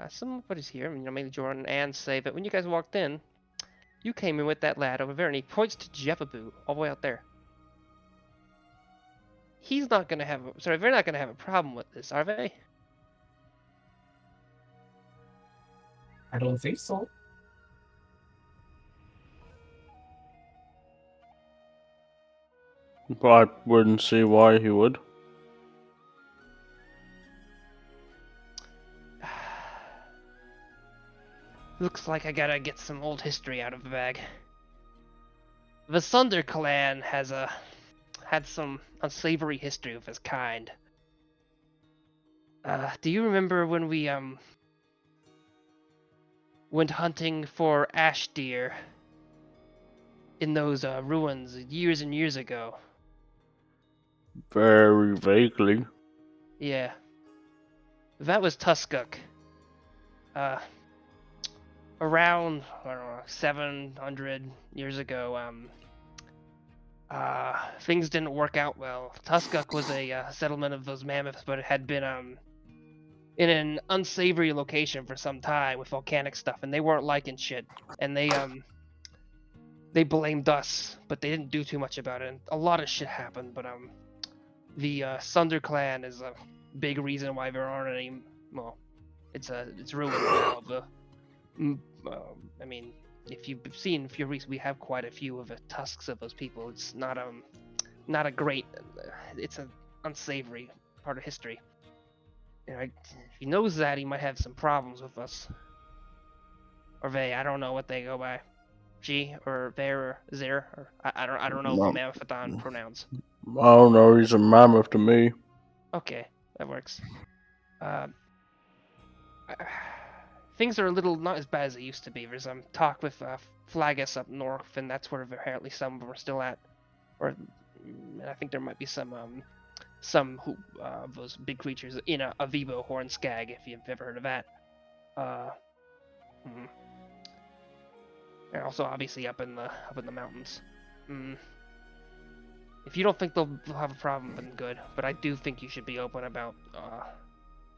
Somebody's here, mainly Jordan and say that when you guys walked in, you came in with that lad over there, and he points to Jeffaboo all the way out there. He's not gonna have they're not gonna have a problem with this, are they? I don't think so. I wouldn't see why he would. Looks like I gotta get some old history out of the bag. The Sunder clan has had some unsavory history of its kind. Do you remember when we went hunting for ash deer in those ruins years and years ago? Very vaguely. Yeah. That was Tuskuk. Around, I don't know, 700 years ago, things didn't work out well. Tuskuk was a settlement of those mammoths, but it had been in an unsavory location for some time with volcanic stuff, and they weren't liking shit. And they blamed us, but they didn't do too much about it. And a lot of shit happened, but the Sunder clan is a big reason why there aren't any. Well, it's ruined now. I mean, if you've seen Furies, we have quite a few of the tusks of those people. It's not a great. It's an unsavory part of history. You know, if he knows that, he might have some problems with us. Or they, I don't know what they go by. G or there or Zer or I don't know No. Mammothon pronouns. I don't know. He's a mammoth to me. Okay, that works. Things are a little not as bad as they used to be. There's talk with Flagus up north, and that's where apparently some of them are still at. Or I think there might be some of those big creatures in a Vivo horn skag, if you've ever heard of that. And also obviously up in the mountains. If you don't think they'll have a problem, then good. But I do think you should be open about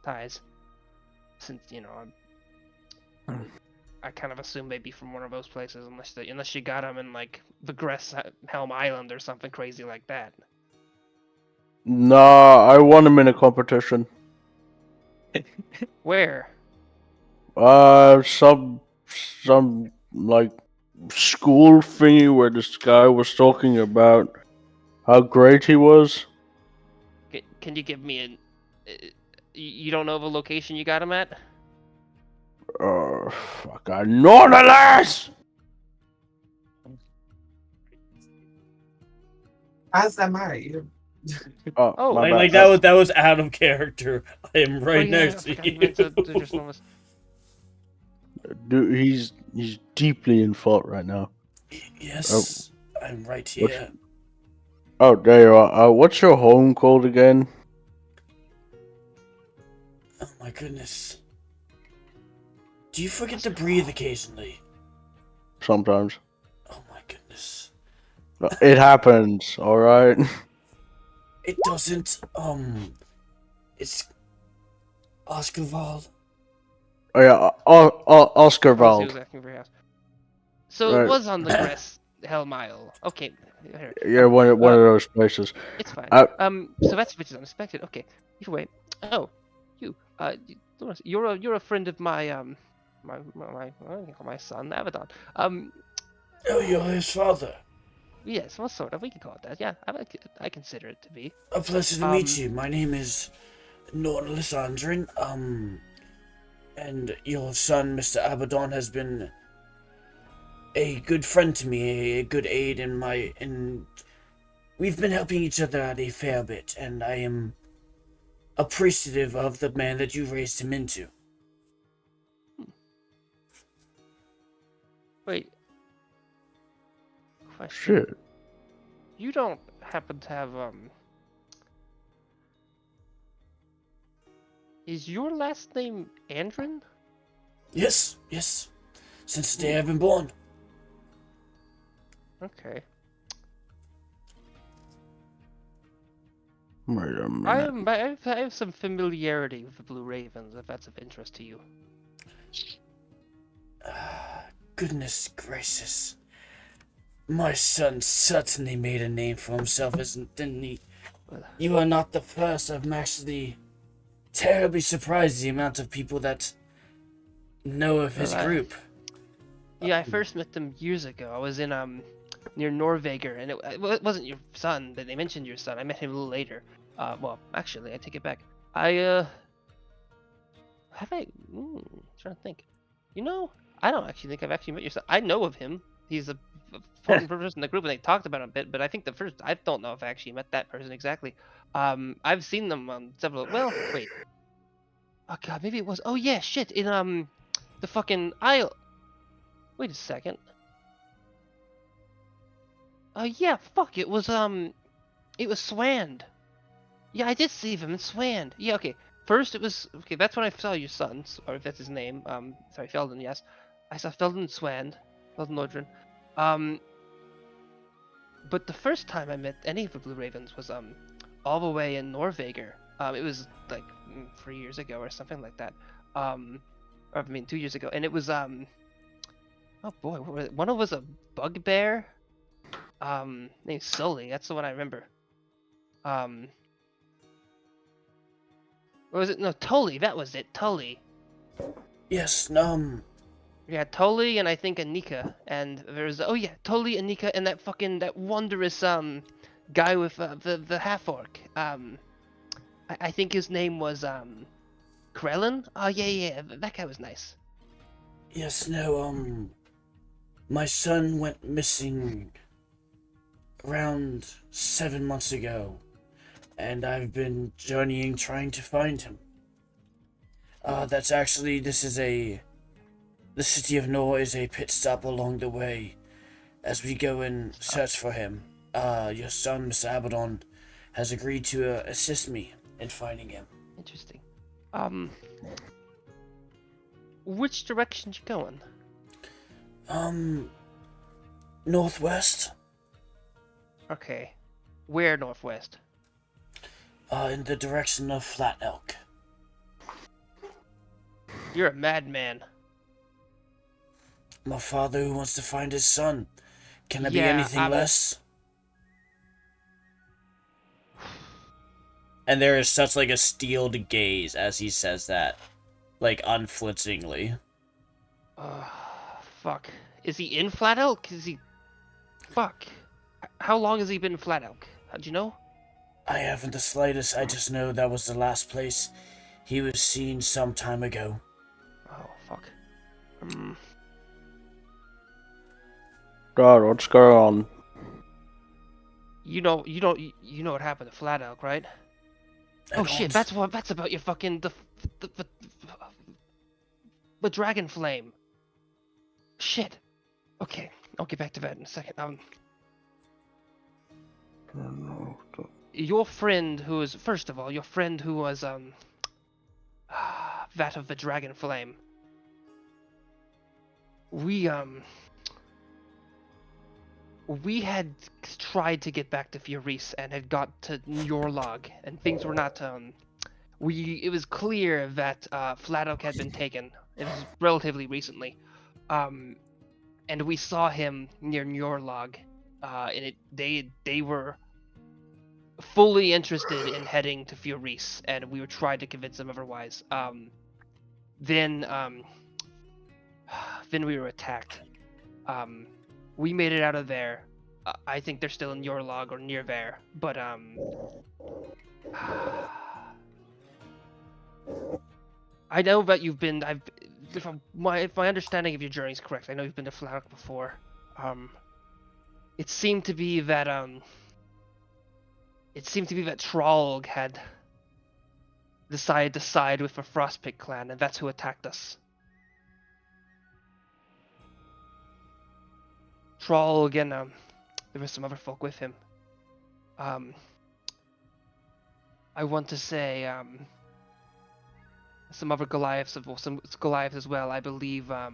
ties, since I kind of assume they'd be from one of those places, unless you got them in like the Gress Helm Island or something crazy like that. Nah, I won him in a competition. Where? Some like school thingy where this guy was talking about how great he was. Can you give me an? You don't know the location you got him at? Fuck, I know the last. As am I. Oh, my Like bad. that was out of character. I am right yeah, next to I you. meant to just almost- Dude, he's deeply in fault right now. Yes, I'm right What's- here. Oh, there you are. What's your home called again? Oh my goodness. Do you forget to breathe occasionally? Sometimes. Oh my goodness. It happens, alright? It doesn't. It's Oscarval. Oh yeah, Oscar Oh, so he Vald. was asking for your house. So Right. it was on the Gress Helm Isle. Okay. Here. Yeah, one of those places. It's fine. Uh, So that's which is unexpected. Okay. Either way. Oh, you. You're a friend of my my son Abaddon. Oh, you're his father. Yes, well, sort of. We can call it that. Yeah, I consider it to be. A pleasure to meet you. My name is Norr. And your son, Mr. Abaddon, has been a good friend to me, a good aid in we've been helping each other out a fair bit, and I am appreciative of the man that you raised him into. Wait. Question. Shit. You don't happen to have Is your last name Andrin? Yes. Since the day I've been born. Okay. Wait a minute. I have some familiarity with the Blue Ravens, if that's of interest to you. Goodness gracious. My son certainly made a name for himself, didn't he? You are not the first. I'm actually terribly surprised the amount of people that know of his group. Yeah, I first met them years ago. I was in near Norveger, and it wasn't your son, but they mentioned your son. I met him a little later. Well, actually, I take it back. Trying to think. I don't actually think I've actually met your son. I know of him. He's a important person in the group, and they talked about him a bit. But I think I don't know if I actually met that person exactly. I've seen them on several. Well, wait. Oh god, maybe it was. Oh yeah, shit. In the fucking Isle. Wait a second. Yeah, fuck. It was Swand. Yeah, I did see him in Swand. Yeah, okay. First it was okay. That's when I saw your son, or if that's his name. Sorry, Felden. Yes, I saw Felden and Swand, Felden Nordren. But the first time I met any of the Blue Ravens was all the way in Norveger. It was like 3 years ago or something like that. Or I mean 2 years ago, and it was oh boy, what was it? One of was a bugbear. Named Sully. That's the one I remember. Or was it? No, Tully. That was it. Tully. Yes, Yeah, Tully and I think Anika. And there's Tully, Anika, and that wondrous guy with the half orc. I think his name was Krellin. Oh yeah, that guy was nice. yes, no, my son went missing around 7 months ago, and I've been journeying trying to find him. That's actually, the city of Norr is a pit stop along the way as we go and search for him. Your son, Mr. Abaddon, has agreed to assist me in finding him. Interesting. Which direction you going? Northwest? Okay. Where northwest? In the direction of Flat Elk. You're a madman. My father who wants to find his son. Can I be Yeah, anything less? And there is such like a steeled gaze as he says that. Like unflinchingly. Fuck. Is he in Flat Elk? Fuck. How long has he been in Flat Elk? How'd you know? I haven't the slightest. I just know that was the last place he was seen some time ago. Oh, fuck. God, what's going on? You know what happened to Flat Elk, right? Oh shit, that's about your fucking the dragon flame. Shit. Okay, I'll get back to that in a second. Your friend who was, first of all, your friend who was that of the dragon flame. We had tried to get back to Furice and had got to Norlog, and things were not it was clear that Flat Oak had been taken. It was relatively recently. And we saw him near Norlog. And they were fully interested in heading to Furice, and we were trying to convince them otherwise. Then we were attacked. We made it out of there. I think they're still in your log or near there, but I know that you've been. If my understanding of your journey is correct, I know you've been to Flat Oak before. It seemed to be that Trolg had decided to side with the Frostpit clan, and that's who attacked us. Trolg and there were some other folk with him. I want to say some other Goliaths, some Goliaths as well. I believe. What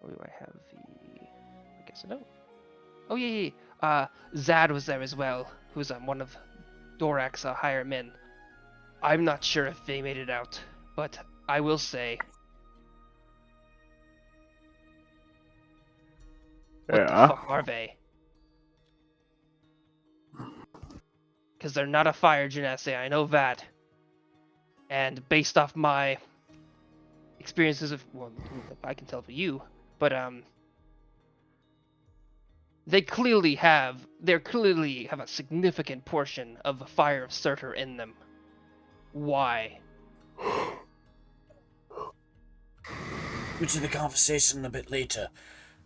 do I have? I guess I don't. Oh yeah. Zad was there as well, who's one of Dorak's higher men. I'm not sure if they made it out, but I will say. What the fuck are they? Because they're not a fire genasi, I know that. And based off my experiences of, well, I can tell for you, but they clearly have a significant portion of the fire of Surtur in them. Why? We'll do the conversation a bit later.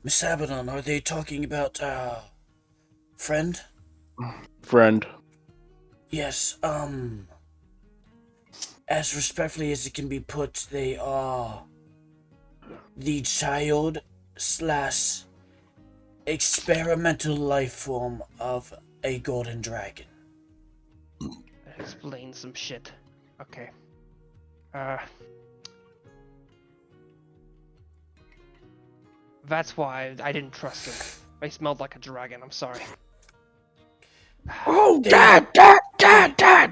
Miss Abaddon, are they talking about, friend? Friend. Yes, as respectfully as it can be put, they are the child / experimental life form of a golden dragon. That explains some shit. Okay. That's why I didn't trust him. He smelled like a dragon, I'm sorry. Oh, Dad!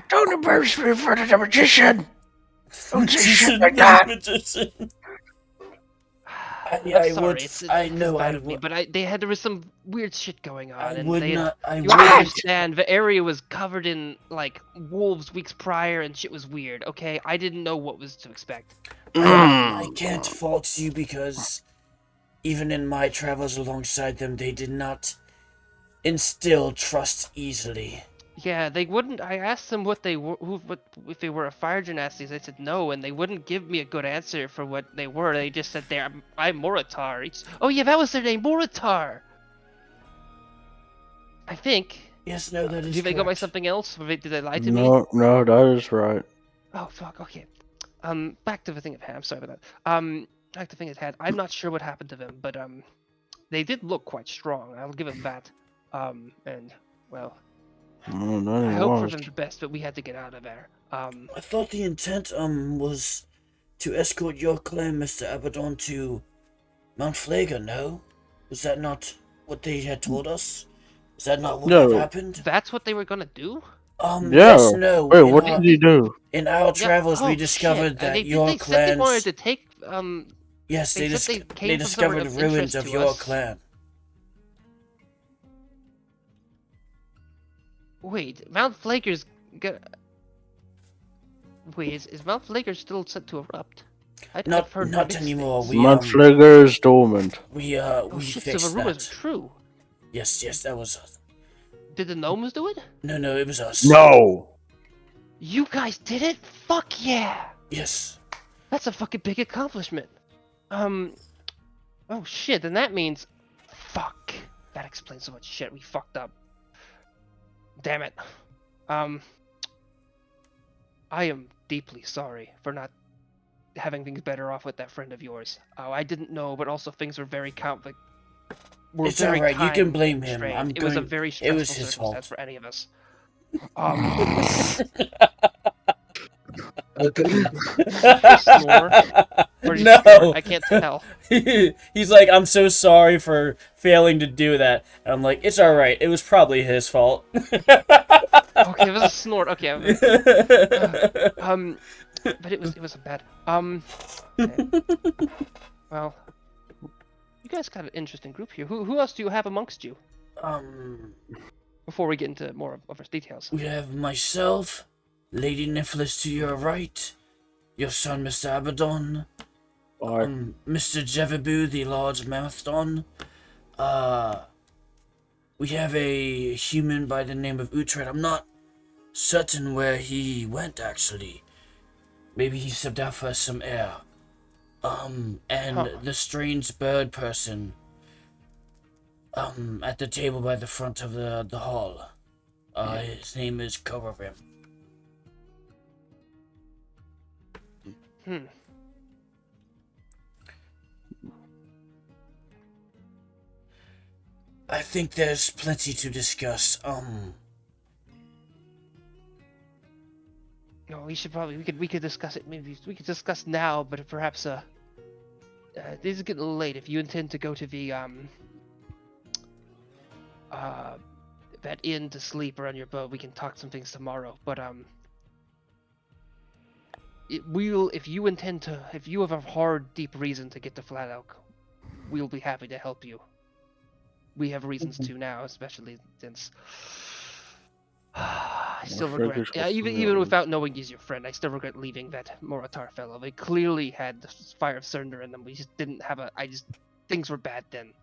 Don't embarrass me in front of the magician! Don't say shit like that! Magician. I'm sorry. would. I It's know. bad I of me, would. but there was some weird shit going on, I and would they had, not. I you have to would. understand, the area was covered in like wolves weeks prior, and shit was weird. Okay, I didn't know what was to expect. I can't fault you because even in my travels alongside them, they did not instill trust easily. Yeah, they wouldn't. I asked them what they were, what if they were a fire gymnasties. They said no, and they wouldn't give me a good answer for what they were. They just said I'm Moritar. Oh yeah, that was their name, Moritar. I think. Yes, no, that is Did they go by correct. something else? Did they lie to me? No, that is right. Oh fuck. Okay. Back to the thing at hand. I'm sorry about that. Back to the thing at hand. I'm not sure what happened to them, but they did look quite strong. I'll give them that. And well, No, I it hope for was. them the best, but we had to get out of there. I thought the intent was to escort your clan, Mr. Abaddon, to Mount Flager. No, was that not what they had told us? Is that not what had No. happened? That's what they were gonna do? Yeah. Yes, no. Wait, what did he do? In our travels, oh, we discovered shit. that they, your they said they wanted clans. to take Yes, they they, said they they came from somewhere discovered of ruins interest of to your us. clan. Wait, Mount Flaker's gonna. Wait, is Mount Flaker still set to erupt? I've heard Not mixed anymore. things. Mudflagger is dormant. We Oh shit! So the fixed rumors that. are true. Yes, that was us. Did the gnomes do it? No, it was us. No. You guys did it? Fuck yeah! Yes. That's a fucking big accomplishment. Oh shit, then that means... Fuck. That explains so much shit. We fucked up. Damn it. I am deeply sorry for not having things better off with that friend of yours. Oh, I didn't know, but also things were very It's alright, you can blame him. It was a very It was stressful his circumstance fault. for any of us. Snore? Or you No. snort? I can't tell. He's like, I'm so sorry for failing to do that. And I'm like, it's alright. It was probably his fault. Okay, it was a snort. Okay. But it was a bad. Okay. Well, you guys got an interesting group here. Who else do you have amongst you? Before we get into more of our details. We have myself, Lady Nifflis to your right, your son, Mr. Abaddon, Mr. Jevabu, the Large Marathon. We have a human by the name of Uhtred. I'm not certain where he went, actually. Maybe he stepped out for some air. And the strange bird person, at the table by the front of the hall. His name is Korarim. I think there's plenty to discuss. No, we should probably we could discuss it. Maybe we could discuss now, but perhaps this is getting late. If you intend to go to the that inn to sleep or on your boat, we can talk some things tomorrow. But if you intend to, if you have a hard, deep reason to get to Flat Oak, we'll be happy to help you. We have reasons to now, especially since I still regret. Yeah, even without knowing he's your friend, I still regret leaving that Moritar fellow. They clearly had the fire of Surrender in them. We just didn't have a. Things were bad then.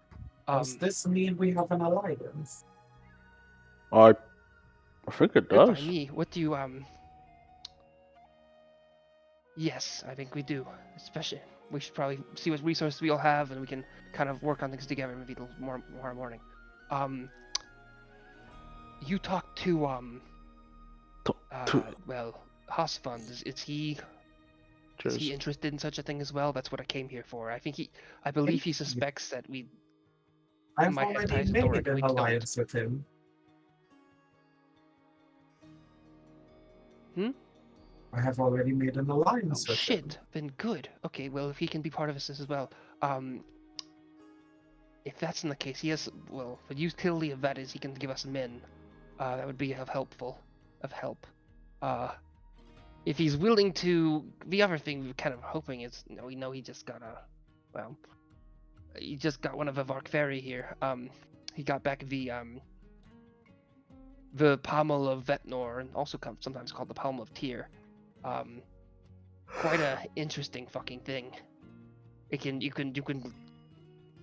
Does this mean we have an alliance? I think it Good does. by me. What do you Yes, I think we do. Especially, we should probably see what resources we all have, and we can kind of work on things together. Maybe a little more tomorrow morning. You talked to well, Hasfund. Is he interested in such a thing as well? That's what I came here for. I believe he suspects that we I've might have already ties with Norr, made but we an don't. alliance with him. I have already made an alliance with him. Shit, then good. Okay, well, if he can be part of this as well. If that's in the case, he has, well, the utility of that is he can give us men. That would be of help. If he's willing to, the other thing we're kind of hoping is, we know he just got well, he just got one of a Varkferi here. He got back the pommel of Vetnor, and also sometimes called the pommel of Tyr. Quite a interesting fucking thing. You can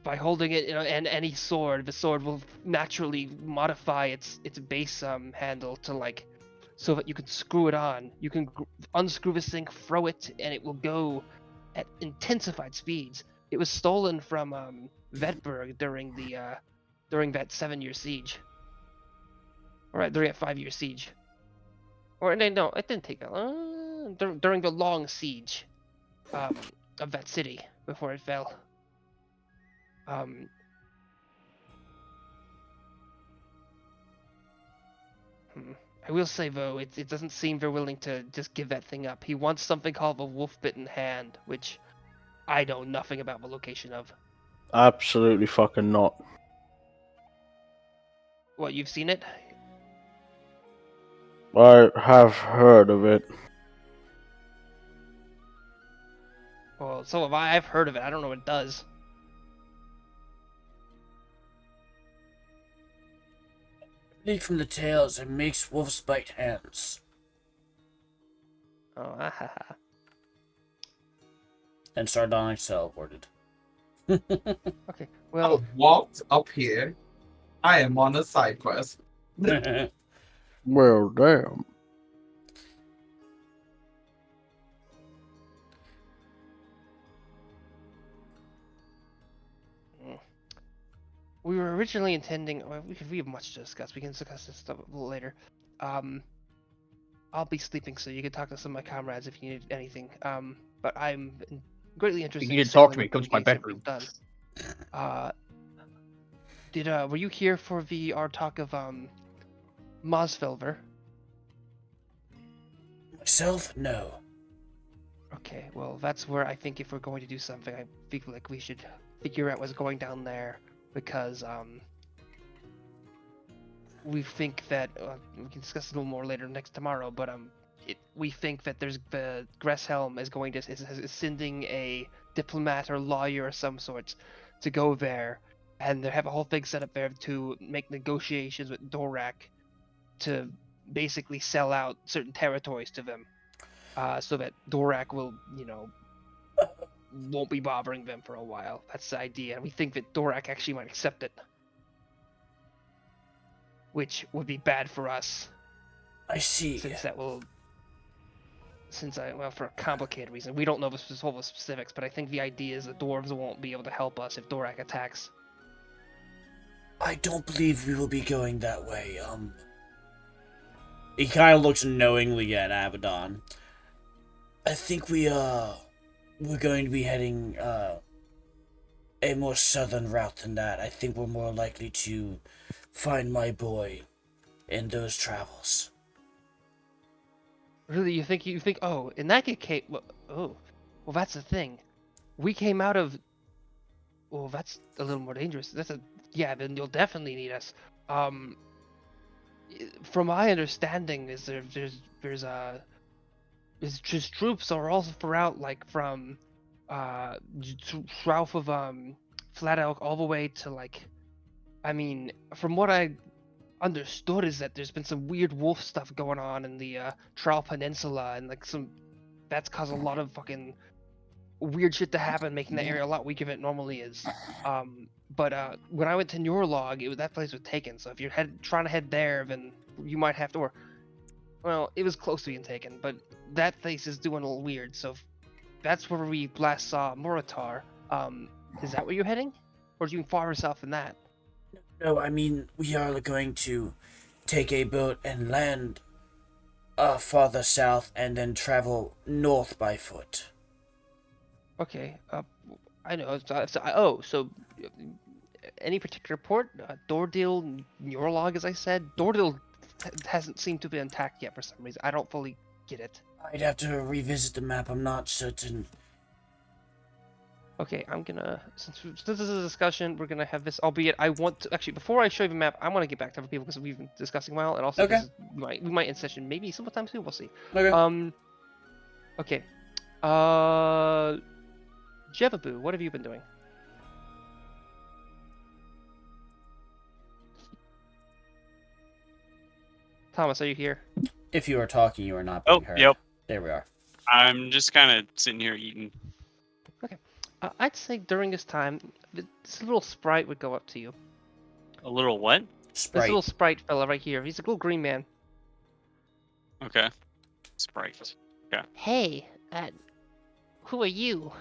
by holding it, and any sword, the sword will naturally modify its base handle to like, so that you can screw it on. You can unscrew this thing, throw it, and it will go at intensified speeds. It was stolen from Vetberg during that 7-year siege. Alright, during that 5-year siege. Or no, it didn't take that long. During the long siege of that city before it fell. I will say though, it doesn't seem they're willing to just give that thing up. He wants something called the wolf-bitten hand, which I know nothing about the location of. Absolutely fucking not. What, you've seen it? I have heard of it. Well, so have I. I've heard of it. I don't know what it does. Read from the tales, it makes wolves bite hands. Oh, ahaha. And sardonic teleported. Okay, well, I walked up here. I am on a side quest. Well, damn. we were originally intending. Well, we have much to discuss. We can discuss this stuff a little later. I'll be sleeping, so you can talk to some of my comrades if you need anything. But I'm greatly interested. You need in to talk to seeing me. what Come to my new games that bedroom. we've done. Were you here for our talk of Mosfelver? Myself? No. Okay, well, that's where I think if we're going to do something, I think like we should figure out what's going down there, because we think that we can discuss it a little more later tomorrow, but we think that there's the Gresshelm is going to is sending a diplomat or lawyer or some sort to go there, and they have a whole thing set up there to make negotiations with Dorak to basically sell out certain territories to them. So that Dorak will, won't be bothering them for a while. That's the idea. And we think that Dorak actually might accept it. Which would be bad for us. I see. For a complicated reason. We don't know the specifics, but I think the idea is the dwarves won't be able to help us if Dorak attacks. I don't believe we will be going that way. He kind of looks knowingly at Abaddon. I think we're going to be heading a more southern route than that. I think we're more likely to find my boy in those travels. Really, you think? Oh, in that case, well, that's the thing. We came out of. Well, that's a little more dangerous. Then you'll definitely need us. From my understanding, is there's just troops are also throughout, like from south of Flat Elk all the way to like, I mean, from what I understood is that there's been some weird wolf stuff going on in the Trowel Peninsula, and like that's caused a lot of fucking weird shit to happen, making the area a lot weaker than it normally is. But when I went to Norlog, that place was taken. So if you're trying to head there, then you might have to. Or, well, it was close to being taken, but that place is doing a little weird. So that's where we last saw Muratar. Is that where you're heading, or do you mean farther south than that? No, I mean, we are going to take a boat and land farther south and then travel north by foot. Okay, I know. So any particular port? Dordil, Norlog, as I said. Dordil hasn't seemed to be intact yet for some reason. I don't fully get it. I'd have to revisit the map. I'm not certain. Okay, I'm gonna, since this is a discussion, we're gonna have this, albeit I want to, actually, before I show you the map, I want to get back to other people because we've been discussing a while, and also Okay. we might end session maybe sometime soon, we'll see. Okay. Okay. Jevaboo, what have you been doing? Thomas, are you here? If you are talking, you are not being Oh, heard. yep. There we are. I'm just kind of sitting here eating. I'd say during this time, this little sprite would go up to you. A little what? This Sprite. little sprite fella right here. He's a little green man. Okay. Sprite. Hey, who are you?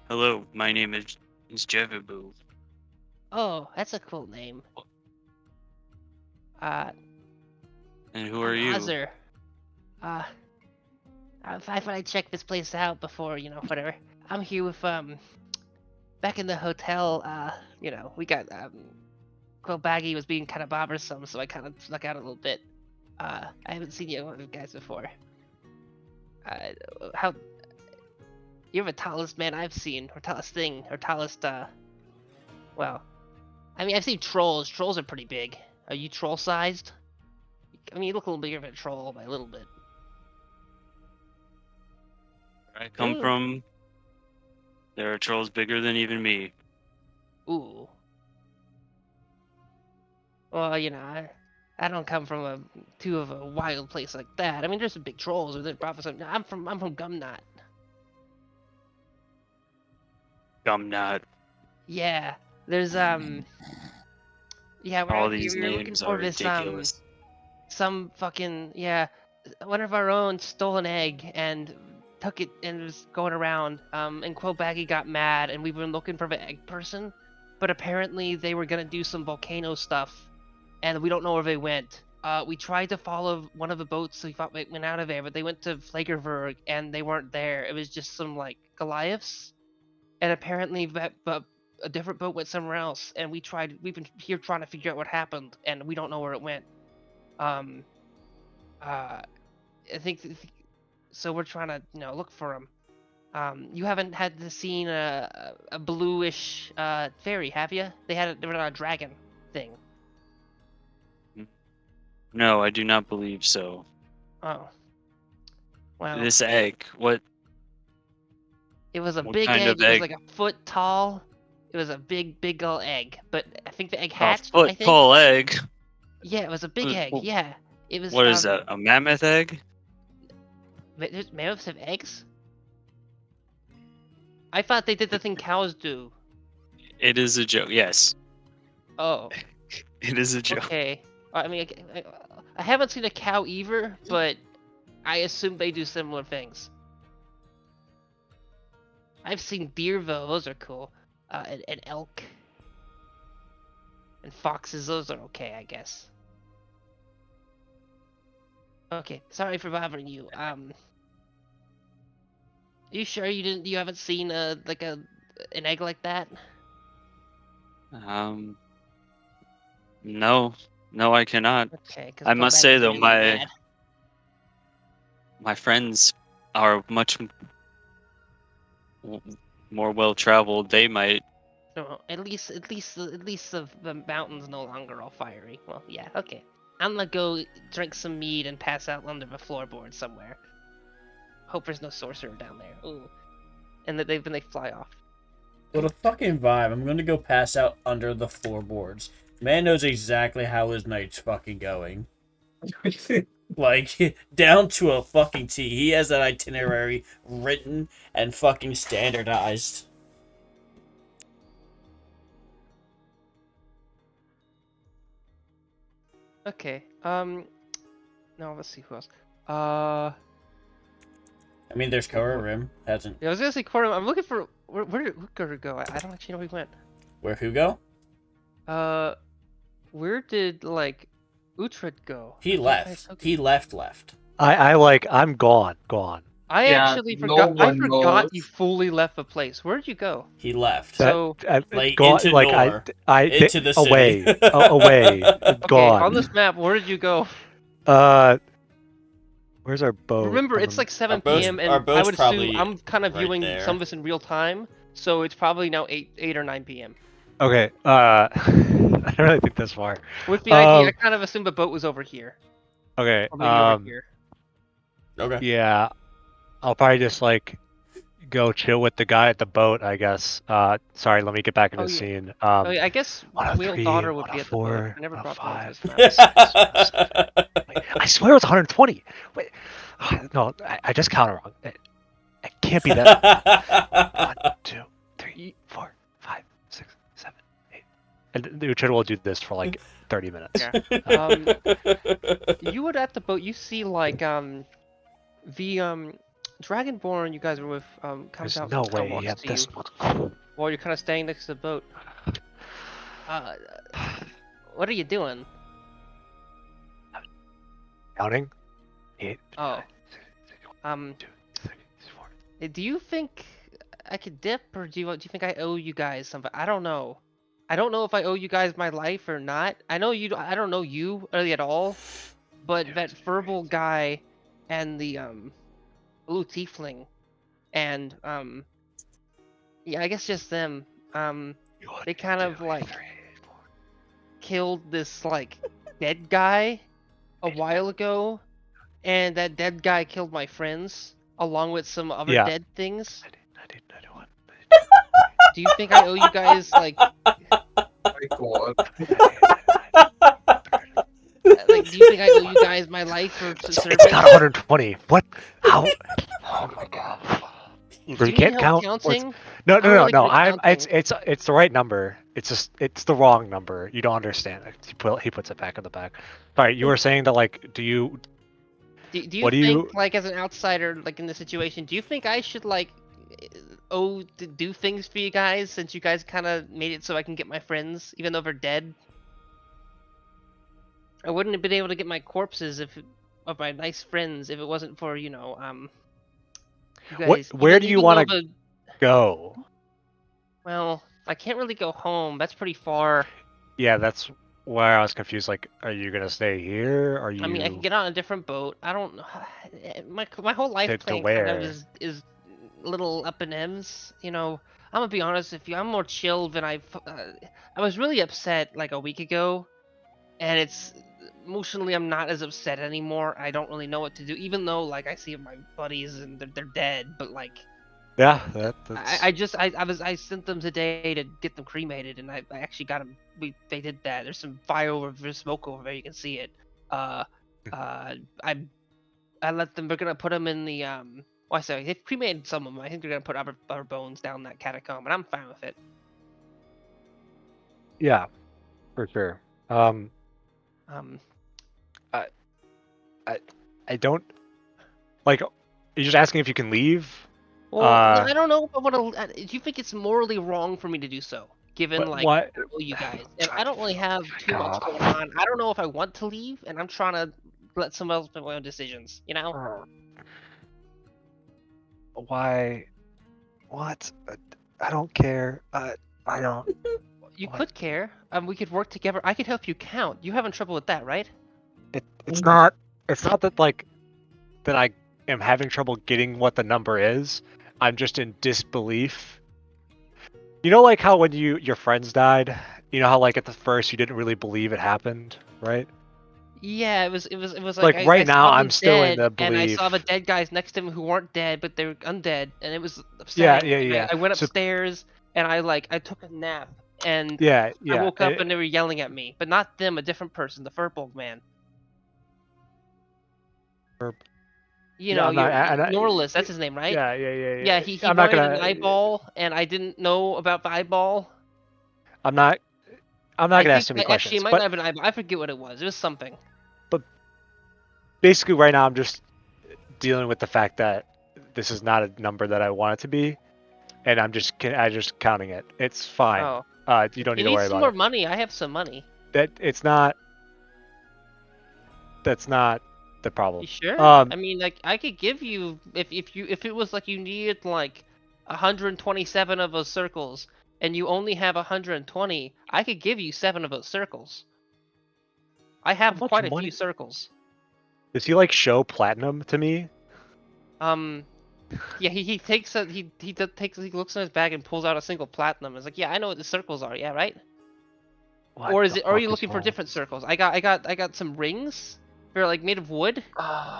Hello, my name is Jevabu. Oh, that's a cool name. And who are I'm you? Azur. I thought I'd check this place out before, whatever. I'm here with, back in the hotel, we got, Baggy was being kind of bothersome, so I kind of snuck out a little bit. I haven't seen you guys before. You're the tallest man I've seen, or tallest thing, or tallest, well, I mean, I've seen trolls. Trolls are pretty big. Are you troll-sized? I mean, you look a little bigger than a troll by a little bit. Where I come from, there are trolls bigger than even me. Ooh. Well, I don't come from too of a wild place like that. I mean, there's some big trolls, or there's probably some. I'm from Gumnot. Gumnut. Yeah, there's Yeah, All we these were looking names for are this ridiculous. some fucking one of our own stole an egg and took it and was going around. And Baggy got mad, and we've been looking for the egg person, but apparently they were gonna do some volcano stuff, and we don't know where they went. We tried to follow one of the boats we thought went out of there, but they went to Flagerberg and they weren't there. It was just some like Goliaths, and apparently but a different boat went somewhere else. And we've been here trying to figure out what happened, and we don't know where it went. I think so. We're trying to look for him. You haven't had seen a bluish fairy, have you? They were on a dragon thing. No, I do not believe so. Oh. Well, This egg, what it was a what big kind egg. of It was egg? like a foot tall. It was a big old egg. But I think the egg A hatched. I foot think. tall egg? Yeah, it was a big egg. What- Yeah, it was. What is that? A mammoth egg? Mammoths have eggs? I thought they did the thing cows do. It is a joke. Yes, Oh, it is a joke. okay. I mean, I haven't seen a cow either, but I assume they do similar things. I've seen deer though; those are cool. And elk. And foxes; those are okay, I guess. Okay, sorry for bothering you. You sure you haven't seen an egg like that? No, I cannot. Okay, because I must say though, mad. my friends are much more well traveled. They might. No, at least the mountain's no longer all fiery. Well, yeah, okay. I'm gonna go drink some mead and pass out under the floorboard somewhere. Hope there's no sorcerer down there. Ooh. And then they fly off. What a fucking vibe. I'm gonna go pass out under the floorboards. Man knows exactly how his night's fucking going. Like, down to a fucking T. He has that itinerary written and fucking standardized. Okay. No, let's see who else. I mean, there's Korim. Hasn't. Yeah, I was gonna say Corum. I'm looking for where did Hooker go? I don't actually know where he went. Where who go? Where did Uhtred go? He left. He left. I'm gone. I Yeah, actually no forgot. I one forgot knows. you fully left the place. Where'd you go? He left. So Like, gone, into like Norr. I Into the away, city. away, okay, gone. on this map, where did you go? Where's our boat? Remember, it's like 7 boat's- p.m. our and boat's I would probably assume I'm kind of right viewing there. some of this in real time, so it's probably now 8 or 9 p.m. Okay. I don't really think this far. With the idea, I kind of assumed the boat was over here, Okay. or maybe over here. Okay. Yeah, I'll probably just go chill with the guy at the boat, I guess. Sorry, let me get back into Oh, the yeah. scene. Oh, yeah, I guess Whale 103, Daughter would be at the boat. 104, I never brought them onto 105. this map. Wait, I swear it was 120. Wait, no, I just counted wrong. It can't be that. 1, 2, 3, 4, 5, 6, 7, 8. And the Uchida will do this for like 30 minutes. Yeah. You would at the boat. You see like the Dragonborn you guys were with comes There's out no and kinda way he walks had to this you one. while you're kind of standing next to the boat. What are you doing? Counting? 8. Oh. 2, 3, 4. Do you think I could dip, or do you think I owe you guys something? I don't know. I don't know if I owe you guys my life or not. I know you. I don't know you really at all, but that verbal guy and the blue tiefling and yeah, I guess just them. They kind of like killed this like dead guy a while ago, and that dead guy killed my friends along with some other Yeah. dead things. 90, 91. Do you think I owe you guys like My God. like do you think I owe you guys my life for service? It's not 120. What? How? Oh my god. Do You you need can't help count? What's- counting? No, I'm no, no, really no. good at It's the right number. It's just it's the wrong number. You don't understand. He puts it back in the back. Sorry, you were saying that like, do you? Do you What do think, you- like, as an outsider, like in this situation, do you think I should like do things for you guys since you guys kind of made it so I can get my friends, even though they're dead? I wouldn't have been able to get my corpses of my nice friends if it wasn't for you guys. Where do you even want though to go? Well, I can't really go home. That's pretty far. Yeah, that's where I was confused. Like, are you gonna stay here? Are you? I mean, I can get on a different boat. I don't know. My whole life To plan kind where? of is little up and ends. I'm gonna be honest with you. I'm more chill than I was really upset like a week ago, and it's emotionally I'm not as upset anymore. I don't really know what to do, even though like I see my buddies and they're dead, but like Yeah, that's. I sent them today to get them cremated, and I actually got them. They did that. There's some fire over, there's smoke over there. You can see it. I let them. They're gonna put them in the Well, I say they've cremated some of them. I think they're gonna put our bones down that catacomb, and I'm fine with it. Yeah, for sure. I don't like. You're just asking if you can leave. Well, I don't know if I want to. Do you think it's morally wrong for me to do so, given like what? I owe you guys? And I don't really have too much going on. I don't know if I want to leave, and I'm trying to let someone else make my own decisions. Why? What? I don't care. I don't. You could care. We could work together. I could help you count. You having trouble with that, right? It's not. It's not that like that I am having trouble getting what the number is. I'm just in disbelief. You know, like how when your friends died, you know how like at the first you didn't really believe it happened, right? Yeah, it was Like, I right now, saw them I'm still in dead, the and I saw the belief. dead guys next to him who weren't dead, but they were undead, and it was upsetting. Yeah. I went So- upstairs and I took a nap, and Yeah. I woke up and they were yelling at me, but not them, a different person, the Furbolg man. Furb- You Yeah, know, I'm not- Norlis, that's his name, right? Yeah. Yeah, he I'm not wanted gonna. an eyeball, and I didn't know about the eyeball. I'm not gonna ask too many Actually, questions. it might But not have been an eyeball. I forget what it was. It was something. basically, right now, I'm just dealing with the fact that this is not a number that I want it to be, and I'm just counting it. It's fine. Oh. You don't You need to need worry some about more it. money. I have some money. That's not the problem. You sure? Um, I mean, like, I could give you if it was like you needed like 127 of those circles, and you only have 120. I could give you 7 of those circles. I have much quite a money? few circles. Does he like show platinum to me? Yeah, he takes a he looks in his bag and pulls out a single platinum. It's like, yeah, I know what the circles are. Yeah, right. What Or the are you fuck looking for wrong? different circles? I got some rings, They're like made of wood.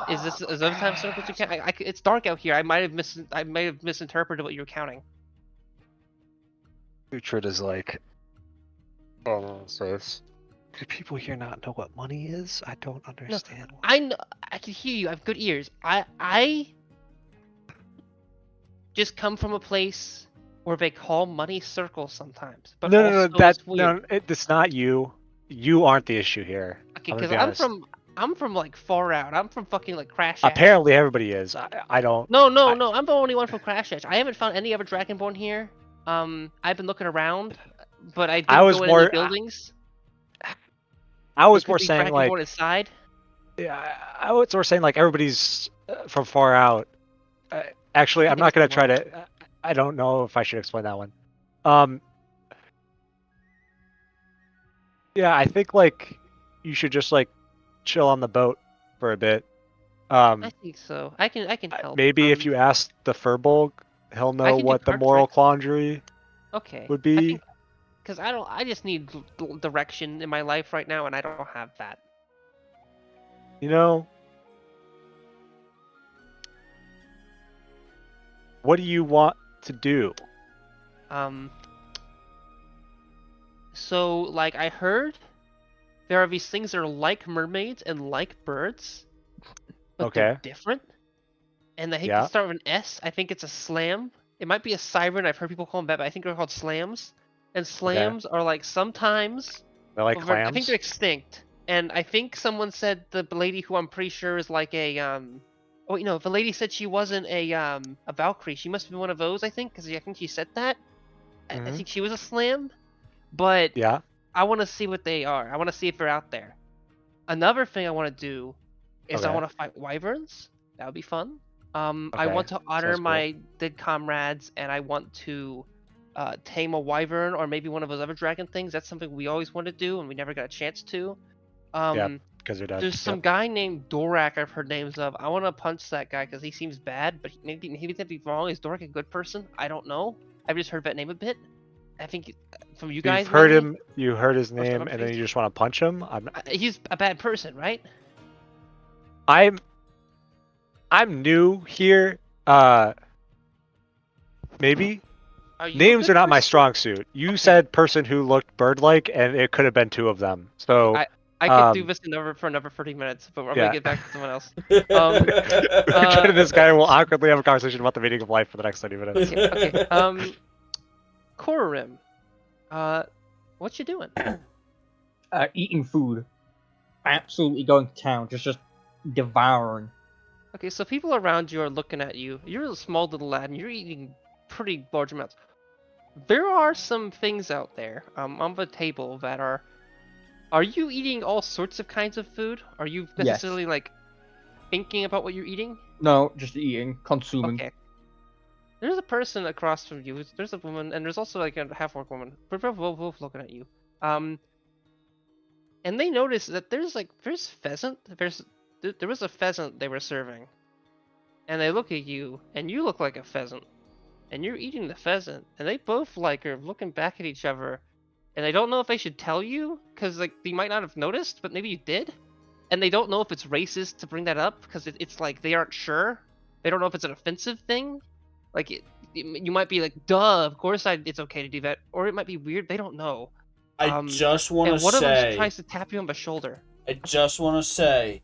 Is those type of circles you count? It's dark out here. I might have misinterpreted what you were counting. Uhtred is like, oh, so do people here not know what money is? I don't understand. I know. I can hear you. I have good ears. I just come from a place where they call money circles sometimes. But No, also that it's weird. it's not you. You aren't the issue here. Okay, I'm gonna because be honest. I'm from like far out. I'm from fucking like Crash Ash. Apparently, everybody is. I don't. No, I- I'm the only one from Crash Ash. I haven't found any other Dragonborn here. I've been looking around, but I didn't was go in more- any buildings. I was There more could be saying like, Dragonborn inside. yeah, I was more saying like everybody's from far out. Actually, I'm not gonna try to. I don't know if I should explain that one. Yeah, I think like you should just like chill on the boat for a bit. I think so. I can help. Maybe if you ask the Furbolg, he'll know can do what the card moral tricks. quandary Okay. would be. Because I just need direction in my life right now, and I don't have that. You know, what do you want to do? So like I heard, there are these things that are like mermaids and like birds, but they're Okay. different. And I think Yeah. they start with an S. I think it's a slam. It might be a siren. I've heard people call them that, but I think they're called slams. And slams are like sometimes. They're like I clams. think they're extinct. And I think someone said the lady who I'm pretty sure is like a Oh wait, no, the lady said she wasn't a Valkyrie. She must be one of those. I think because I think she said that. I think she was a slam. But Yeah. I want to see what they are. I want to see if they're out there. Another thing I want to do is I Okay. want to fight wyverns. That would be fun. I Okay, want to honor sounds cool. my dead comrades, and I want to tame a wyvern or maybe one of those other dragon things. That's something we always wanted to do, and we never got a chance to. Yeah, because you're dead. There's some guy named Dorak I've heard names of. I want to punch that guy because he seems bad, but maybe that'd be wrong. Is Dorak a good person? I don't know. I've just heard that name a bit. I think from you guys. You've heard maybe? him. You heard his Or some name, other and then things. you just want to punch him. He's a bad person, right? I'm new here. Maybe Are you a names good are not my person? strong suit. You said person who looked bird-like, and it could have been two of them. So I could do this for another 30 minutes, but I'm yeah. gonna get back to someone else. Uhtred and this guy will awkwardly have a conversation about the meaning of life for the next 30 minutes. Okay. Korarim, what you doing? Eating food. Absolutely going to town. Just devouring. Okay, so people around you are looking at you. You're a small little lad, and you're eating pretty large amounts. There are some things out there, on the table that are. Are you eating all sorts of kinds of food? Are you necessarily like thinking about what you're eating? No, just eating, consuming. Okay. There's a person across from you. There's a woman, and there's also like a half-orc woman. We're both looking at you. And they notice that there's pheasant. There was a pheasant they were serving, and they look at you, and you look like a pheasant, and you're eating the pheasant, and they both like are looking back at each other, and they don't know if they should tell you, cause like you might not have noticed, but maybe you did, and they don't know if it's racist to bring that up, because it's like they aren't sure. They don't know if it's an offensive thing. Like you might be like, duh, of course it's okay to do that, or it might be weird. They don't know. I just want to and one of them say, tries to tap you on the shoulder. I just want to say,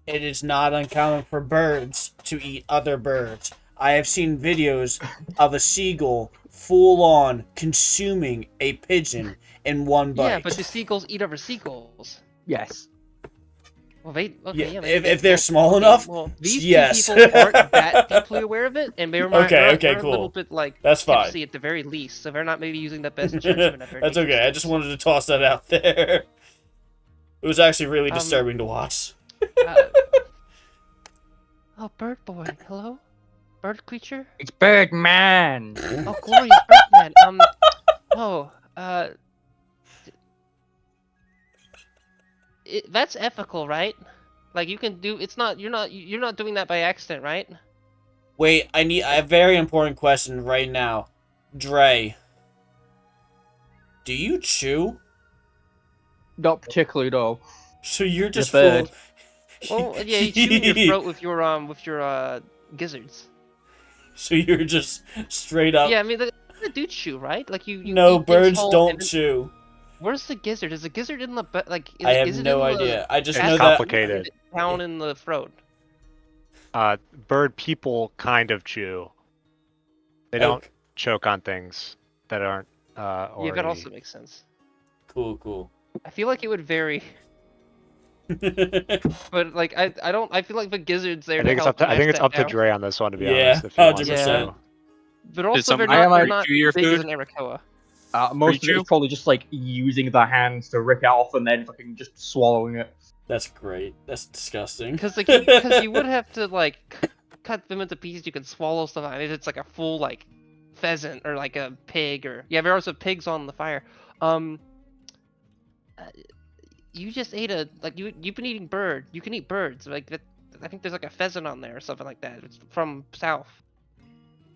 it is not uncommon for birds to eat other birds. I have seen videos of a seagull full on consuming a pigeon in one bite. Yeah, but the seagulls eat other seagulls. Yes. Well, Yeah, if they're small enough, well, these yes. two people aren't that deeply aware of it, and they're Okay, they're a cool. little bit like That's fine. tipsy at the very least, so they're not maybe using the best judgment of their That's okay. I just wanted to toss that out there. It was actually really disturbing to watch. Oh, bird boy, hello, bird creature. It's Birdman. Oh, glorious Birdman. That's ethical, right? Like you can do. It's not. You're not doing that by accident, right? Wait, I have a very important question right now. Dre, do you chew? Not particularly, though. So you're just bird. Well, yeah, you chew in your throat with your gizzards. So you're just straight up. Yeah, I mean, they do chew, right? Like you No, eat things birds whole don't and then- chew. Where's the gizzard? Is the gizzard in the like? I have is it no in the idea. I just It's know that. complicated. Or is it down in the throat? Bird people kind of chew. They don't choke on things that aren't Yeah, that also makes sense. Cool. I feel like it would vary, but like I don't. I feel like the gizzard's there I to think it's help. up to I think mash it's that up to down. Dre on this one, to be Yeah, honest. If he wants 100%. to. But also someone they're I not chew your big as food? an Arakoa. Most of Reach you? it's probably just like using the hands to rip it off and then fucking just swallowing it. That's great. That's disgusting. Because you would have to like cut them into pieces. You can swallow stuff. I mean, it's like a full like pheasant or like a pig or yeah. There are also pigs on the fire. You just ate you've been eating bird. You can eat birds like that. I think there's like a pheasant on there or something like that. It's from south.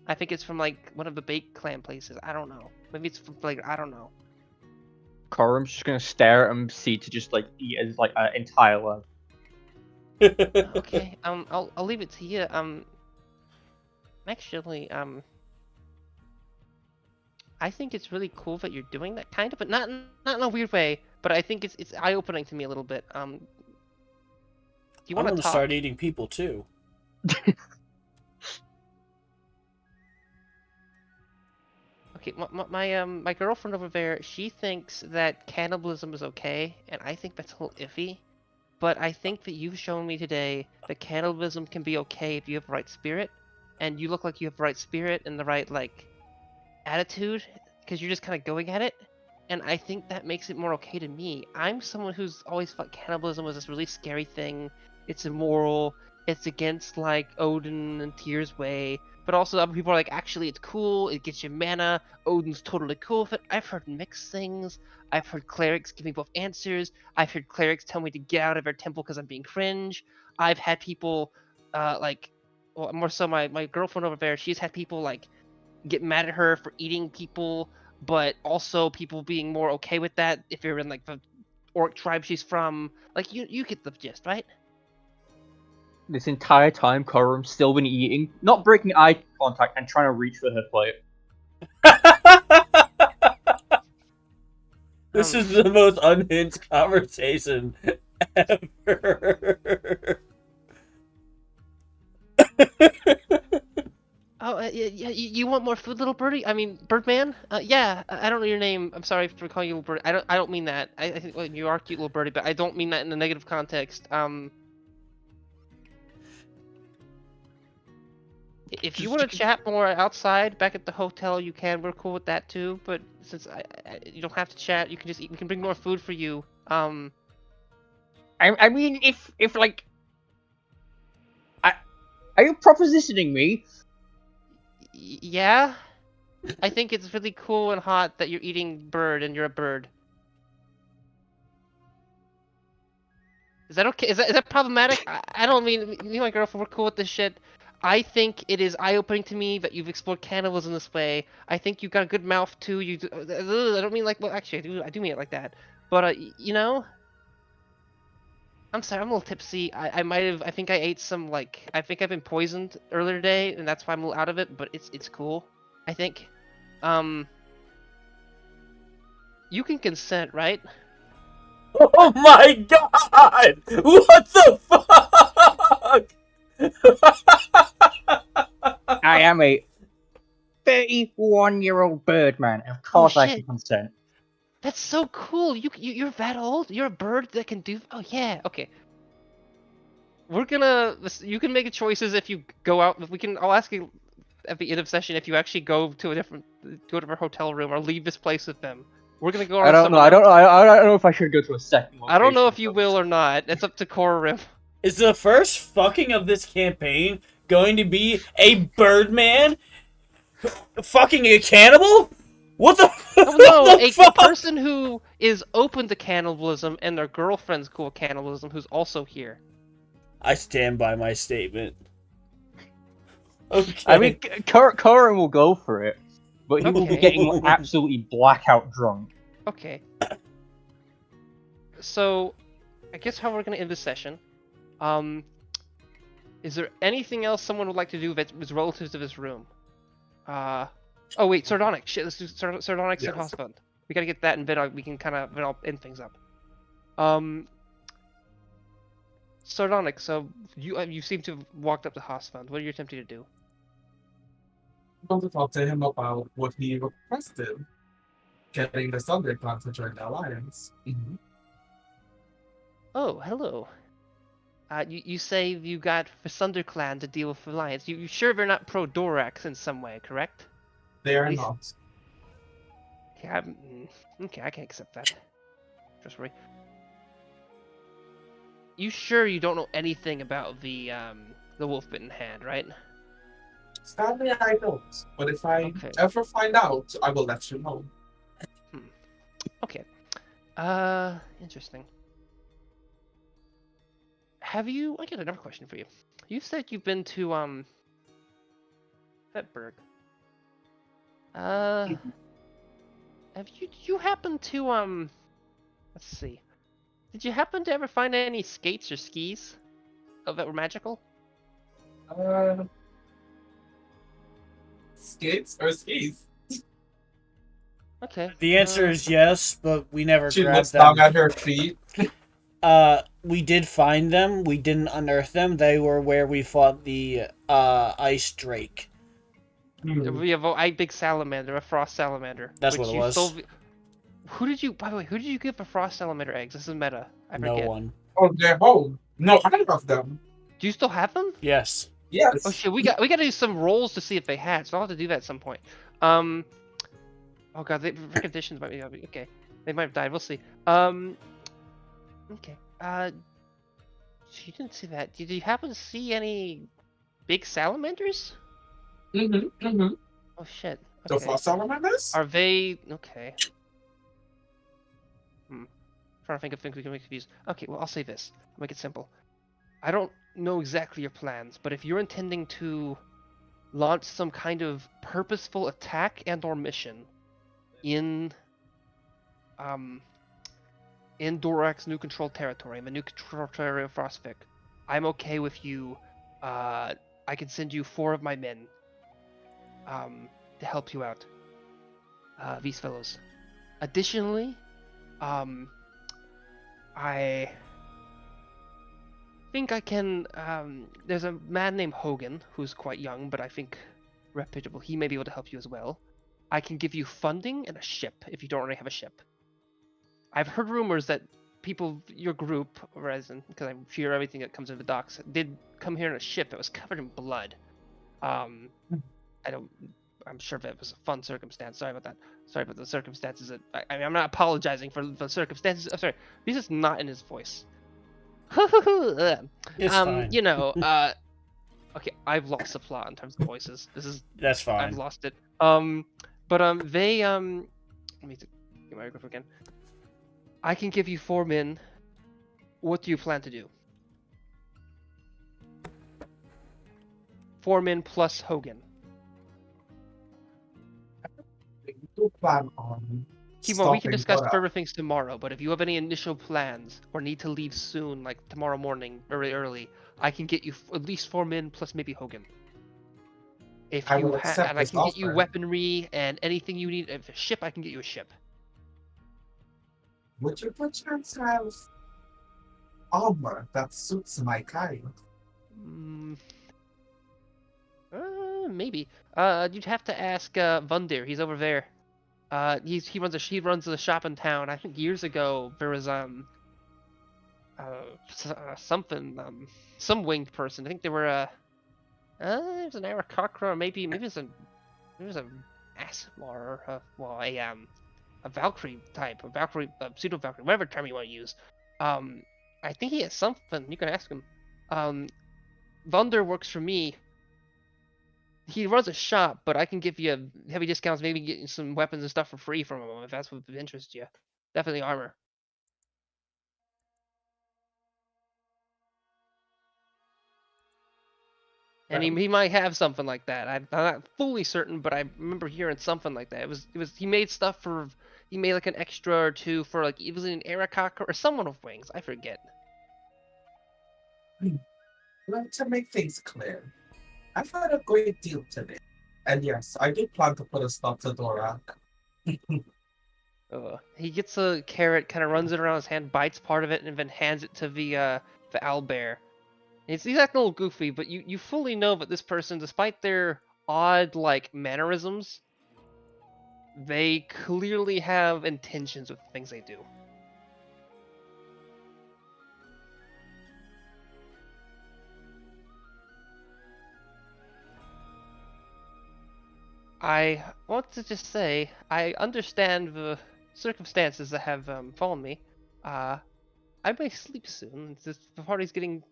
I think it's from like one of the bake clan places. I don't know. Maybe it's from like I don't know. Corum's just gonna stare at him, see to just like eat his like entire leg. Okay. I'll leave it to you. Actually, I think it's really cool that you're doing that kind of, but not in a weird way. But I think it's eye opening to me a little bit. Do you I want want to to talk? start eating people too. Okay, my girlfriend over there, she thinks that cannibalism is okay, and I think that's a little iffy. But I think that you've shown me today that cannibalism can be okay if you have the right spirit, and you look like you have the right spirit and the right like attitude, because you're just kind of going at it. And I think that makes it more okay to me. I'm someone who's always thought cannibalism was this really scary thing. It's immoral. It's against like Odin and Tyr's way. But also other people are like, actually, it's cool. It gets you mana. Odin's totally cool with it. I've heard mixed things. I've heard clerics give me both answers. I've heard clerics tell me to get out of their temple because I'm being cringe. I've had people, well, more so my girlfriend over there. She's had people like get mad at her for eating people, but also people being more okay with that if you're in like the orc tribe she's from. Like you get the gist, right? This entire time, Corum's still been eating, not breaking eye contact, and trying to reach for her plate. This is the most unhinged conversation ever. Oh, yeah, you want more food, little birdie? I mean, Birdman? Yeah, I don't know your name. I'm sorry for calling you little birdie. I don't mean that. I think well, you are cute, little birdie, but I don't mean that in a negative context. If you want to chat more outside, back at the hotel, you can. We're cool with that too. But since you don't have to chat, you can just eat. We can bring more food for you. I mean, if like, are you propositioning me? Yeah, I think it's really cool and hot that you're eating bird and you're a bird. Is that okay? Is that problematic? I don't mean me and my girlfriend. We're cool with this shit. I think it is eye-opening to me that you've explored cannibalism this way. I think you've got a good mouth too. I don't mean like, well, actually, I do mean it like that. But you know, I'm sorry, I'm a little tipsy. I might have. I think I ate some like. I think I've been poisoned earlier today, and that's why I'm a little out of it. But it's cool. I think. You can consent, right? Oh my god! What the fuck? I am a 31-year-old bird man. Of course I can shit. consent. That's so cool. You're that old? You're a bird that can do. Oh yeah. Okay. We're gonna. You can make choices if you go out. I'll ask you at the end of session if you actually go to a hotel room or leave this place with them. We're gonna go. I don't know. I don't know if I should go to a second location. I don't know if you will or not. It's up to Rim. Is the first fucking of this campaign going to be a Birdman fucking a cannibal? What the? No, the a fuck? person who is open to cannibalism and their girlfriend's cool with cannibalism who's also here. I stand by my statement. Okay. I mean, Corin will go for it, but he will be Okay. getting absolutely blackout drunk. Okay. So, I guess how we're gonna end this session. Is there anything else someone would like to do that was relative to this room? Oh wait, sardonic. Shit, let's do sardonics and Yes. husband. We gotta get that, and then we can kind of then I'll end things up. Sardonic. So you seem to have walked up to Hosfund. What are you attempting to do? I'm going to talk to him about what he requested, getting the Sunday Clan to join the alliance. Oh, hello. You say you got the Sunder Clan to deal with Alliance. You sure they're not pro-Dorax in some way, correct? They are At least- not. Yeah, okay, I can accept that. Just worry. You sure you don't know anything about the wolf-bitten hand, right? Sadly, I don't. But if I Okay. ever find out, I will let you know. Okay. Interesting. Have you? I got another question for you. You said you've been to Vetberg. Have you? Did you happen to Let's see. Did you happen to ever find any skates or skis that were magical? Skates or skis? Okay. The answer is yes, but we never She grabbed looks them. down at her feet. We did find them. We didn't unearth them. They were where we fought the ice drake. We have a big salamander, a frost salamander. That's which what it you was. Stole... Who did you? By the way, who did you give the frost salamander eggs? This is meta. I No forget. one. Oh, they're home. No, I have them. Do you still have them? Yes. Yes. Oh shit, we got to do some rolls to see if they had. So I'll have to do that at some point. Oh god, the conditions might be okay. They might have died. We'll see. Okay. You didn't see that. Did you happen to see any big salamanders? Oh shit. The Okay. frost salamanders? Are they okay? Trying to think of things we can make confused. Okay, well I'll say this. I'll make it simple. I don't know exactly your plans, but if you're intending to launch some kind of purposeful attack and/or mission in Dorak's new controlled territory, in the new controlled territory of Frostvik, I'm okay with you. I can send you 4 of my men to help you out. These fellows. Additionally, I think I can. There's a man named Hogan who's quite young, but I think reputable. He may be able to help you as well. I can give you funding and a ship if you don't already have a ship. I've heard rumors that people, your group, because I fear everything that comes in the docks, did come here in a ship that was covered in blood. I'm sure that was a fun circumstance. Sorry about that. Sorry about the circumstances. I'm not apologizing for the circumstances. I'm sorry. This is not in his voice. It's fine. You know, okay, I've lost the plot in terms of voices. That's fine. I've lost it. They let me get my grip again. I can give you 4 men. What do you plan to do? 4 men plus Hogan. We do plan on. Kimo, we can stopping discuss Dora. further things tomorrow, but if you have any initial plans or need to leave soon, like tomorrow morning, very early, I can get you at least 4 men plus maybe Hogan. If I you will accept and I this can get you offer. weaponry and anything you need. If a ship, I can get you a ship. Would you perchance have armor that suits my kind? Maybe. You'd have to ask Vundir. He's over there. He runs the shop in town. I think years ago there was something some winged person. I think there were there's an Arakakra, or maybe there's a Asimar, or a Valkyrie type, a Valkyrie, pseudo Valkyrie, whatever term you want to use. I think he has something. You can ask him. Vunder works for me. He runs a shop, but I can give you heavy discounts, maybe get you some weapons and stuff for free from him if that's what interests you. Definitely armor. And he might have something like that. I'm not fully certain, but I remember hearing something like that. It was he made stuff for, he made like an extra or 2 for like, it was an Arakaka or someone with wings. I forget. Well, to make things clear, I've had a great deal today. And yes, I do plan to put a stop to Dorak. He gets a carrot, kind of runs it around his hand, bites part of it, and then hands it to the owlbear. He's acting a little goofy, but you fully know that this person, despite their odd like mannerisms, they clearly have intentions with the things they do. I want to just say, I understand the circumstances that have fallen me. I may sleep soon. The party's getting.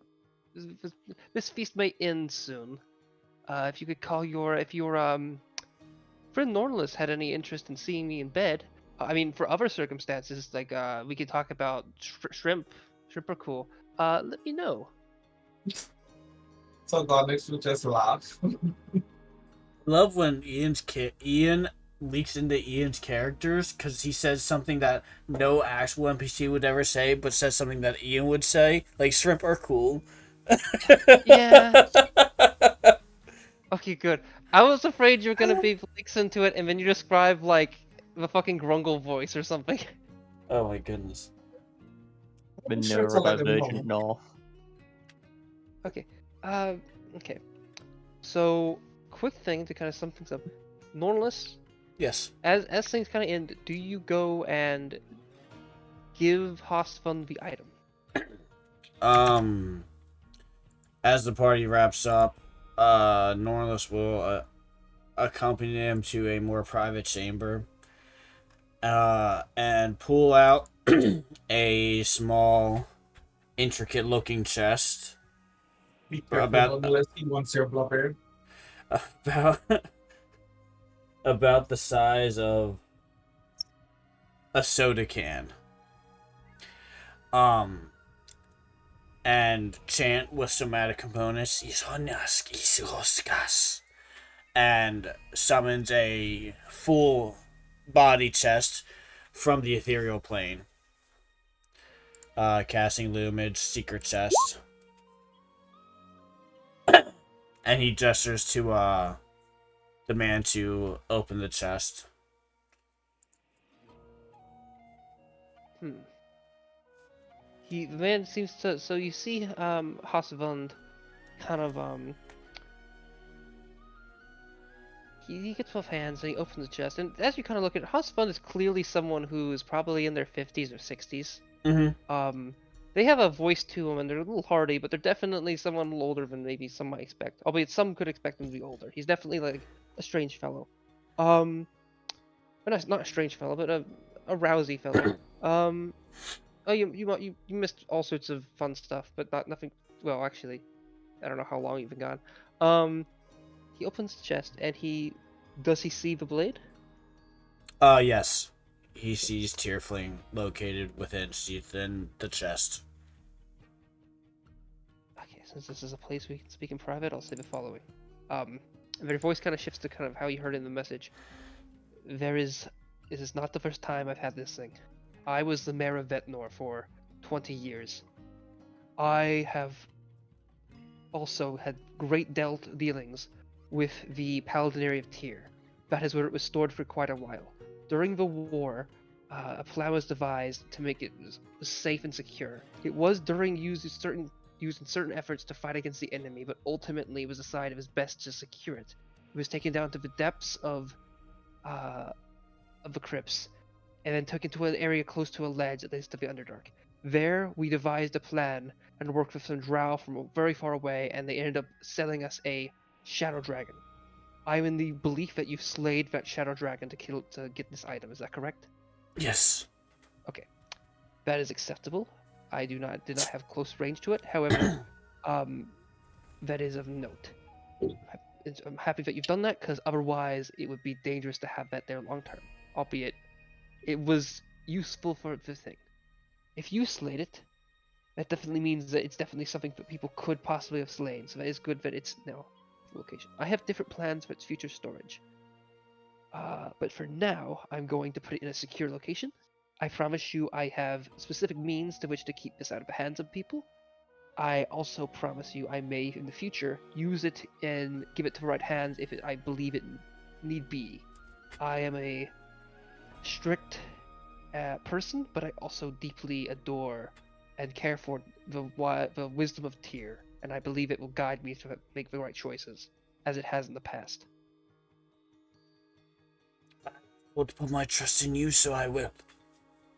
This feast may end soon. If you could call if your friend Nornless had any interest in seeing me in bed. I mean, for other circumstances, like we could talk about shrimp. Shrimp are cool. Let me know. So Gonix will just laugh. Love when Ian leaks into Ian's characters because he says something that no actual NPC would ever say, but says something that Ian would say. Like shrimp are cool. Yeah. Okay, good. I was afraid you were gonna be leaks into it, and then you describe like the fucking grungle voice or something. Oh my goodness. I'm sure to let him version, know. Norr. Okay. Okay. So, quick thing to kind of sum things up. Normless, Yes. as things kind of end, do you go and give Hosfun the item? As the party wraps up, Norless will accompany him to a more private chamber, and pull out a small, intricate-looking chest. Be careful unless he wants your blubber. About about the size of a soda can. And chant with somatic components, and summons a full body chest from the ethereal plane. Casting Lumage, secret chest. And he gestures to the man to open the chest. The man seems to. So you see, Hosvund, kind of He gets both hands and he opens the chest, and as you kind of look at it, Hosvund is clearly someone who is probably in their 50s or 60s. They have a voice to them, and they're a little hardy, but they're definitely someone a little older than maybe some might expect. Albeit some could expect him to be older. He's definitely like a strange fellow. But not a strange fellow, but a rousy fellow. Oh, you missed all sorts of fun stuff, but nothing. Well, actually, I don't know how long you've been gone. He opens the chest, and does he see the blade? Yes. He sees Tearfling located within the chest. Okay, since this is a place we can speak in private, I'll say the following. Their voice kind of shifts to kind of how you heard in the message. This is not the first time I've had this thing. I was the mayor of Vetnor for 20 years. I have also had great dealings with the Paladinary of Tyr. That is where it was stored for quite a while. During the war, a plan was devised to make it safe and secure. It was used in certain efforts to fight against the enemy, but ultimately it was decided it was best to secure it. It was taken down to the depths of the crypts, and then took into an area close to a ledge that leads to the Underdark. There, we devised a plan and worked with some drow from very far away, and they ended up selling us a shadow dragon. I'm in the belief that you've slayed that shadow dragon to get this item. Is that correct? Yes. Okay, that is acceptable. I did not have close range to it. However, that is of note. I'm happy that you've done that, because otherwise it would be dangerous to have that there long term. Albeit, it was useful for the thing. If you slayed it, that definitely means that it's definitely something that people could possibly have slain. So that is good that it's now location. I have different plans for its future storage. But for now, I'm going to put it in a secure location. I promise you I have specific means to which to keep this out of the hands of people. I also promise you I may in the future use it and give it to the right hands if I believe it need be. I am a strict person, but I also deeply adore and care for the wisdom of Tyr, and I believe it will guide me to make the right choices, as it has in the past. Well, to put my trust in you, so I will.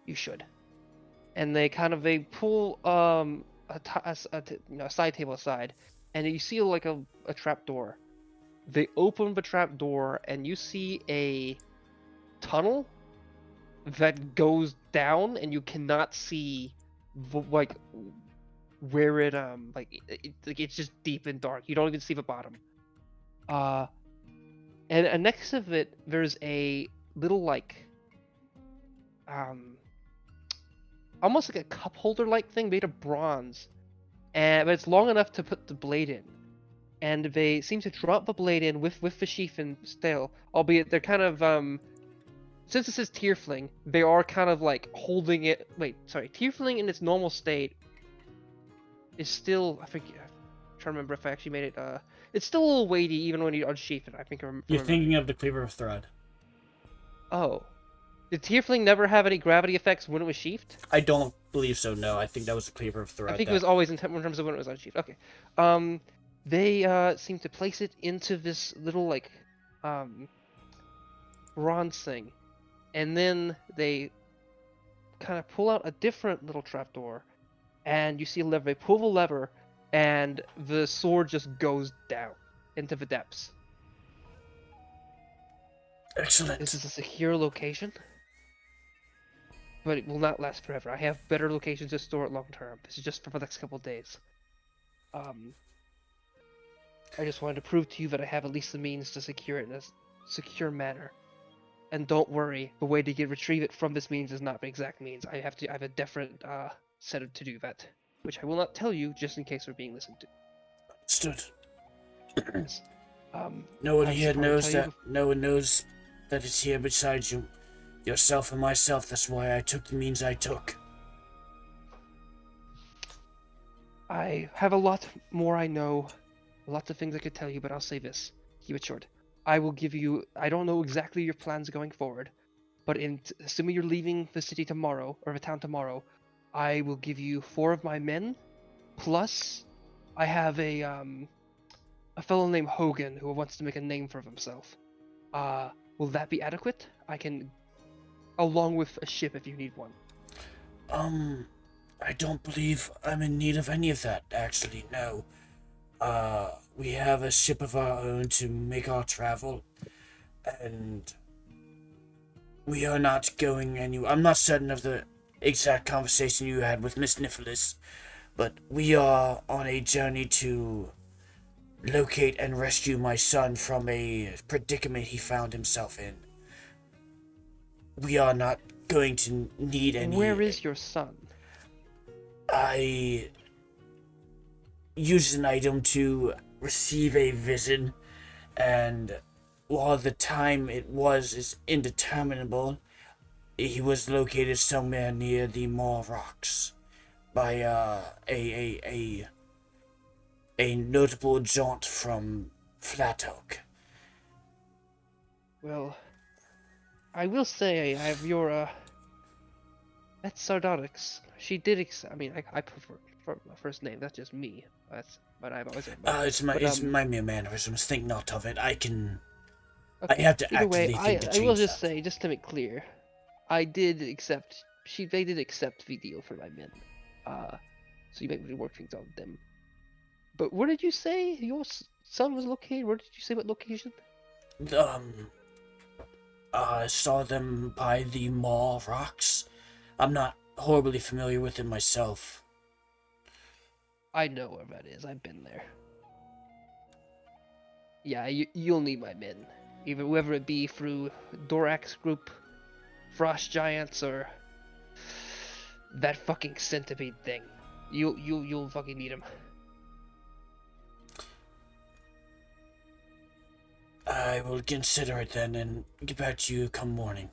You should. And they pull a side table aside, and you see like a trap door. They open the trap door, and you see a tunnel that goes down, and you cannot see like where it it's just deep and dark. You don't even see the bottom. And next to it, there's a little almost like a cup holder like thing made of bronze, but it's long enough to put the blade in. And they seem to drop the blade in with the sheath and still, albeit they're kind of since this is Tierfling, they are kind of like holding it. Wait, sorry, Tierfling in its normal state is still, I'm trying to remember if I actually made it. It's still a little weighty even when you unsheath it. I think You're thinking of the cleaver of thread. Oh. Did Tierfling never have any gravity effects when it was sheathed? I don't believe so, no. I think that was the cleaver of thread. I think it was always in terms of when it was unsheathed. Okay. They seem to place it into this little bronze thing. And then they kind of pull out a different little trapdoor. And you see a lever. They pull the lever, and the sword just goes down into the depths. Excellent. This is a secure location, but it will not last forever. I have better locations to store it long term. This is just for the next couple of days. I just wanted to prove to you that I have at least the means to secure it in a secure manner. And don't worry, the way to retrieve it from this means is not the exact means. I have a different set to do that, which I will not tell you just in case we're being listened to. Stood. Yes. No one I here should probably knows tell that. you- No one knows that it's here besides you, yourself and myself. That's why I took the means I took. I have a lot more I know, lots of things I could tell you, but I'll say this. Keep it short. I will give you, I don't know exactly your plans going forward, but assuming you're leaving the city tomorrow, or the town tomorrow, I will give you 4 of my men, plus I have a fellow named Hogan who wants to make a name for himself. Will that be adequate? I can, along with a ship if you need one. I don't believe I'm in need of any of that, actually, no. We have a ship of our own to make our travel, and we are not going anywhere. I'm not certain of the exact conversation you had with Miss Nicholas, but we are on a journey to locate and rescue my son from a predicament he found himself in. We are not going to need any... Where is your son? I used an item to receive a vision, and while the time it was is indeterminable, he was located somewhere near the Norr rocks by a notable jaunt from Flat Oak. Well, I will say I have your that's Sardonyx. She did I prefer my first name. That's just me. But I've always. It's my mere mannerisms. Think not of it. I can. Okay. I have to Either actively way, think to I change will just that. say, just to make clear, I did accept. They did accept the deal for my men. So you might really work things out with them. But where did you say your son was located? Where did you say what location? I saw them by the Norr rocks. I'm not horribly familiar with it myself. I know where that is. I've been there. Yeah, you'll need my men. Either whether it be through Dorak's group, Frost Giants, or that fucking centipede thing. You'll fucking need them. I will consider it then and get back to you come morning.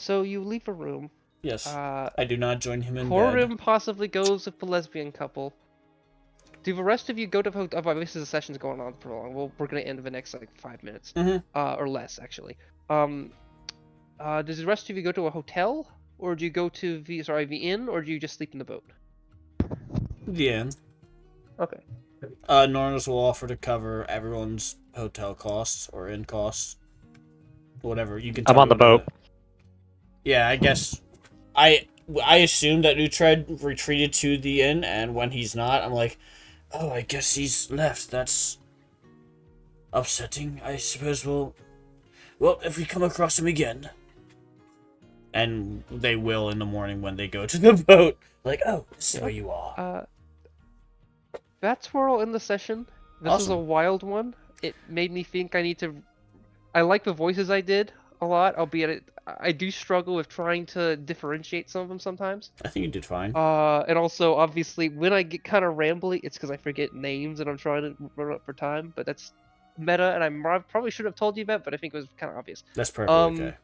So you leave a room. Yes. I do not join him in bed. Corim possibly goes with the lesbian couple. Do the rest of you go to the hotel? Oh, obviously the session's going on for long. Well, we're gonna end in the next like 5 minutes, or less actually. Does the rest of you go to a hotel, or do you go to the inn, or do you just sleep in the boat? The inn. Okay. Norns will offer to cover everyone's hotel costs or inn costs, whatever. You can. I'm on the boat. Yeah, I guess. I assumed that Uhtred retreated to the inn, and when he's not, I'm like, oh, I guess he's left. That's upsetting. I suppose well, if we come across him again. And they will in the morning when they go to the boat. Like, oh, this is where you are. That's where I'll end the session. This is a Awesome. wild one. It made me think I need to... I like the voices I did a lot, albeit I do struggle with trying to differentiate some of them sometimes. I think you did fine. And also, obviously, when I get kind of rambly, it's because I forget names and I'm trying to run up for time, but that's meta, and I probably should have told you that, but I think it was kind of obvious. That's perfectly okay.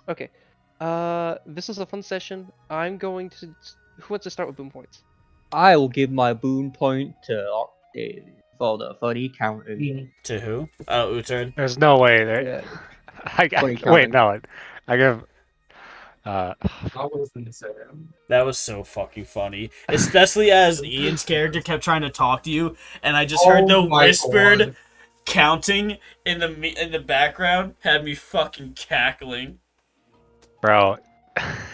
Okay. This was a fun session. I'm going to... Who wants to start with boom points? I will give my boon point to Octave for the funny counter. To who? Oh, Uhtred. There's no way. There... Wait, no. I give. I was in the same. That was so fucking funny, especially as Ian's character kept trying to talk to you, and I just heard the whispered counting in the background had me fucking cackling. Bro,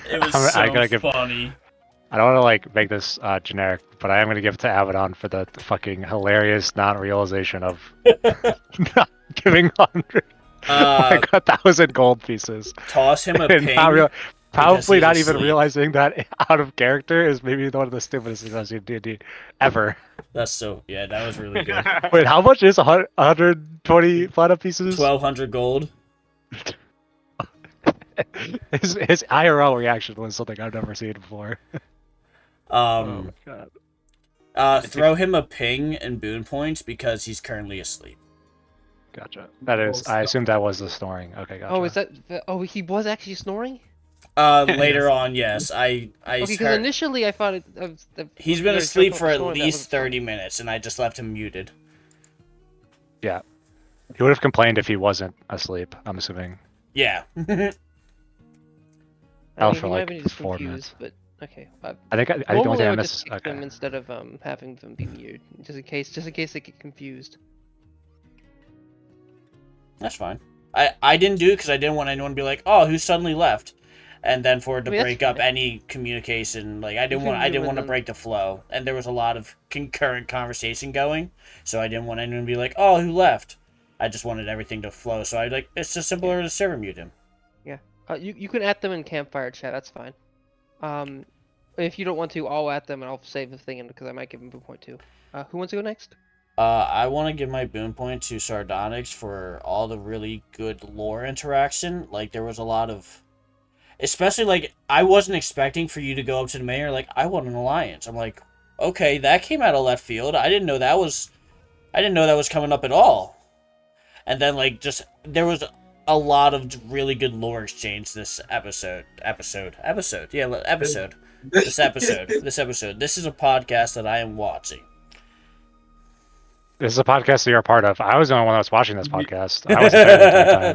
it was so funny. I don't want to like make this generic, but I am gonna give it to Abaddon for the fucking hilarious non-realization of not giving 100. Oh my god, that was in gold pieces. Toss him a ping. Probably not even realizing that out of character is maybe one of the stupidest things I've seen in D&D ever. That's so, yeah, that was really good. Wait, how much is 120 platinum pieces? 1,200 gold. His IRL reaction was something I've never seen before. Oh my god. Throw him a ping and boon points because he's currently asleep. Gotcha. That is, I assume that was the snoring. Okay, gotcha. Oh, is that? Oh, he was actually snoring. Later on, yes. I okay, because initially I thought he's been asleep for at least 30 minutes, and I just left him muted. Yeah, he would have complained if he wasn't asleep. I'm assuming. Yeah. For like 4 minutes. But okay. I think the only thing I missed. Okay. Them instead of having them be muted, just in case they get confused. That's fine. I didn't do it because I didn't want anyone to be like, oh, who suddenly left, and then for it to break up any communication. Like I didn't want to break the flow, and there was a lot of concurrent conversation going, so I didn't want anyone to be like, oh, who left. I just wanted everything to flow, so it's just simpler to server mute him. Yeah. You can add them in campfire chat. That's fine. If you don't want to, I'll add them and I'll save the thing in because I might give them a boon point too. Who wants to go next? I want to give my boon point to Sardonyx for all the really good lore interaction. Like, there was a lot of... Especially, like, I wasn't expecting for you to go up to the mayor, like, I want an alliance. I'm like, okay, that came out of left field. I didn't know that was coming up at all. And then, like, just... There was a lot of really good lore exchange this episode. This episode. This is a podcast that I am watching. This is a podcast that you're a part of. I was the only one that was watching this podcast. I wasn't there the entire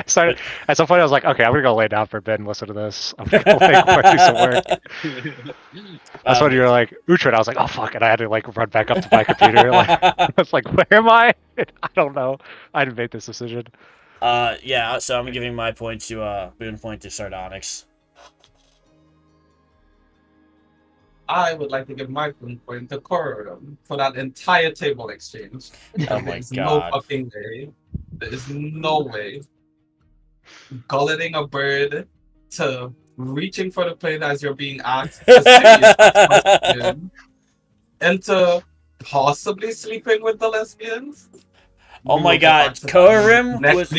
time. At some point, I was like, okay, I'm going to go lay down for a bit and listen to this. I'm going to do some work. That's when you were like, Uhtred. I was like, oh, fuck it. I had to like run back up to my computer. I was like, where am I? I don't know. I didn't make this decision. Yeah, so I'm giving my point to, boon point to Sardonyx. I would like to give my boon point to Corim for that entire table exchange. Oh my There's god. no fucking way. There is no way. Gulleting a bird to reaching for the plate as you're being asked to say and to possibly sleeping with the lesbians. Oh my god, Corim was...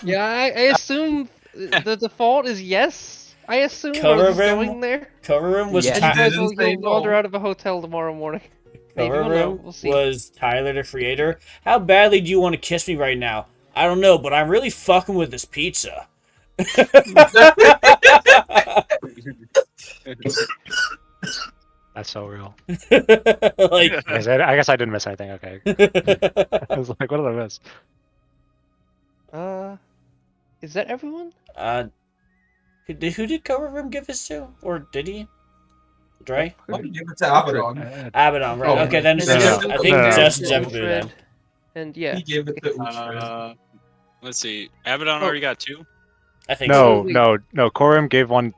Yeah, I assume the default is yes. I assume I was going there. Corim was... You'll wander out of a hotel tomorrow morning. Corim was Tyler the Creator. How badly do you want to kiss me right now? I don't know, but I'm really fucking with this pizza. That's so real. Like, I guess I didn't miss anything. Okay. I was like, what did I miss? Is that everyone? who did Cover Room give this to? Or did he? Dre? Let me give it to Abaddon. Abaddon, right? Oh, Okay, then And it's just, no, I think no. just Uhtred, Jebabu then. And yeah. He gave it to Uhtred. Let's see. Abaddon already got 2. I think No, wait. no. Corum gave one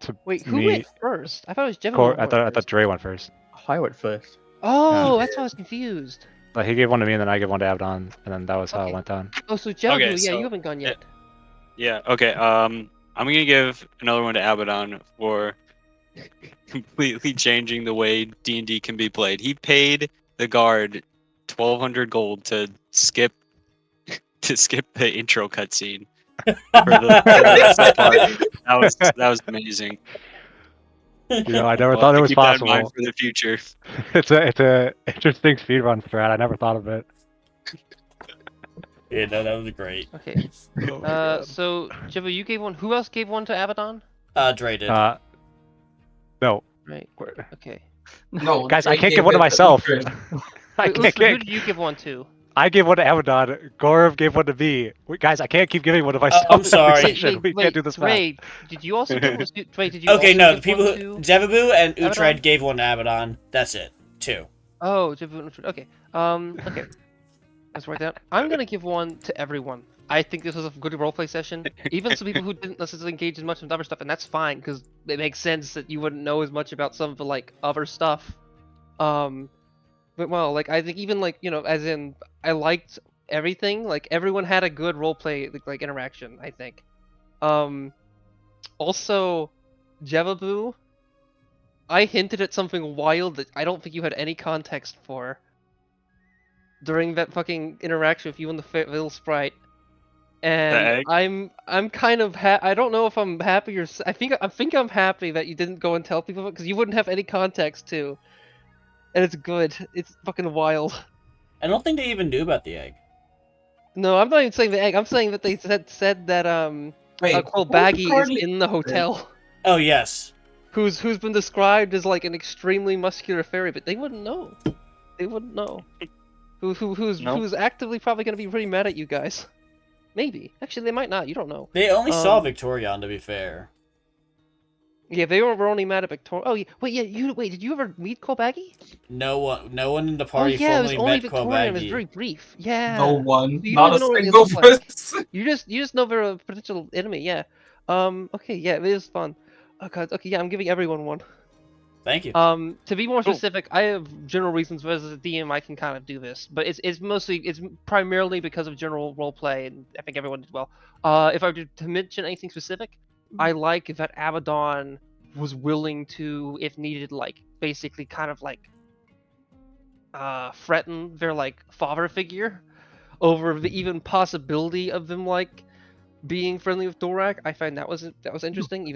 to Wait, who me. went first? I thought it was Jebabu. I thought Dre went first. I went first. Oh, that's why I was confused. Like he gave one to me, and then I gave one to Abaddon, and then that was how it Okay. went down. Oh, so Jebabu, Okay, yeah, so- you haven't gone yet. Yeah. Okay. I'm gonna give another one to Abaddon for completely changing the way D&D can be played. He paid the guard 1,200 gold to skip the intro cutscene for the part. That was amazing. You know, I never We'll thought have it to was keep that in mind possible. for the future. It's a interesting speedrun strat. I never thought of it. Yeah, no, that was great. Okay. So Jebabu, you gave one. Who else gave one to Abaddon? Dre did. No, Right. Okay. No, guys, I Dre can't gave give one to it myself. Uhtred. I Wait, can't. Uhtred, who did you give one to? I gave one to Abaddon. Gorov gave one to me. Guys, I can't keep giving one to myself. I'm every sorry. session. We can't do this fast. Dre, did you also give one? Dre, did you Okay, also no, give the people one who... to... Jebabu and Abaddon? Uhtred gave one to Abaddon. That's it. 2. Oh, Jebabu and Uhtred. Okay. Okay. Let's write that. I'm gonna give one to everyone. I think this was a good roleplay session. Even some people who didn't necessarily engage as much with other stuff, and that's fine because it makes sense that you wouldn't know as much about some of the like other stuff. But well, like I think even like as in I liked everything. Like everyone had a good roleplay like interaction. I think. Also, Jebabu, I hinted at something wild that I don't think you had any context for. During that fucking interaction with you and the little sprite, and I'm kind of I don't know if I'm happy or I think I'm happy that you didn't go and tell people because you wouldn't have any context to, and it's good. It's fucking wild. I don't think they even knew about the egg. No, I'm not even saying the egg. I'm saying that they said that Wait, Baggy is Garconia- in the hotel. Oh, yes. Who's been described as like an extremely muscular fairy, but they wouldn't know. They wouldn't know. Who's actively probably gonna be pretty mad at you guys. Maybe. Actually, they might not. You don't know. They only saw Victorion, to be fair. Yeah, they were only mad at Victoria. Oh, yeah. Wait. Did you ever meet Colbaggy? No one in the party Oh, yeah, it was formally only met Victoria. It was Quabaggy. very brief. Yeah. No one, You not a don't even know what they single look like. person. You just know they're a potential enemy. Yeah. Okay. Yeah, it is fun. Oh god. Okay. Yeah, I'm giving everyone one. Thank you. To be more specific, I have general reasons where as a DM I can kind of do this, but it's primarily because of general roleplay, and I think everyone did well. If I were to mention anything specific, I like that Abaddon was willing to, if needed, like basically kind of like threaten their like father figure over the even possibility of them like being friendly with Dorak. I find that was interesting. Even